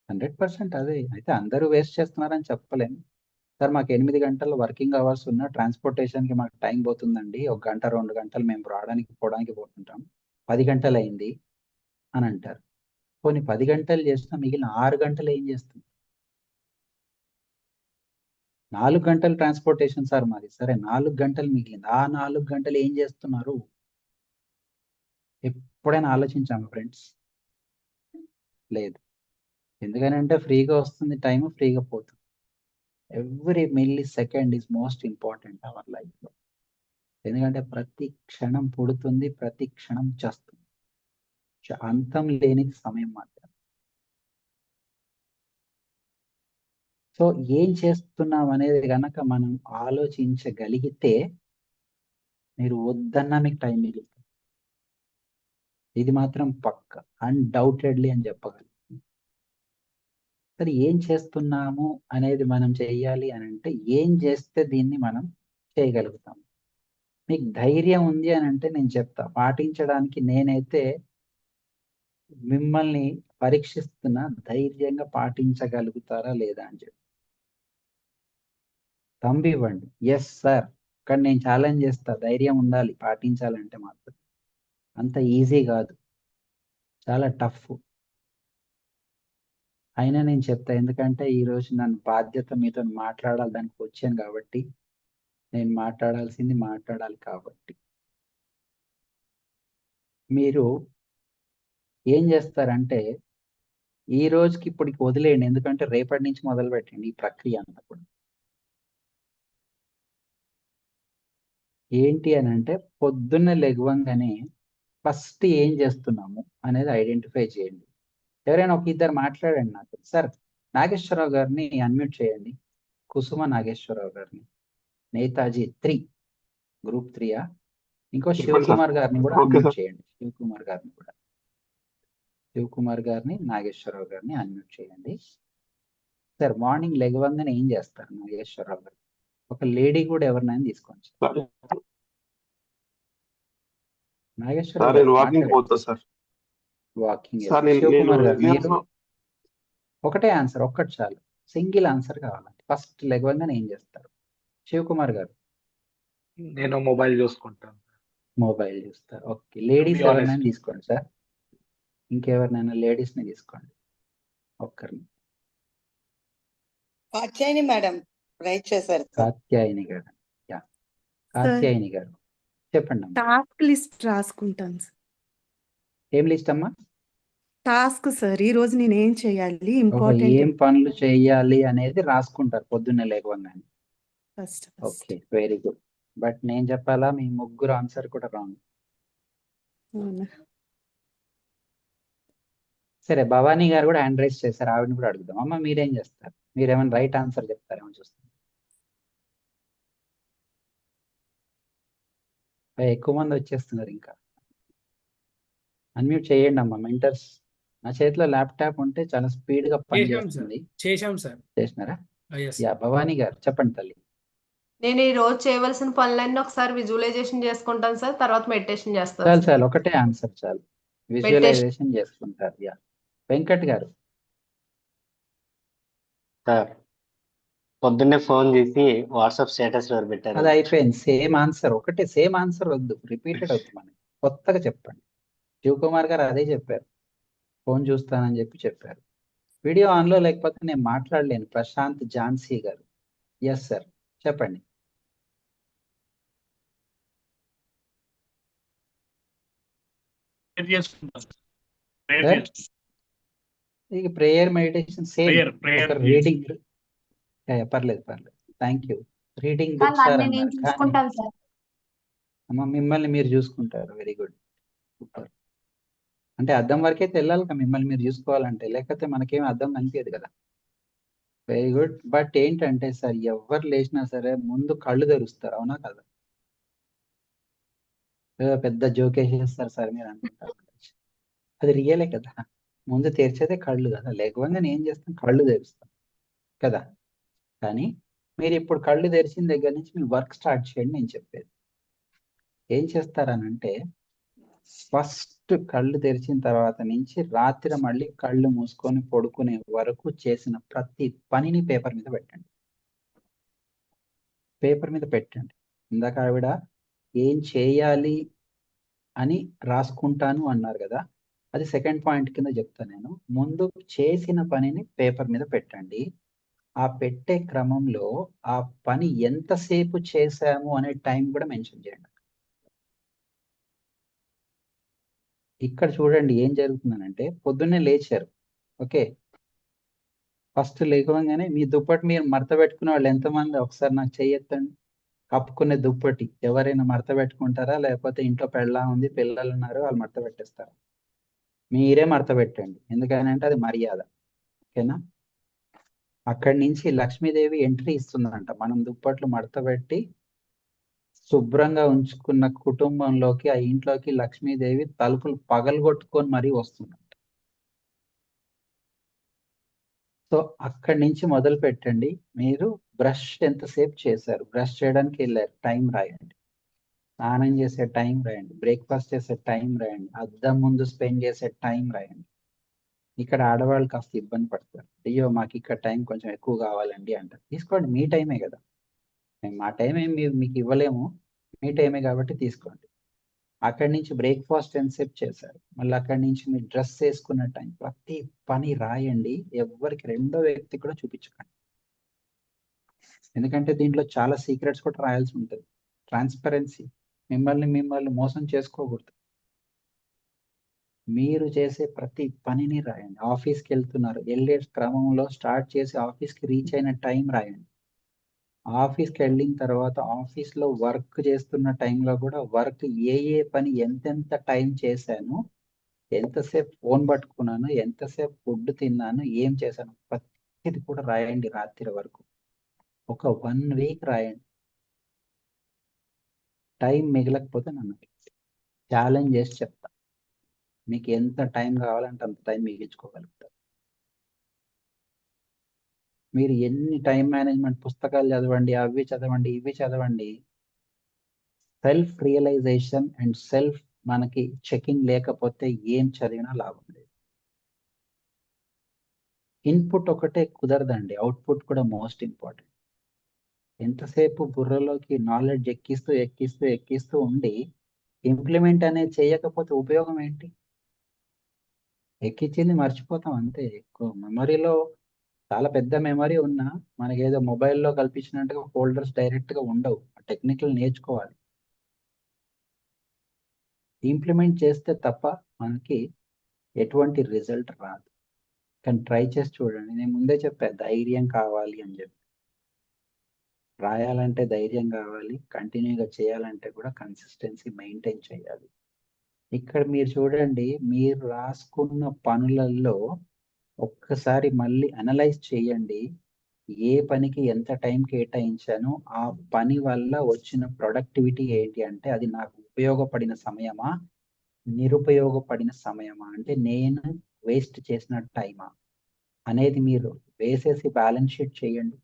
100% అదే. అయితే అందరూ వేస్ట్ చేస్తున్నారని చెప్పలేము సార్. మాకు 8 గంటలు వర్కింగ్ అవర్స్ ఉన్న ట్రాన్స్పోర్టేషన్కి మాకు టైం పోతుందండి, 1 గంట 2 గంటలు మేము రావడానికి పోవడానికి పోతుంటాం, 10 గంటలు అయింది అని అంటారు. పోనీ 10 గంటలు చేసినా మిగిలిన 6 గంటలు ఏం చేస్తుంది? 4 గంటలు ట్రాన్స్పోర్టేషన్ సార్ మాది, సరే 4 గంటలు మిగిలింది, ఆ 4 గంటలు ఏం చేస్తున్నారు? ఎప్పుడైనా ఆలోచించాము ఫ్రెండ్స్? లేదు. ఎందుకనంటే ఫ్రీగా వస్తుంది టైం, ఫ్రీగా పోతుంది. Every milli second is most important hour లైఫ్లో. ఎందుకంటే ప్రతి క్షణం పుడుతుంది, ప్రతి క్షణం చేస్తుంది, అంతం లేని సమయం మాత్రం. సో ఏం చేస్తున్నాం అనేది గనక మనం ఆలోచించగలిగితే మీరు వద్దన్నా మీకు టైం మిగులుతుంది. ఇది మాత్రం పక్క, అన్డౌటెడ్లీ అని చెప్పగలను. సరే, ఏం చేస్తున్నాము అనేది మనం చేయాలి అని అంటే ఏం చేస్తే దీన్ని మనం చేయగలుగుతాం? మీకు ధైర్యం ఉంది అని అంటే నేను చెప్తా, పాటించడానికి నేనైతే మిమ్మల్ని పరీక్షిస్తున్నా, ధైర్యంగా పాటించగలుగుతారా లేదా అని చెప్పి. తంబి ఇవ్వండి, ఎస్ సార్. కానీ నేను ఛాలెంజ్ చేస్తా, ధైర్యం ఉండాలి పాటించాలంటే మాత్రం. అంత ఈజీ కాదు, చాలా టఫ్. అయినా నేను చెప్తా, ఎందుకంటే ఈరోజు నన్ను బాధ్యత మీతో మాట్లాడాలి దానికి వచ్చాను కాబట్టి, నేను మాట్లాడాల్సింది మాట్లాడాలి కాబట్టి. మీరు ఏం చేస్తారంటే ఈ రోజుకి ఇప్పటికి వదిలేయండి, ఎందుకంటే రేపటి నుంచి మొదలు పెట్టండి ఈ ప్రక్రియ అంతా కూడా. ఏంటి అని అంటే పొద్దున్న లెగవంగానే ఫస్ట్ ఏం చేస్తున్నాము అనేది ఐడెంటిఫై చేయండి. ఎవరైనా ఒక ఇద్దరు మాట్లాడండి నాకు. సార్, నాగేశ్వరరావు గారిని అన్మ్యూట్ చేయండి, కుసుమ నాగేశ్వరరావు గారిని. నేతాజీ 3 గ్రూప్ 3 ఇంకో చెప్పండి సార్. శివకుమార్ గారిని కూడా ఓకే అన్మ్యూట్ సార్. చేయండి. శివకుమార్ గారిని నాగేశ్వరరావు గారిని అన్మ్యూట్ చేయండి. సార్ మార్నింగ్ లెగవంగానే ఏం చేస్తారు నాగేశ్వరరావు గారు? ఒక లేడీ కూడా ఎవరినైనా తీసుకోండి సార్. సార్ నాగేశ్వరరావు నేను గారు వాకింగ్ మాట్లాడండి. పోతా సార్. వాకింగ్ సార్ నేను శివకుమార్ గారు మీరు నేను ఒకటే ఆన్సర్, ఒక్కటి చాలు, సింగిల్ ఆన్సర్ కావాలండి. ఫస్ట్ లెగవంగానే ఏం చేస్తారు? శివకుమార్ గారు నేను మొబైల్ చూసుకుంటాను. మొబైల్ చూస్తారు. Okay, ladies To be honest. ఎవరినైనా తీసుకోండి సార్. ఇంకెవరినైనా లేడీస్ ని తీసుకోండి ఒక్కరిని. కాత్యాయని మేడం రైట్ చేశారు సార్. కాత్యాయని గారు, యా కాత్యాయని గారు చెప్పండి అమ్మా. టాస్క్ లిస్ట్ రాసుకుంటాను సార్. ఏం లిస్ట్ అమ్మా? టాస్క్ సార్, ఈ రోజు నేను ఏం చేయాలి, ఓహో, ఇంపార్టెంట్ ఏం పనులు చేయాలి అనేది రాసుకుంటారు పొద్దున్నే లేవగానే. First okay, very good. But నేను చెప్పాలా, మీ ముగ్గురు ఆన్సర్ కూడా రాంగ్. అవునా? సరే, భవానీ గారు కూడా హ్యాండ్ రైస్ చేశారు, ఆవిడని కూడా అడుగుదాం. అమ్మ మీరేం చేస్తారు? మీరేమైనా రైట్ ఆన్సర్ చెప్తారేమో చూస్తాం. ఎక్కువ మంది వచ్చేస్తున్నారు ఇంకా. అన్మ్యూట్ చేయండి అమ్మా మెంటర్స్. నా చేతిలో ల్యాప్టాప్ ఉంటే చాలా స్పీడ్ గా పని చేశాం సార్. చేస్తుంది. చేశాం సార్. చేసినారా? Yes. యా భవానీ గారు చెప్పండి తల్లి. నేను ఈ రోజు చేయవలసిన పనులన్నీ ఒకసారి విజువలైజేషన్ చేసుకుంటాను సార్, తర్వాత మెడిటేషన్ చేస్తాను చాలు సార్. చాలు, ఒకటే ఆన్సర్ చాలు. విజువలైజేషన్ చేసుకుంటారు. యా వెంకట్ గారు. సార్ పొద్దున్నే ఫోన్ చేసి వాట్సాప్ స్టేటస్ లో పెట్టారు. అది అయిపోయింది. సేమ్ ఆన్సర్, ఒకటే సేమ్ ఆన్సర్ వద్దు, రిపీటెడ్ అవుతుంది మనకి. కొత్తగా చెప్పండి. శివకుమార్ గారు అదే చెప్పారు, ఫోన్ చూస్తానని చెప్పారు. వీడియో ఆన్లో లేకపోతే నేను మాట్లాడలేను. ప్రశాంత్ ఝాన్సీ గారు. ఎస్ సార్ చెప్పండి. సార్ ఇక ప్రేయర్ మెడిటేషన్ సేమ్. ఒక రీడింగ్, పర్లేదు thank you. Reading books sir నేను అన్నారు, కానీ చూసుకుంటాను సార్. అమ్మ మిమ్మల్ని మీరు చూసుకుంటారు. Very good, super. అంటే అద్దం వరకే తెల్లాలి కదా మిమ్మల్ని మీరు చూసుకోవాలంటే, లేకపోతే మనకేం అద్దం కనిపించదు కదా. Very good. బట్ ఏంటంటే సార్, ఎవరు లేచినా సరే ముందు కళ్ళు తెరుస్తారు, అవునా కదా? పెద్ద జోకేసేస్తారు సార్ మీరు అనుకుంటారు, అది రియలే కదా. ముందు తెరిచేదే కళ్ళు కదా. లేకపోతే నేను ఏం చేస్తాను, కళ్ళు తెరుస్తాను కదా. కానీ మీరు ఇప్పుడు కళ్ళు తెరిచిన దగ్గర నుంచి మీరు వర్క్ స్టార్ట్ చేయండి. నేను చెప్పేది ఏం చేస్తారనంటే, ఫస్ట్ కళ్ళు తెరిచిన తర్వాత నుంచి రాత్రి మళ్ళీ కళ్ళు మూసుకొని పడుకునే వరకు చేసిన ప్రతి పనిని పేపర్ మీద పెట్టండి. పేపర్ మీద పెట్టండి. ఇందాక ఆవిడ ఏం చేయాలి అని రాసుకుంటాను అన్నారు కదా, అది సెకండ్ పాయింట్ కింద చెప్తాను నేను. ముందు చేసిన పనిని పేపర్ మీద పెట్టండి. ఆ పెట్టే క్రమంలో ఆ పని ఎంతసేపు చేశాము అనే టైం కూడా మెన్షన్ చేయండి. ఇక్కడ చూడండి ఏం జరుగుతుందనంటే, పొద్దున్నే లేచారు, ఓకే, ఫస్ట్ లేవగానే మీ దుప్పటి మీరు మడత పెట్టుకునే వాళ్ళు ఎంతమంది ఒకసారి నాకు చెయ్యొద్దండి. కప్పుకునే దుప్పటి ఎవరైనా మడత పెట్టుకుంటారా, లేకపోతే ఇంట్లో పెళ్ళా ఉంది పిల్లలు ఉన్నారు వాళ్ళు మడత పెట్టేస్తారా? మీరే మడత పెట్టండి, ఎందుకనంటే అది మర్యాద, ఓకేనా? అక్కడి నుంచి లక్ష్మీదేవి ఎంట్రీ ఇస్తుందంట. మనం దుప్పట్లు మడత పెట్టి శుభ్రంగా ఉంచుకున్న కుటుంబంలోకి, ఆ ఇంట్లోకి లక్ష్మీదేవి తలుపులు పగలగొట్టుకొని మరీ వస్తుందంట. సో అక్కడి నుంచి మొదలు పెట్టండి. మీరు బ్రష్ ఎంతసేపు చేశారు, బ్రష్ చేయడానికి వెళ్ళారు, టైం రాయండి. స్నానం చేసే టైం రాయండి, బ్రేక్ఫాస్ట్ చేసే టైం రాయండి, అద్దం ముందు స్పెండ్ చేసే టైం రాయండి. ఇక్కడ ఆడవాళ్ళు కాస్త ఇబ్బంది పడతారు, అయ్యో మాకు ఇక్కడ టైం కొంచెం ఎక్కువ కావాలండి అంటారు. తీసుకోండి, మీ టైమే కదా. మా టైం ఏం మీకు ఇవ్వలేము, మీ టైమే కాబట్టి తీసుకోండి. అక్కడి నుంచి బ్రేక్ఫాస్ట్ ఎంతసేపు చేశారు, మళ్ళీ అక్కడి నుంచి మీరు డ్రెస్ వేసుకున్న టైం, ప్రతి పని రాయండి. ఎవరికి రెండో వ్యక్తి కూడా చూపించకండి, ఎందుకంటే దీంట్లో చాలా సీక్రెట్స్ కూడా రాయాల్సి ఉంటుంది. ట్రాన్స్పరెన్సీ, మిమ్మల్ని మోసం చేసుకోకూడదు. మీరు చేసే ప్రతి పనిని రాయండి. ఆఫీస్కి వెళ్తున్నారు, వెళ్ళే క్రమంలో స్టార్ట్ చేసి ఆఫీస్కి రీచ్ అయిన టైం రాయండి. ఆఫీస్కి వెళ్ళిన తర్వాత ఆఫీస్లో వర్క్ చేస్తున్న టైంలో కూడా వర్క్ ఏ పని ఎంతెంత టైం చేశాను, ఎంతసేపు ఫోన్ పట్టుకున్నాను, ఎంతసేపు ఫుడ్ తిన్నాను, ఏం చేశాను, ప్రతిది కూడా రాయండి. రాత్రి వరకు ఒక 1 వీక్ రాయండి. టైం మిగలకపోతే నన్ను ఛాలెంజ్ చేసి చెప్తా. మీకు ఎంత టైం కావాలంటే అంత టైం మిగిల్చుకోగలుగుతారు. మీరు ఎన్ని టైం మేనేజ్మెంట్ పుస్తకాలు చదవండి, అవి చదవండి, ఇవి చదవండి, సెల్ఫ్ రియలైజేషన్ అండ్ సెల్ఫ్ మనకి చెకింగ్ లేకపోతే ఏం చదివినా లాభం లేదు. ఇన్పుట్ ఒకటే కుదరదండి, అవుట్పుట్ కూడా మోస్ట్ ఇంపార్టెంట్. ఎంతసేపు బుర్రలోకి నాలెడ్జ్ ఎక్కిస్తూ ఉండి ఇంప్లిమెంట్ అనేది చేయకపోతే ఉపయోగం ఏంటి? ఎక్కించింది మర్చిపోతాం అంతే. ఎక్కువ మెమరీలో చాలా పెద్ద మెమరీ ఉన్నా మనకి ఏదో మొబైల్లో కల్పించినట్టుగా ఫోల్డర్స్ డైరెక్ట్ గా ఉండవు. టెక్నికల్ నేర్చుకోవాలి, ఇంప్లిమెంట్ చేస్తే తప్ప మనకి ఎటువంటి రిజల్ట్ రాదు. కానీ ట్రై చేసి చూడండి. నేను ముందే చెప్పా, ధైర్యం కావాలి అని చెప్పి. రాయాలంటే ధైర్యం కావాలి, కంటిన్యూగా చేయాలంటే కూడా కన్సిస్టెన్సీ మెయింటైన్ చేయాలి. ఇక్కడ మీరు చూడండి, మీరు రాసుకున్న పనులలో ఒక్కసారి మళ్ళీ అనలైజ్ చేయండి. ఏ పనికి ఎంత టైం కేటాయించానో, ఆ పని వల్ల వచ్చిన ప్రొడక్టివిటీ ఏంటి అంటే అది నాకు ఉపయోగపడిన సమయమా, నిరుపయోగపడిన సమయమా, అంటే నేను వేస్ట్ చేసిన టైమా అనేది మీరు వేసేసి బ్యాలెన్స్ షీట్ చేయండి.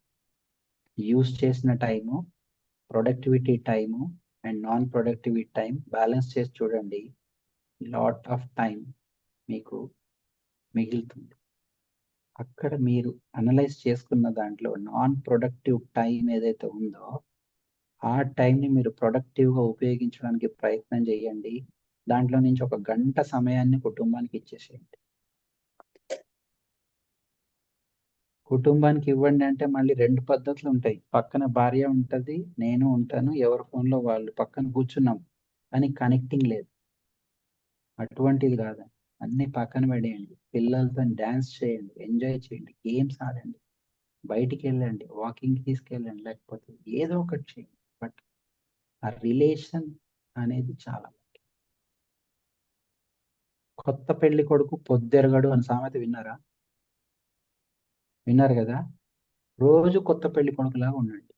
యూస్ చేసిన time, productivity time and non productivity time balance చేసి చూడండి. లాట్ ఆఫ్ టైం మీకు మిగులుతుంది. అక్కడ మీరు అనలైజ్ చేసుకున్న దాంట్లో నాన్ ప్రొడక్టివ్ టైం ఏదైతే ఉందో ఆ టైంని మీరు ప్రొడక్టివ్గా ఉపయోగించడానికి ప్రయత్నం చేయండి. దాంట్లో నుంచి ఒక గంట సమయాన్ని కుటుంబానికి ఇచ్చేసేయండి. కుటుంబానికి ఇవ్వండి అంటే మళ్ళీ 2 పద్ధతులు ఉంటాయి. పక్కన భార్య ఉంటుంది, నేను ఉంటాను, ఎవరి ఫోన్లో వాళ్ళు పక్కన కూర్చున్నాం అని కనెక్టింగ్ లేదు. అటువంటిది కాదండి. అన్ని పక్కన పడేయండి. పిల్లలతో డ్యాన్స్ చేయండి, ఎంజాయ్ చేయండి, గేమ్స్ ఆడండి, బయటికి వెళ్ళండి, వాకింగ్కి తీసుకెళ్ళండి, లేకపోతే ఏదో ఒకటి చేయండి. బట్ ఆ రిలేషన్ అనేది చాలా ముఖ్యం. కొత్త పెళ్లి కొడుకు పొద్దెరగడు అని సామెత విన్నారా? విన్నారు కదా? రోజు కొత్త పెళ్లి కొడుకులాగా ఉండండి.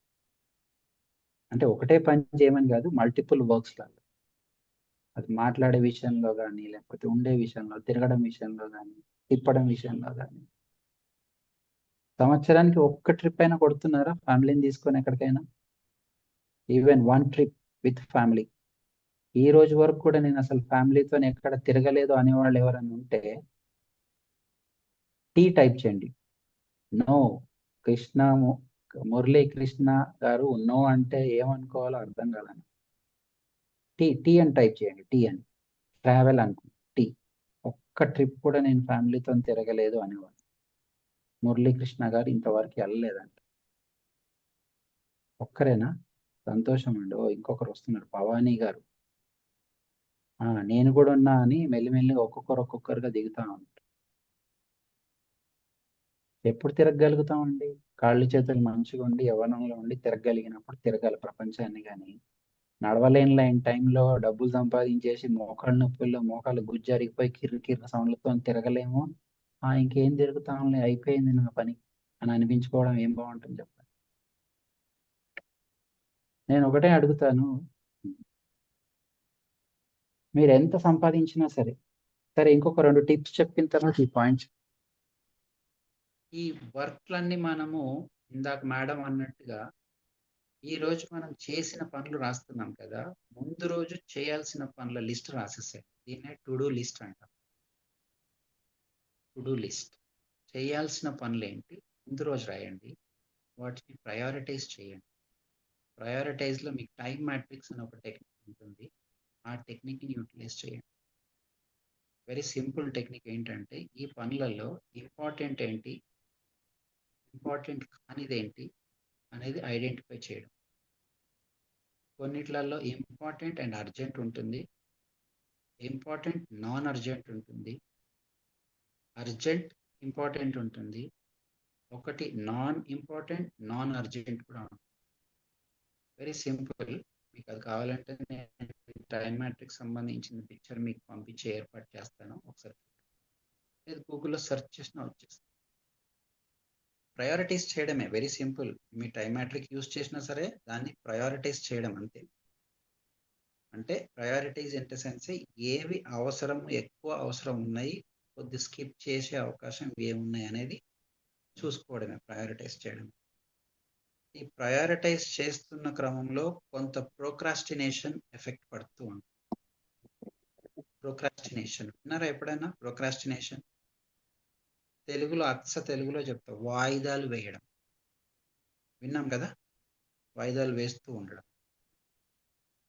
అంటే ఒకటే పని చేయమని కాదు, మల్టిపుల్ వర్క్స్ లాగా. అది మాట్లాడే విషయంలో కానీ, లేకపోతే ఉండే విషయంలో, తిరగడం విషయంలో కానీ, తిప్పడం విషయంలో కానీ. సంవత్సరానికి ఒక్క ట్రిప్ అయినా కొడుతున్నారా ఫ్యామిలీని తీసుకొని ఎక్కడికైనా? Even 1 trip with family. ఈ రోజు వరకు కూడా నేను అసలు ఫ్యామిలీతో ఎక్కడ తిరగలేదు అనేవాళ్ళు ఎవరైనా ఉంటే టీ టైప్ చేయండి. నో. మురళీ కృష్ణ గారు నో అంటే ఏమనుకోవాలో అర్థం కాదని. టీ అని టైప్ చేయండి. టీ అని ట్రావెల్ అనుకో. టీ. ఒక్క ట్రిప్ కూడా నేను ఫ్యామిలీతో తిరగలేదు అనేవాడు. మురళీకృష్ణ గారు ఇంతవరకు వెళ్ళలేదంట. ఒక్కరేనా? సంతోషం అండి. ఇంకొకరు వస్తున్నారు, భవానీ గారు. నేను కూడా ఉన్నా అని మెల్లిమెల్లి ఒక్కొక్కరుగా దిగుతా ఉంటారు. ఎప్పుడు తిరగగలుగుతామండి? కాళ్ళు చేతులు మంచిగా ఉండి యవ్వనంలో ఉండి తిరగలిగినప్పుడు తిరగాలి ప్రపంచాన్ని. కానీ నడవలేని టైంలో డబ్బులు సంపాదించేసి మోకాళ్ళ నొప్పుల్లో మోకాళ్ళు గుజ్జరిగిపోయి కిర్ర సౌండ్లతో తిరగలేము. ఇంకేం తిరుగుతాంలే, అయిపోయింది నా పని అని అనిపించుకోవడం ఏం బాగుంటుంది చెప్పండి? నేను ఒకటే అడుగుతాను, మీరు ఎంత సంపాదించినా సరే ఇంకొక 2 టిప్స్ చెప్పిన తర్వాత ఈ పాయింట్స్. ఈ వర్క్లన్నీ మనము ఇందాక మేడం అన్నట్టుగా ఈ రోజు మనం చేసిన పనులు రాస్తున్నాం కదా, ముందు రోజు చేయాల్సిన పనుల లిస్ట్ రాసేసాయి. దీన్నే టు డూ లిస్ట్ అంటాం. To do list. చేయాల్సిన పనులు ఏంటి ముందు రోజు రాయండి, వాటిని ప్రయారిటైజ్ చేయండి. ప్రయారిటైజ్లో మీకు టైం మ్యాట్రిక్స్ అని ఒక టెక్నిక్ ఉంటుంది. ఆ టెక్నిక్ని యూటిలైజ్ చేయండి. Very simple technique. ఏంటంటే ఈ పనులలో ఇంపార్టెంట్ ఏంటి, ఇంపార్టెంట్ కానిదేంటి అనేది ఐడెంటిఫై చేయడం. కొన్నిట్లలో ఇంపార్టెంట్ అండ్ అర్జెంట్ ఉంటుంది, ఇంపార్టెంట్ నాన్ అర్జెంట్ ఉంటుంది, అర్జెంట్ ఇంపార్టెంట్ ఉంటుంది, ఒకటి నాన్ ఇంపార్టెంట్ నాన్ అర్జెంట్ కూడా ఉంటుంది. Very simple. మీకు అది కావాలంటే నేను టైం మ్యాట్రిక్స్ సంబంధించిన పిక్చర్ మీకు పంపించి ఏర్పాటు చేస్తాను. ఒకసారి లేదు గూగుల్లో సెర్చ్ చేసినా వచ్చేస్తాను. ప్రయారిటైజ్ చేయడమే, వెరీ సింపుల్. మీ టైం మ్యాట్రిక్ యూజ్ చేసినా సరే దాన్ని ప్రయారిటైజ్ చేయడం అంతే. అంటే ప్రయారిటీస్ ఇన్ ద సెన్స్ ఏవి అవసరం ఎక్కువ అవసరం ఉన్నాయి, కొద్ది స్కిప్ చేసే అవకాశం ఏమున్నాయి అనేది చూసుకోవడమే ప్రయారిటైజ్ చేయడం. ఈ ప్రయారిటైజ్ చేస్తున్న క్రమంలో కొంత ప్రోక్రాస్టినేషన్ ఎఫెక్ట్ పడుతూ ఉంటుంది. ప్రోక్రాస్టినేషన్ విన్నారా ఎప్పుడైనా? ప్రోక్రాస్టినేషన్ తెలుగులో తెలుగులో చెప్తా, వాయిదాలు వేయడం. విన్నాం కదా, వాయిదాలు వేస్తూ ఉండడం,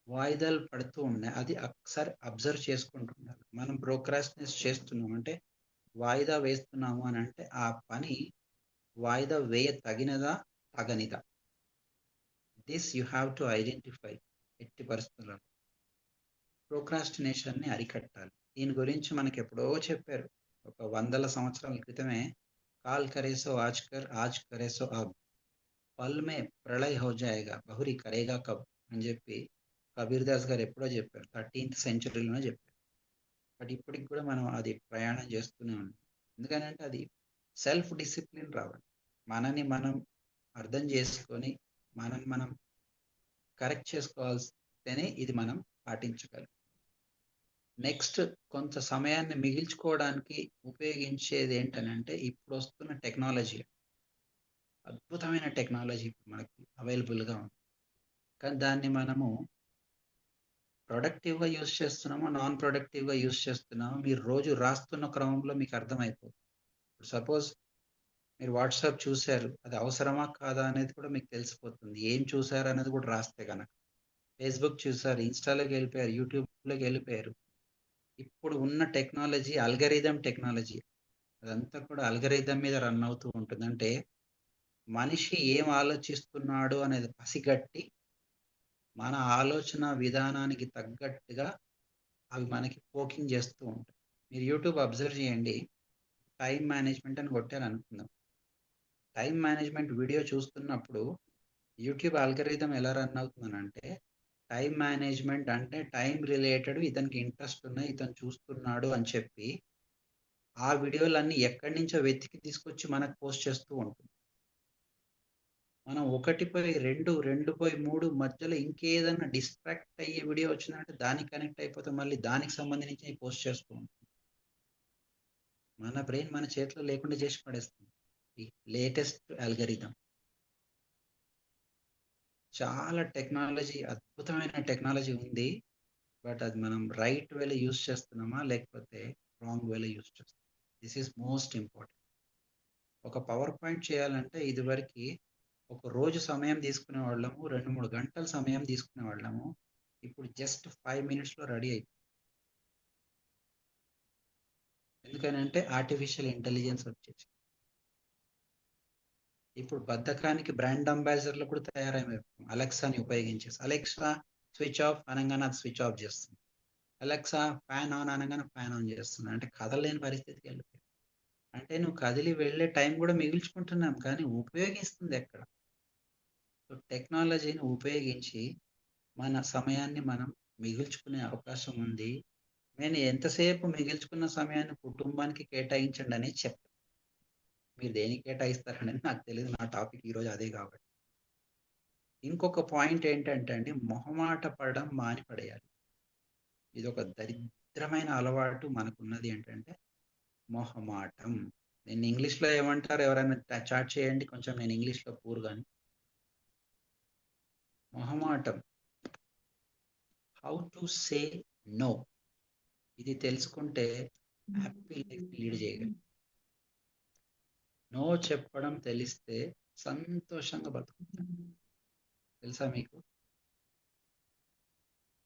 వాయిదాలు పడుతూ ఉన్నాయి. అది ఒకసారి అబ్జర్వ్ చేసుకుంటుండాలి. మనం ప్రోక్రాస్టినేట్ చేస్తున్నాం అంటే, వాయిదా వేస్తున్నాము అని అంటే ఆ పని వాయిదా వేయ తగినదా తగనిదా, this you have to identify. ఎట్టి పరిస్థితుల్లో ప్రోక్రాస్టినేషన్ని అరికట్టాలి. దీని గురించి మనకి ఎప్పుడో చెప్పారు, ఒక 100 సంవత్సరాల క్రితమే. కాల్ కరేసో ఆజ్ కర్, ఆజ్ కరేసో అబ్, పల్ మే ప్రళయ్ హో జాయేగా, బహురి కరేగా కబ్ అని చెప్పి కబీర్ దాస్ గారు ఎప్పుడో చెప్పారు. 13th సెంచరీలోనే చెప్పారు. బట్ ఇప్పటికి కూడా మనం అది ప్రయాణం చేస్తూనే ఉన్నాం. ఎందుకంటే అది సెల్ఫ్ డిసిప్లిన్ రావాలి. మనని మనం అర్థం చేసుకొని మనం కరెక్ట్ చేసుకోవాల్సితేనే ఇది మనం పాటించగలం. నెక్స్ట్, కొంత సమయాన్ని మిగిల్చుకోవడానికి ఉపయోగించేది ఏంటనంటే, ఇప్పుడు వస్తున్న టెక్నాలజీ, అద్భుతమైన టెక్నాలజీ మనకి అవైలబుల్గా ఉంది. కానీ దాన్ని మనము ప్రొడక్టివ్గా యూజ్ చేస్తున్నామో, నాన్ ప్రొడక్టివ్గా యూజ్ చేస్తున్నామో మీరు రోజు రాస్తున్న క్రమంలో మీకు అర్థమైపోతుంది. సపోజ్ మీరు వాట్సాప్ చూశారు, అది అవసరమా కాదా అనేది కూడా మీకు తెలిసిపోతుంది. ఏం చూసారు అనేది కూడా రాస్తే కనుక. ఫేస్బుక్ చూసారు, ఇన్స్టాలోకి వెళ్ళిపోయారు, యూట్యూబ్లోకి వెళ్ళిపోయారు. ఇప్పుడు ఉన్న టెక్నాలజీ అల్గరిథం టెక్నాలజీ, అదంతా కూడా అల్గరిథం మీద రన్ అవుతూ ఉంటుంది. అంటే మనిషి ఏం ఆలోచిస్తున్నాడు అనేది పసిగట్టి మన ఆలోచన విధానానికి తగ్గట్టుగా అవి మనకి పోకింగ్ చేస్తూ ఉంటాయి. మీరు యూట్యూబ్ అబ్జర్వ్ చేయండి, టైం మేనేజ్మెంట్ అని కొట్టారు అనుకుందాం. టైం మేనేజ్మెంట్ వీడియో చూస్తున్నప్పుడు యూట్యూబ్ ఆల్గరిథం ఎలా రన్ అవుతుందనంటే, టైం మేనేజ్మెంట్ అంటే టైం రిలేటెడ్ ఇతనికి ఇంట్రెస్ట్ ఉన్నాయి, ఇతను చూస్తున్నాడు అని చెప్పి ఆ వీడియోలన్నీ ఎక్కడి నుంచో వెతికి తీసుకొచ్చి మనకు పోస్ట్ చేస్తూ ఉంటుంది. మనం 1/2, 2/3 మధ్యలో ఇంకేదన్నా డిస్ట్రాక్ట్ అయ్యే వీడియో వచ్చిందంటే దానికి కనెక్ట్ అయిపోతే మళ్ళీ దానికి సంబంధించి పోస్ట్ చేస్తూ ఉంటుంది. మన బ్రెయిన్ మన చేతిలో లేకుండా చేసి పడేస్తుంది ఈ లేటెస్ట్ అల్గరిథం. చాలా టెక్నాలజీ, అద్భుతమైన టెక్నాలజీ ఉంది. బట్ అది మనం రైట్ వేలో యూజ్ చేస్తున్నామా లేకపోతే రాంగ్ వేలో యూజ్ చేస్తున్నాం, దిస్ ఈజ్ మోస్ట్ ఇంపార్టెంట్. ఒక పవర్ పాయింట్ చేయాలంటే ఇదివరకు ఒక రోజు సమయం తీసుకునే వాళ్ళము, 2-3 గంటల సమయం తీసుకునే వాళ్ళము. ఇప్పుడు జస్ట్ 5 minutesలో రెడీ అయిపోయింది. ఎందుకనంటే ఆర్టిఫిషియల్ ఇంటెలిజెన్స్ వచ్చేసి ఇప్పుడు బద్ధకానికి బ్రాండ్ అంబాసిడర్లు కూడా తయారైపోయారు. అలెక్సాని ఉపయోగించేసి, అలెక్సా స్విచ్ ఆఫ్ అనగానే అది స్విచ్ ఆఫ్ చేస్తుంది, అలెక్సా ఫ్యాన్ ఆన్ అనగానే ఫ్యాన్ ఆన్ చేస్తుంది. అంటే కదలలేని పరిస్థితికి వెళ్ళిపోయింది. అంటే నువ్వు కదిలి వెళ్ళే టైం కూడా మిగిల్చుకుంటున్నాం, కానీ ఉపయోగిస్తుంది ఎక్కడ? సో టెక్నాలజీని ఉపయోగించి మన సమయాన్ని మనం మిగిల్చుకునే అవకాశం ఉంది. నేను ఎంతసేపు మిగిల్చుకున్న సమయాన్ని కుటుంబానికి కేటాయించండి అని చెప్తాను. మీరు దేనికి కేటాయిస్తారనేది నాకు తెలియదు, నా టాపిక్ ఈరోజు అదే కాబట్టి. ఇంకొక పాయింట్ ఏంటంటే అండి, మొహమాట పడడం మాని పడేయాలి. ఇది ఒక దరిద్రమైన అలవాటు మనకున్నది ఏంటంటే మొహమాటం. నేను ఇంగ్లీష్లో ఏమంటారు, ఎవరైనా చాట్ చేయండి కొంచెం, నేను ఇంగ్లీష్లో పూర్గాని. మొహమాటం, హౌ టు సే నో, ఇది తెలుసుకుంటే హ్యాపీ లైఫ్ లీడ్ చేయగలం. నో చెప్పడం తెలిస్తే సంతోషంగా బతుకుతాం, తెలుసా మీకు?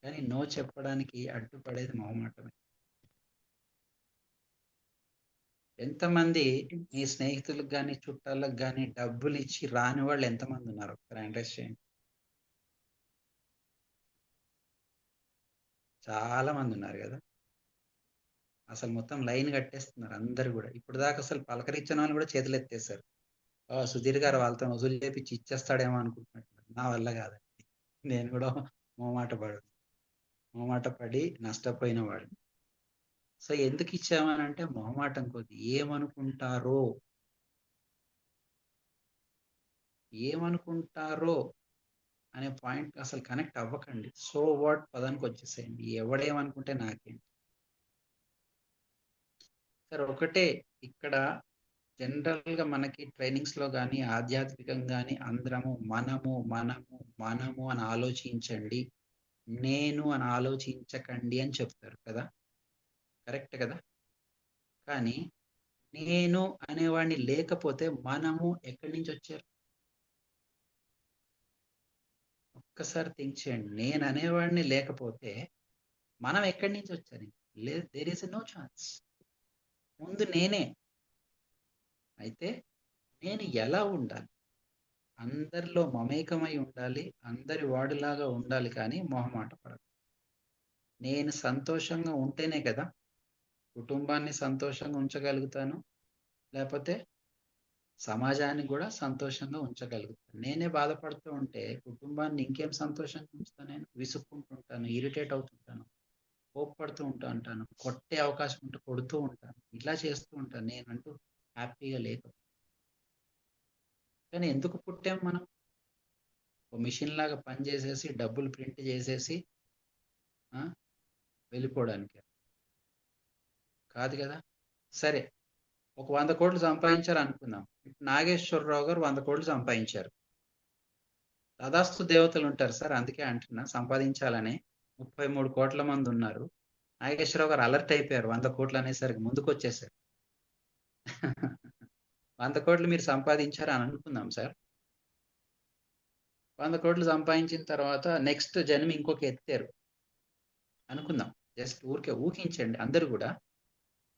కానీ నో చెప్పడానికి అడ్డుపడేది మొహమాటమే. ఎంతమంది మీ స్నేహితులకు కానీ చుట్టాలకు కానీ డబ్బులు ఇచ్చి రాని వాళ్ళు ఎంతమంది ఉన్నారు? ఒకసారి అండర్స్టాండ్ చేయండి. చాలా మంది ఉన్నారు కదా. అసలు మొత్తం లైన్ కట్టేస్తున్నారు అందరు కూడా. ఇప్పుడు దాకా అసలు పలకరించిన వాళ్ళు కూడా చేతులు ఎత్తేసారు. సుధీర్ గారు వాళ్ళతో వసూలు చేపించి ఇచ్చేస్తాడేమో అనుకుంటున్నట్టు. నా వల్ల కాదండి, నేను కూడా మొహమాట పడి నష్టపోయిన వాడు. సో ఎందుకు ఇచ్చామని అంటే మొహమాటం కొద్ది. ఏమనుకుంటారో అనే పాయింట్ అసలు కనెక్ట్ అవ్వకండి. సో వాట్ పదానికి వచ్చేసేయండి. ఎవడేమనుకుంటే నాకేంటి. సార్ ఒకటే ఇక్కడ జనరల్గా మనకి ట్రైనింగ్స్లో కానీ ఆధ్యాత్మికంగా కానీ అందరము మనము అని ఆలోచించండి, నేను అని ఆలోచించకండి అని చెప్తారు కదా, కరెక్ట్ కదా. కానీ నేను అనేవాడిని లేకపోతే మనము ఎక్కడి నుంచి వచ్చారు? ఒక్కసారి థింక్ చేయండి. నేను అనేవాడిని లేకపోతే మనం ఎక్కడి నుంచి వచ్చారు? లేదు, దేర్ ఈస్ నో ఛాన్స్. ముందు నేనే. అయితే నేను ఎలా ఉండాలి? అందరిలో మమేకమై ఉండాలి, అందరి వాడిలాగా ఉండాలి, కానీ మొహమాట పడదు. నేను సంతోషంగా ఉంటేనే కదా కుటుంబాన్ని సంతోషంగా ఉంచగలుగుతాను, లేకపోతే సమాజాన్ని కూడా సంతోషంగా ఉంచగలుగుతాను. నేనే బాధపడుతూ ఉంటే కుటుంబాన్ని ఇంకేం సంతోషంగా ఉంచుతాను? నేను విసుక్కుంటుంటాను, ఇరిటేట్ అవుతుంటాను, కోప్పడుతూ ఉంటాను, కొట్టే అవకాశం ఉంటే కొడుతూ ఉంటాను, ఇలా చేస్తూ ఉంటాను నేనంటూ హ్యాపీగా లేక. కానీ ఎందుకు పుట్టాం మనం? ఒక మిషన్ లాగా పని చేసేసి డబ్బులు ప్రింట్ చేసేసి వెళ్ళిపోవడానికి కాదు కదా. సరే, ఒక 100 కోట్లు సంపాదించారు అనుకుందాం. నాగేశ్వరరావు గారు 100 కోట్లు సంపాదించారు. తదాస్తు దేవతలు ఉంటారు సార్, అందుకే అంటున్నా సంపాదించాలనే 33 కోట్ల మంది ఉన్నారు. నాగేశ్వరరావు గారు అలర్ట్ అయిపోయారు, 100 కోట్లు అనేసరికి ముందుకు వచ్చేసారు. 100 కోట్లు మీరు సంపాదించారు అని అనుకుందాం సార్. 100 కోట్లు సంపాదించిన తర్వాత నెక్స్ట్ జన్మ ఇంకొక ఎత్తారు అనుకుందాం. జస్ట్ ఊరికే ఊహించండి అందరూ కూడా.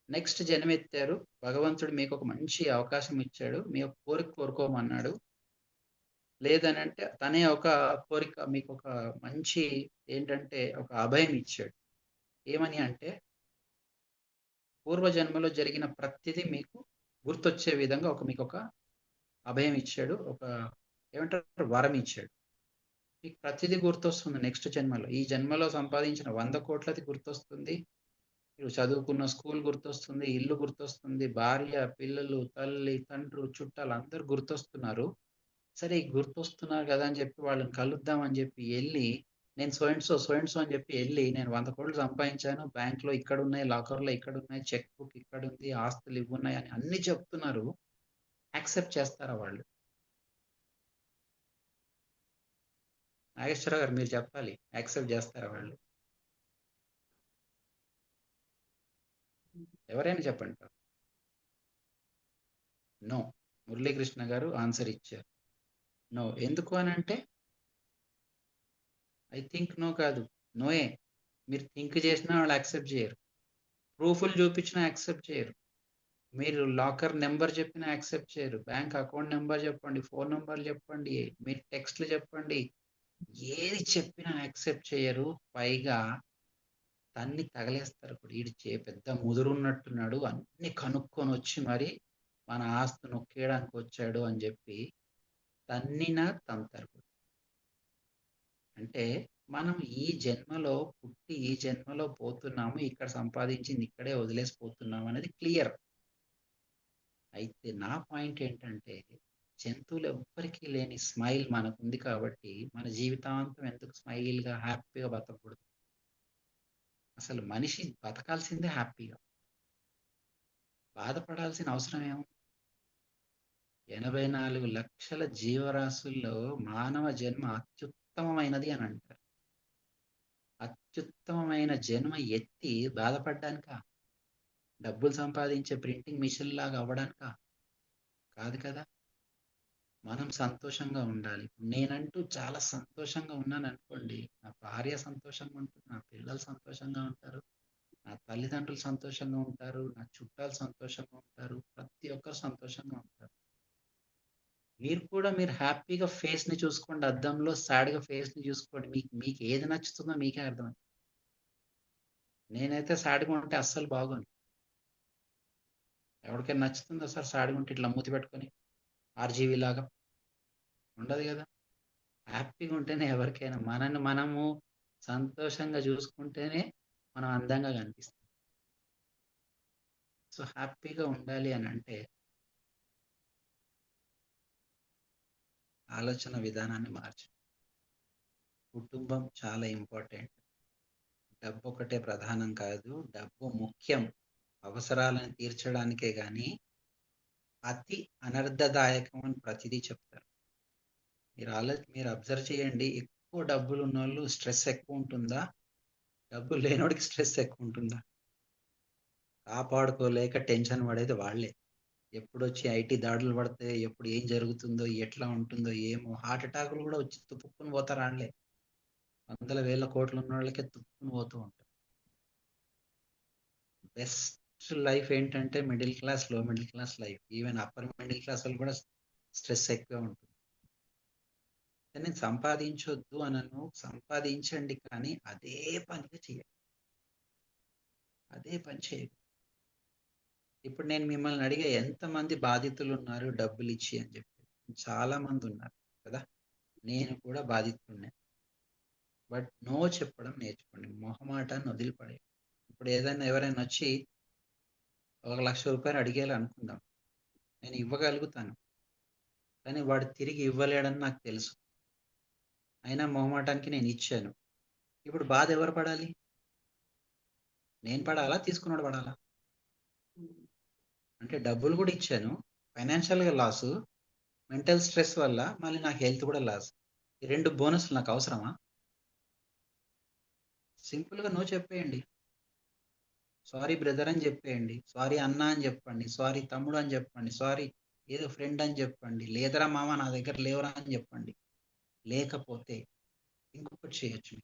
నెక్స్ట్ జన్మ ఎత్తారు, భగవంతుడు మీకు ఒక మంచి అవకాశం ఇచ్చాడు, మీ ఒక కోరిక కోరుకోమన్నాడు. లేదని అంటే తనే ఒక కోరిక మీకు ఒక మంచి ఏంటంటే ఒక అభయం ఇచ్చాడు. ఏమని అంటే పూర్వజన్మలో జరిగిన ప్రతిదీ మీకు గుర్తొచ్చే విధంగా మీకు ఒక అభయం ఇచ్చాడు, ఒక ఏమంటారు వరం ఇచ్చాడు. మీకు ప్రతిదీ గుర్తొస్తుంది నెక్స్ట్ జన్మలో. ఈ జన్మలో సంపాదించిన 100 కోట్లది గుర్తొస్తుంది, మీరు చదువుకున్న స్కూల్ గుర్తొస్తుంది, ఇల్లు గుర్తొస్తుంది, భార్య పిల్లలు తల్లి తండ్రులు చుట్టాలు అందరూ గుర్తొస్తున్నారు. సరే గుర్తొస్తున్నారు కదా అని చెప్పి వాళ్ళని కలుద్దామని చెప్పి వెళ్ళి నేను సో అండ్ సో అని చెప్పి వెళ్ళి నేను 100 కోట్లు సంపాదించాను, బ్యాంక్లో ఇక్కడ ఉన్నాయి, లాకర్లో ఇక్కడ ఉన్నాయి, చెక్ బుక్ ఇక్కడ ఉంది, ఆస్తులు ఇవ్వున్నాయి అని అన్ని చెప్తున్నారు. యాక్సెప్ట్ చేస్తారా వాళ్ళు? నాగేశ్వరరావు గారు మీరు చెప్పాలి, యాక్సెప్ట్ చేస్తారా వాళ్ళు? ఎవరైనా చెప్పండి. నో. మురళీకృష్ణ గారు ఆన్సర్ ఇచ్చారు నో. ఎందుకు అని అంటే ఐ థింక్ నో కాదు, నోయే. మీరు థింక్ చేసినా వాళ్ళు యాక్సెప్ట్ చేయరు, ప్రూఫ్లు చూపించినా యాక్సెప్ట్ చేయరు, మీరు లాకర్ నెంబర్ చెప్పినా యాక్సెప్ట్ చేయరు, బ్యాంక్ అకౌంట్ నెంబర్ చెప్పండి, ఫోన్ నెంబర్ చెప్పండి, మీరు టెక్స్ట్లు చెప్పండి, ఏది చెప్పినా యాక్సెప్ట్ చేయరు. పైగా తన్ని తగలేస్తారు కూడా. వీడి పెద్ద ముదురున్నట్టున్నాడు, అన్ని కనుక్కొని వచ్చి మరి మన ఆస్తి నొక్కేయడానికి వచ్చాడు అని చెప్పి తన్నినా తంతారు. అంటే మనం ఈ జన్మలో పుట్టి ఈ జన్మలో పోతున్నాము, ఇక్కడ సంపాదించింది ఇక్కడే వదిలేసిపోతున్నాము అనేది క్లియర్. అయితే నా పాయింట్ ఏంటంటే జంతువులు ఎవ్వరికీ లేని స్మైల్ మనకుంది కాబట్టి మన జీవితాంతం ఎందుకు స్మైల్గా హ్యాపీగా బతకూడదు? అసలు మనిషి బతకాల్సిందే హ్యాపీగా, బాధపడాల్సిన అవసరం ఏముంది? 84 లక్షల జీవరాశుల్లో మానవ జన్మ అత్యుత్తమమైనది అని అంటారు. అత్యుత్తమమైన జన్మ ఎత్తి బాధపడ్డానికా? డబ్బులు సంపాదించే ప్రింటింగ్ మిషన్ లాగా అవ్వడానికా? కాదు కదా. మనం సంతోషంగా ఉండాలి. నేనంటూ చాలా సంతోషంగా ఉన్నాను అనుకోండి, నా భార్య సంతోషంగా ఉంటుంది, నా పిల్లలు సంతోషంగా ఉంటారు, నా తల్లిదండ్రులు సంతోషంగా ఉంటారు, నా చుట్టాలు సంతోషంగా ఉంటారు, ప్రతి ఒక్కరు సంతోషంగా ఉంటారు. మీరు కూడా మీరు హ్యాపీగా ఫేస్ని చూసుకోండి, అద్దంలో సాడ్గా ఫేస్ని చూసుకోండి, మీకు ఏది నచ్చుతుందో మీకే అర్థమైంది. నేనైతే సాడ్గా ఉంటే అస్సలు బాగోను. ఎవరికైనా నచ్చుతుందో సార్ సాడ్గా ఉంటే ఇట్లా మూతి పెట్టుకొని ఆర్జీవీ లాగా? ఉండదు కదా. హ్యాపీగా ఉంటేనే ఎవరికైనా మనల్ని మనము సంతోషంగా చూసుకుంటేనే మనం అందంగా కనిపిస్తాం. సో హ్యాపీగా ఉండాలి అని అంటే ఆలోచన విధానాన్ని మార్చండి. కుటుంబం చాలా ఇంపార్టెంట్. డబ్బు ఒకటే ప్రధానం కాదు, డబ్బు ముఖ్యం అవసరాలను తీర్చడానికే కానీ అతి అనర్థదాయకం అని ప్రతిదీ చెప్తారు. మీరు అబ్జర్వ్ చేయండి, ఎక్కువ డబ్బులు ఉన్న వాళ్ళు స్ట్రెస్ ఎక్కువ ఉంటుందా, డబ్బు లేనోడికి స్ట్రెస్ ఎక్కువ ఉంటుందా? కాపాడుకోలేక టెన్షన్ పడేది వాళ్ళే. ఎప్పుడు వచ్చి ఐటీ దాడులు పడితే ఎప్పుడు ఏం జరుగుతుందో ఎట్లా ఉంటుందో ఏమో, హార్ట్ అటాకులు కూడా వచ్చి తుప్పుకుని పోతారు వాళ్ళే. వందల వేల కోట్లు ఉన్న వాళ్ళకే తుప్పుకుని పోతూ ఉంటారు. బెస్ట్ లైఫ్ ఏంటంటే మిడిల్ క్లాస్, లో middle class life. Even upper middle class వాళ్ళు కూడా స్ట్రెస్ ఎక్కువ ఉంటుంది. నేను సంపాదించొద్దు అనను, సంపాదించండి, కానీ అదే పనిగా చేయాలి, అదే పని చేయాలి. ఇప్పుడు నేను మిమ్మల్ని అడిగే ఎంతమంది బాధితులు ఉన్నారు డబ్బులు ఇచ్చి అని చెప్పి? చాలా మంది ఉన్నారు కదా, నేను కూడా బాధితున్నే. బట్ నో చెప్పడం నేర్చుకోండి, మొహమాటాన్ని వదిలిపడే. ఇప్పుడు ఏదైనా ఎవరైనా వచ్చి 1,00,000 రూపాయలు అడిగేలా అనుకుందాం, నేను ఇవ్వగలుగుతాను, కానీ వాడు తిరిగి ఇవ్వలేడని నాకు తెలుసు, అయినా మొహమాటానికి నేను ఇచ్చాను. ఇప్పుడు బాధ ఎవరు పడాలి? నేను పడాలా, తీసుకున్నాడు పడాలా? అంటే డబ్బులు కూడా ఇచ్చాను, ఫైనాన్షియల్గా లాసు, మెంటల్ స్ట్రెస్ వల్ల మళ్ళీ నాకు హెల్త్ కూడా లాస్. ఈ 2 బోనస్లు నాకు అవసరమా? సింపుల్గా నో చెప్పేయండి. సారీ బ్రదర్ అని చెప్పేయండి, సారీ అన్న అని చెప్పండి, సారీ తమ్ముడు అని చెప్పండి, సారీ ఏదో ఫ్రెండ్ అని చెప్పండి, లేదరా మామ నా దగ్గర లేవరా అని చెప్పండి. లేకపోతే ఇంకొకటి చేయొచ్చు,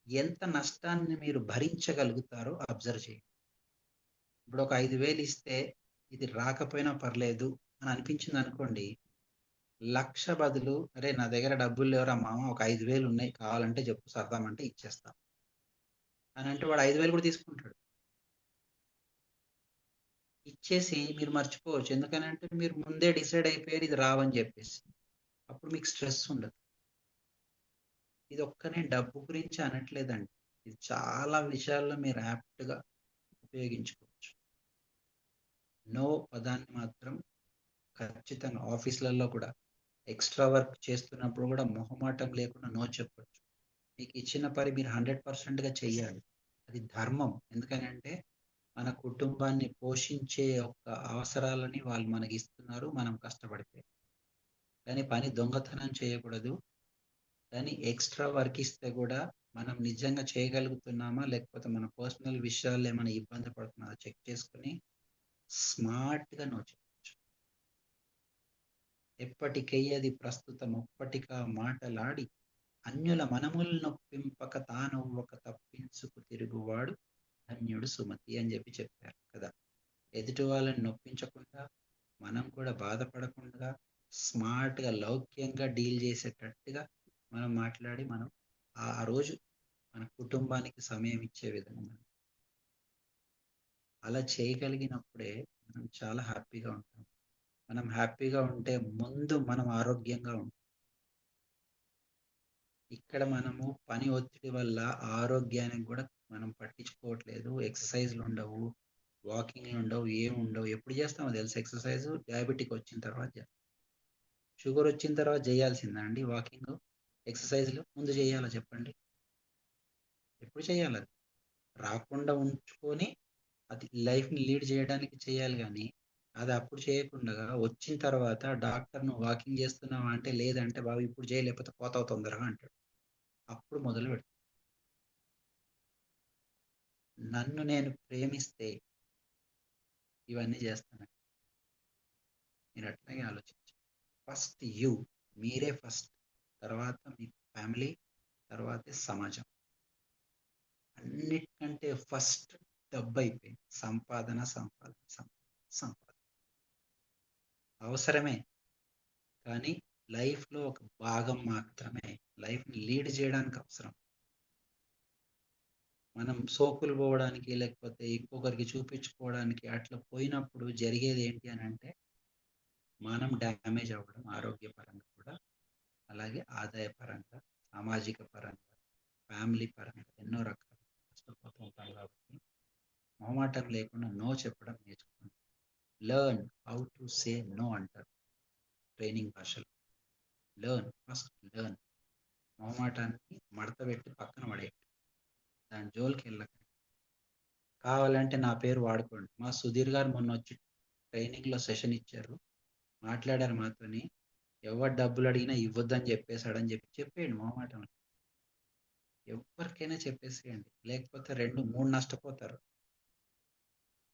ఎంత నష్టాన్ని మీరు భరించగలుగుతారో అబ్జర్వ్ చేయండి. ఇప్పుడు ఒక 5,000 ఇస్తే ఇది రాకపోయినా పర్లేదు అని అనిపించింది అనుకోండి, 1,00,000 బదులు అరే నా దగ్గర డబ్బులు లేవరా మామ, ఒక 5,000 ఉన్నాయి, కావాలంటే చెప్పు సర్దామంటే ఇచ్చేస్తాం అని అంటే వాడు 5,000 కూడా తీసుకుంటాడు. ఇచ్చేసి మీరు మర్చిపోవచ్చు, ఎందుకనంటే మీరు ముందే డిసైడ్ అయిపోయారు ఇది రావని చెప్పేసి. అప్పుడు మీకు స్ట్రెస్ ఉండదు. ఇది ఒక్కనే డబ్బు గురించి అనట్లేదండి, ఇది చాలా విషయాల్లో మీరు యాప్ట్గా ఉపయోగించుకోవచ్చు. నో పదాన్ని మాత్రం ఖచ్చితంగా ఆఫీసులలో కూడా ఎక్స్ట్రా వర్క్ చేస్తున్నప్పుడు కూడా మొహమాటం లేకుండా నో చెప్పొచ్చు. మీకు ఇచ్చిన పని మీరు 100%గా చెయ్యాలి, అది ధర్మం. ఎందుకనంటే మన కుటుంబాన్ని పోషించే యొక్క అవసరాలని వాళ్ళు మనకి ఇస్తున్నారు, మనం కష్టపడితే. కానీ పని దొంగతనం చేయకూడదు, కానీ ఎక్స్ట్రా వర్క్ ఇస్తే కూడా మనం నిజంగా చేయగలుగుతున్నామా లేకపోతే మన పర్సనల్ విషయాలు ఏమైనా ఇబ్బంది పడుతున్నారా చెక్ చేసుకుని స్మార్ట్గా నో చెప్పచ్చు. ఎప్పటికయ్యది ప్రస్తుతం ఒప్పటికా మాటలాడి అన్యుల మనములు నొప్పింపక తానొవ్వక తప్పించుకు తిరుగువాడు ధన్యుడు సుమతి అని చెప్పారు కదా. ఎదుటి వాళ్ళని నొప్పించకుండా, మనం కూడా బాధపడకుండా, స్మార్ట్గా లౌక్యంగా డీల్ చేసేటట్టుగా మనం మాట్లాడి మనం ఆ రోజు మన కుటుంబానికి సమయం ఇచ్చే విధంగా అలా చేయగలిగినప్పుడే మనం చాలా హ్యాపీగా ఉంటాం. మనం హ్యాపీగా ఉంటే ముందు మనం ఆరోగ్యంగా ఉంటాం. ఇక్కడ మనము పని ఒత్తిడి వల్ల ఆరోగ్యానికి కూడా మనం పట్టించుకోవట్లేదు, ఎక్సర్సైజ్లు ఉండవు, వాకింగ్లు ఉండవు, ఏముండవు. ఎప్పుడు చేస్తామో తెలుసు ఎక్సర్సైజ్? డయాబెటిక్ వచ్చిన తర్వాత చేస్తాం. షుగర్ వచ్చిన తర్వాత చేయాల్సిందా అండి వాకింగ్, ఎక్సర్సైజ్లు? ముందు చేయాలా చెప్పండి? ఎప్పుడు చేయాలి? అది రాకుండా ఉంచుకొని అది లైఫ్ని లీడ్ చేయడానికి చేయాలి, కానీ అది అప్పుడు చేయకుండా వచ్చిన తర్వాత డాక్టర్ నువ్వు వాకింగ్ చేస్తున్నావా అంటే లేదంటే బాబు ఇప్పుడు చేయలేకపోతే పోతావు తొందరగా అంటాడు. అప్పుడు మొదలు పెడతాను. నన్ను నేను ప్రేమిస్తే ఇవన్నీ చేస్తాను. మీరు అట్లాగే ఆలోచించండి. ఫస్ట్ యూ, మీరే ఫస్ట్, తర్వాత మీ ఫ్యామిలీ, తర్వాతే సమాజం. అన్నిటికంటే ఫస్ట్ డబ్బు అయిపోయింది. సంపాదన సంపాదన సంపాదన సంపాదన అవసరమే, కానీ లైఫ్లో ఒక భాగం మాత్రమే. లైఫ్ని లీడ్ చేయడానికి అవసరం. మనం సోకులు పోవడానికి లేకపోతే ఇంకొకరికి చూపించుకోవడానికి అట్లా పోయినప్పుడు జరిగేది ఏంటి అని అంటే మనం డ్యామేజ్ అవ్వడం, ఆరోగ్యపరంగా కూడా, అలాగే ఆదాయపరంగా, సామాజిక పరంగా, ఫ్యామిలీ పరంగా ఎన్నో రకాల కష్టపోతూ ఉంటాం. కాబట్టి మొహమాటం లేకుండా నో చెప్పడం నేర్చుకోండి. Learn how to say no అంటారు ట్రైనింగ్ భాషలో. Learn, first learn. మొహమాటాన్ని మడత పెట్టి పక్కన పడేయండి. దాని జోలికి వెళ్ళకండి. కావాలంటే నా పేరు వాడుకోండి. మా సుధీర్ గారు మొన్న వచ్చి ట్రైనింగ్లో సెషన్ ఇచ్చారు, మాట్లాడారు మాతోని. ఎవరు డబ్బులు అడిగినా ఇవ్వద్దని చెప్పేశాడని చెప్పేయండి మొహమాటం. ఎవరికైనా చెప్పేసేయండి, లేకపోతే 2, 3 నష్టపోతారు.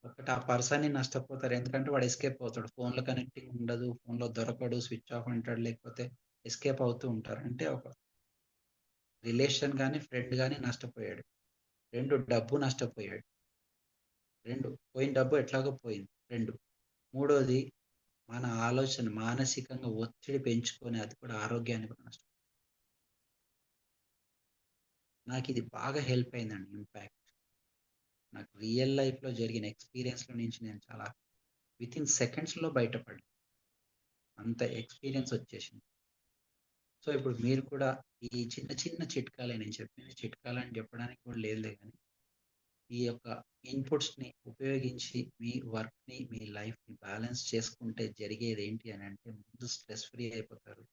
ఒకటి ఆ పర్సన్ నష్టపోతారు, ఎందుకంటే వాడు ఎస్కేప్ అవుతాడు. ఫోన్లో కనెక్టింగ్ ఉండదు, ఫోన్లో దొరకడు, స్విచ్ ఆఫ్ అంటాడు, లేకపోతే ఎస్కేప్ అవుతూ ఉంటారు. అంటే ఒక రిలేషన్ కానీ ఫ్రెండ్ కానీ నష్టపోయాడు. 2 డబ్బు నష్టపోయాడు. 2 పోయిన డబ్బు ఎట్లాగో పోయింది. 2 మూడోది మన ఆలోచన మానసికంగా ఒత్తిడి పెంచుకొని అది కూడా ఆరోగ్యాన్ని కూడా నష్టం. నాకు ఇది బాగా హెల్ప్ అయిందండి. ఇంపాక్ట్ నాకు రియల్ లైఫ్లో జరిగిన ఎక్స్పీరియన్స్లో నుంచి నేను చాలా విత్ ఇన్ సెకండ్స్లో బయటపడ్డాను. అంత ఎక్స్పీరియన్స్ వచ్చేసింది. సో ఇప్పుడు మీరు కూడా ఈ చిన్న చిన్న చిట్కాలే, నేను చెప్పింది చిట్కాలని చెప్పడానికి కూడా లేదులే, కానీ ఈ యొక్క ఇన్పుట్స్ని ఉపయోగించి మీ వర్క్ని మీ లైఫ్ని బ్యాలెన్స్ చేసుకుంటే జరిగేది ఏంటి అని అంటే, ముందు స్ట్రెస్ ఫ్రీ అయిపోతారు.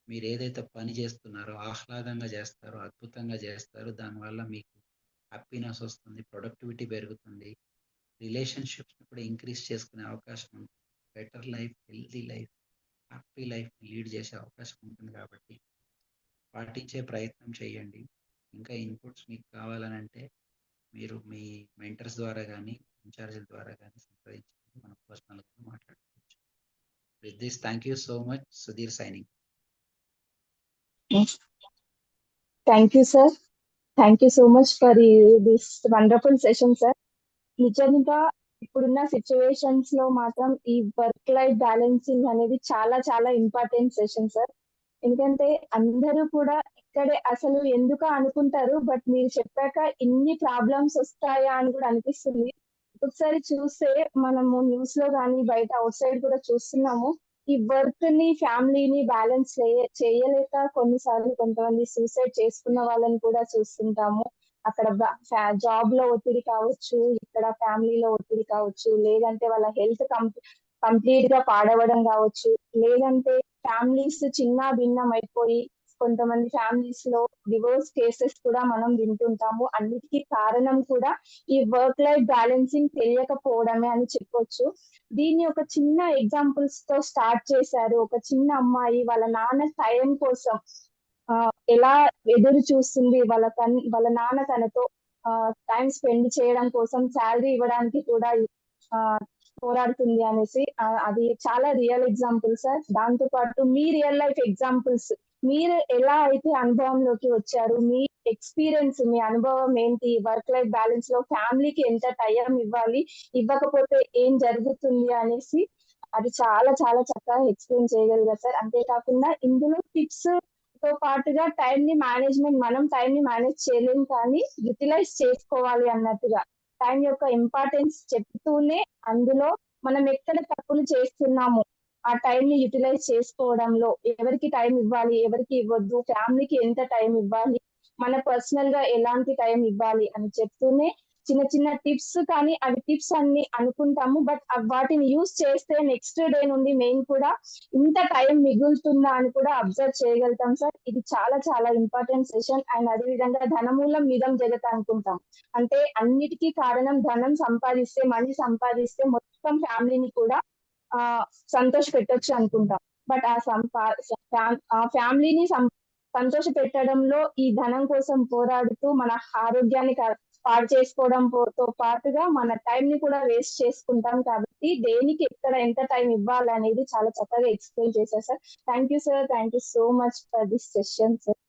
మీరు ఏదైతే పని చేస్తున్నారో ఆహ్లాదంగా చేస్తారో, అద్భుతంగా చేస్తారో, దానివల్ల మీకు హ్యాపీనెస్ వస్తుంది, ప్రొడక్టివిటీ పెరుగుతుంది, రిలేషన్షిప్స్ని కూడా ఇంక్రీజ్ చేసుకునే అవకాశం ఉంటుంది, better life, healthy life, happy లైఫ్ని లీడ్ చేసే అవకాశం ఉంటుంది. కాబట్టి పాటించే ప్రయత్నం చేయండి. ఇంకా ఇన్పుట్స్ మీకు కావాలని అంటే మీరు మీ మెంటర్స్ ద్వారా కానీ ఇన్ఛార్జీల ద్వారా కానీ సంప్రదించి మనం పర్సనల్గా మాట్లాడుకోవచ్చు. With this thank you so much. Sudheer signing. Thank you, sir. Thank you so much for this wonderful session, sir. నిజంగా ఇప్పుడున్న సిచ్యువేషన్స్ లో మాత్రం ఈ వర్క్ లైఫ్ బ్యాలెన్సింగ్ అనేది చాలా చాలా ఇంపార్టెంట్ సెషన్ సార్. ఎందుకంటే అందరూ కూడా ఇక్కడే అసలు ఎందుకు అనుకుంటారు, బట్ మీరు చెప్పాక ఇన్ని ప్రాబ్లమ్స్ వస్తాయా అని కూడా అనిపిస్తుంది. ఒకసారి చూస్తే మనము న్యూస్ లో కానీ బయట అవుట్ సైడ్ కూడా చూస్తున్నాము, ఈ వర్క్ ని ఫ్యామిలీని బ్యాలెన్స్ చేయలేక కొన్నిసార్లు కొంతమంది సూసైడ్ చేసుకున్న వాళ్ళని కూడా చూస్తుంటాము. అక్కడ జాబ్ లో ఒత్తిడి కావచ్చు, ఇక్కడ ఫ్యామిలీలో ఒత్తిడి కావచ్చు, లేదంటే వాళ్ళ హెల్త్ కంప్లీట్ గా పాడవడం కావచ్చు, లేదంటే ఫ్యామిలీస్ చిన్న భిన్నం అయిపోయి కొంతమంది ఫ్యామిలీస్ లో డివోర్స్ కేసెస్ కూడా మనం వింటుంటాము. అన్నిటికీ కారణం కూడా ఈ వర్క్ లైఫ్ బ్యాలెన్సింగ్ తెలియకపోవడమే అని చెప్పొచ్చు. దీన్ని ఒక చిన్న ఎగ్జాంపుల్స్ తో స్టార్ట్ చేశారు. ఒక చిన్న అమ్మాయి వాళ్ళ నాన్న టైం కోసం ఎలా ఎదురు చూస్తుంది, వాళ్ళ నాన్న తనతో టైం స్పెండ్ చేయడం కోసం శాలరీ ఇవ్వడానికి కూడా పోరాడుతుంది అనేసి, అది చాలా రియల్ ఎగ్జాంపుల్ సార్. దాంతో పాటు మీ రియల్ లైఫ్ ఎగ్జాంపుల్స్, మీరు ఎలా అయితే అనుభవంలోకి వచ్చారు, మీ ఎక్స్పీరియన్స్, మీ అనుభవం ఏంటి, వర్క్ లైఫ్ బ్యాలెన్స్ లో ఫ్యామిలీకి ఎంత టైం ఇవ్వాలి, ఇవ్వకపోతే ఏం జరుగుతుంది అనేసి అది చాలా చాలా చక్కగా ఎక్స్ప్లెయిన్ చేయగలిగారు సార్. అంతేకాకుండా ఇందులో టిప్స్ తో పాటుగా టైం ని మేనేజ్మెంట్, మనం టైం ని మేనేజ్ చేయలేం కానీ యూటిలైజ్ చేసుకోవాలి అన్నట్టుగా టైం యొక్క ఇంపార్టెన్స్ చెప్తూనే అందులో మనం ఎక్కడ తప్పులు చేస్తున్నాము, ఆ టైం ని యూటిలైజ్ చేసుకోవడంలో ఎవరికి టైం ఇవ్వాలి, ఎవరికి ఇవ్వద్దు, ఫ్యామిలీకి ఎంత టైం ఇవ్వాలి, మన పర్సనల్ గా ఎలాంటి టైం ఇవ్వాలి అని చెప్తూనే చిన్న చిన్న టిప్స్, కానీ అవి టిప్స్ అన్ని అనుకుంటాము, బట్ వాటిని యూజ్ చేస్తే నెక్స్ట్ డే నుండి మేము కూడా ఇంత టైం మిగులుతుందా అని కూడా అబ్జర్వ్ చేయగలుగుతాం సార్. ఇది చాలా చాలా ఇంపార్టెంట్ సెషన్. అండ్ అదే విధంగా ధనమూలం మిదం జగత్ అనుకుంటాం, అంటే అన్నిటికీ కారణం ధనం సంపాదిస్తే, మనీ సంపాదిస్తే మొత్తం ఫ్యామిలీని కూడా సంతోష పెట్టొచ్చు అనుకుంటాం. బట్ ఆ ఫ్యామిలీని సంతోష పెట్టడంలో ఈ ధనం కోసం పోరాడుతూ మన ఆరోగ్యాన్ని పాడు చేసుకోవడంతో పాటుగా మన టైం ని కూడా వేస్ట్ చేసుకుంటాం. కాబట్టి దేనికి ఎక్కడ ఎంత టైం ఇవ్వాలి అనేది చాలా చక్కగా ఎక్స్ప్లెయిన్ చేశారు sir. Thank you sir. Thank you so much for this session sir.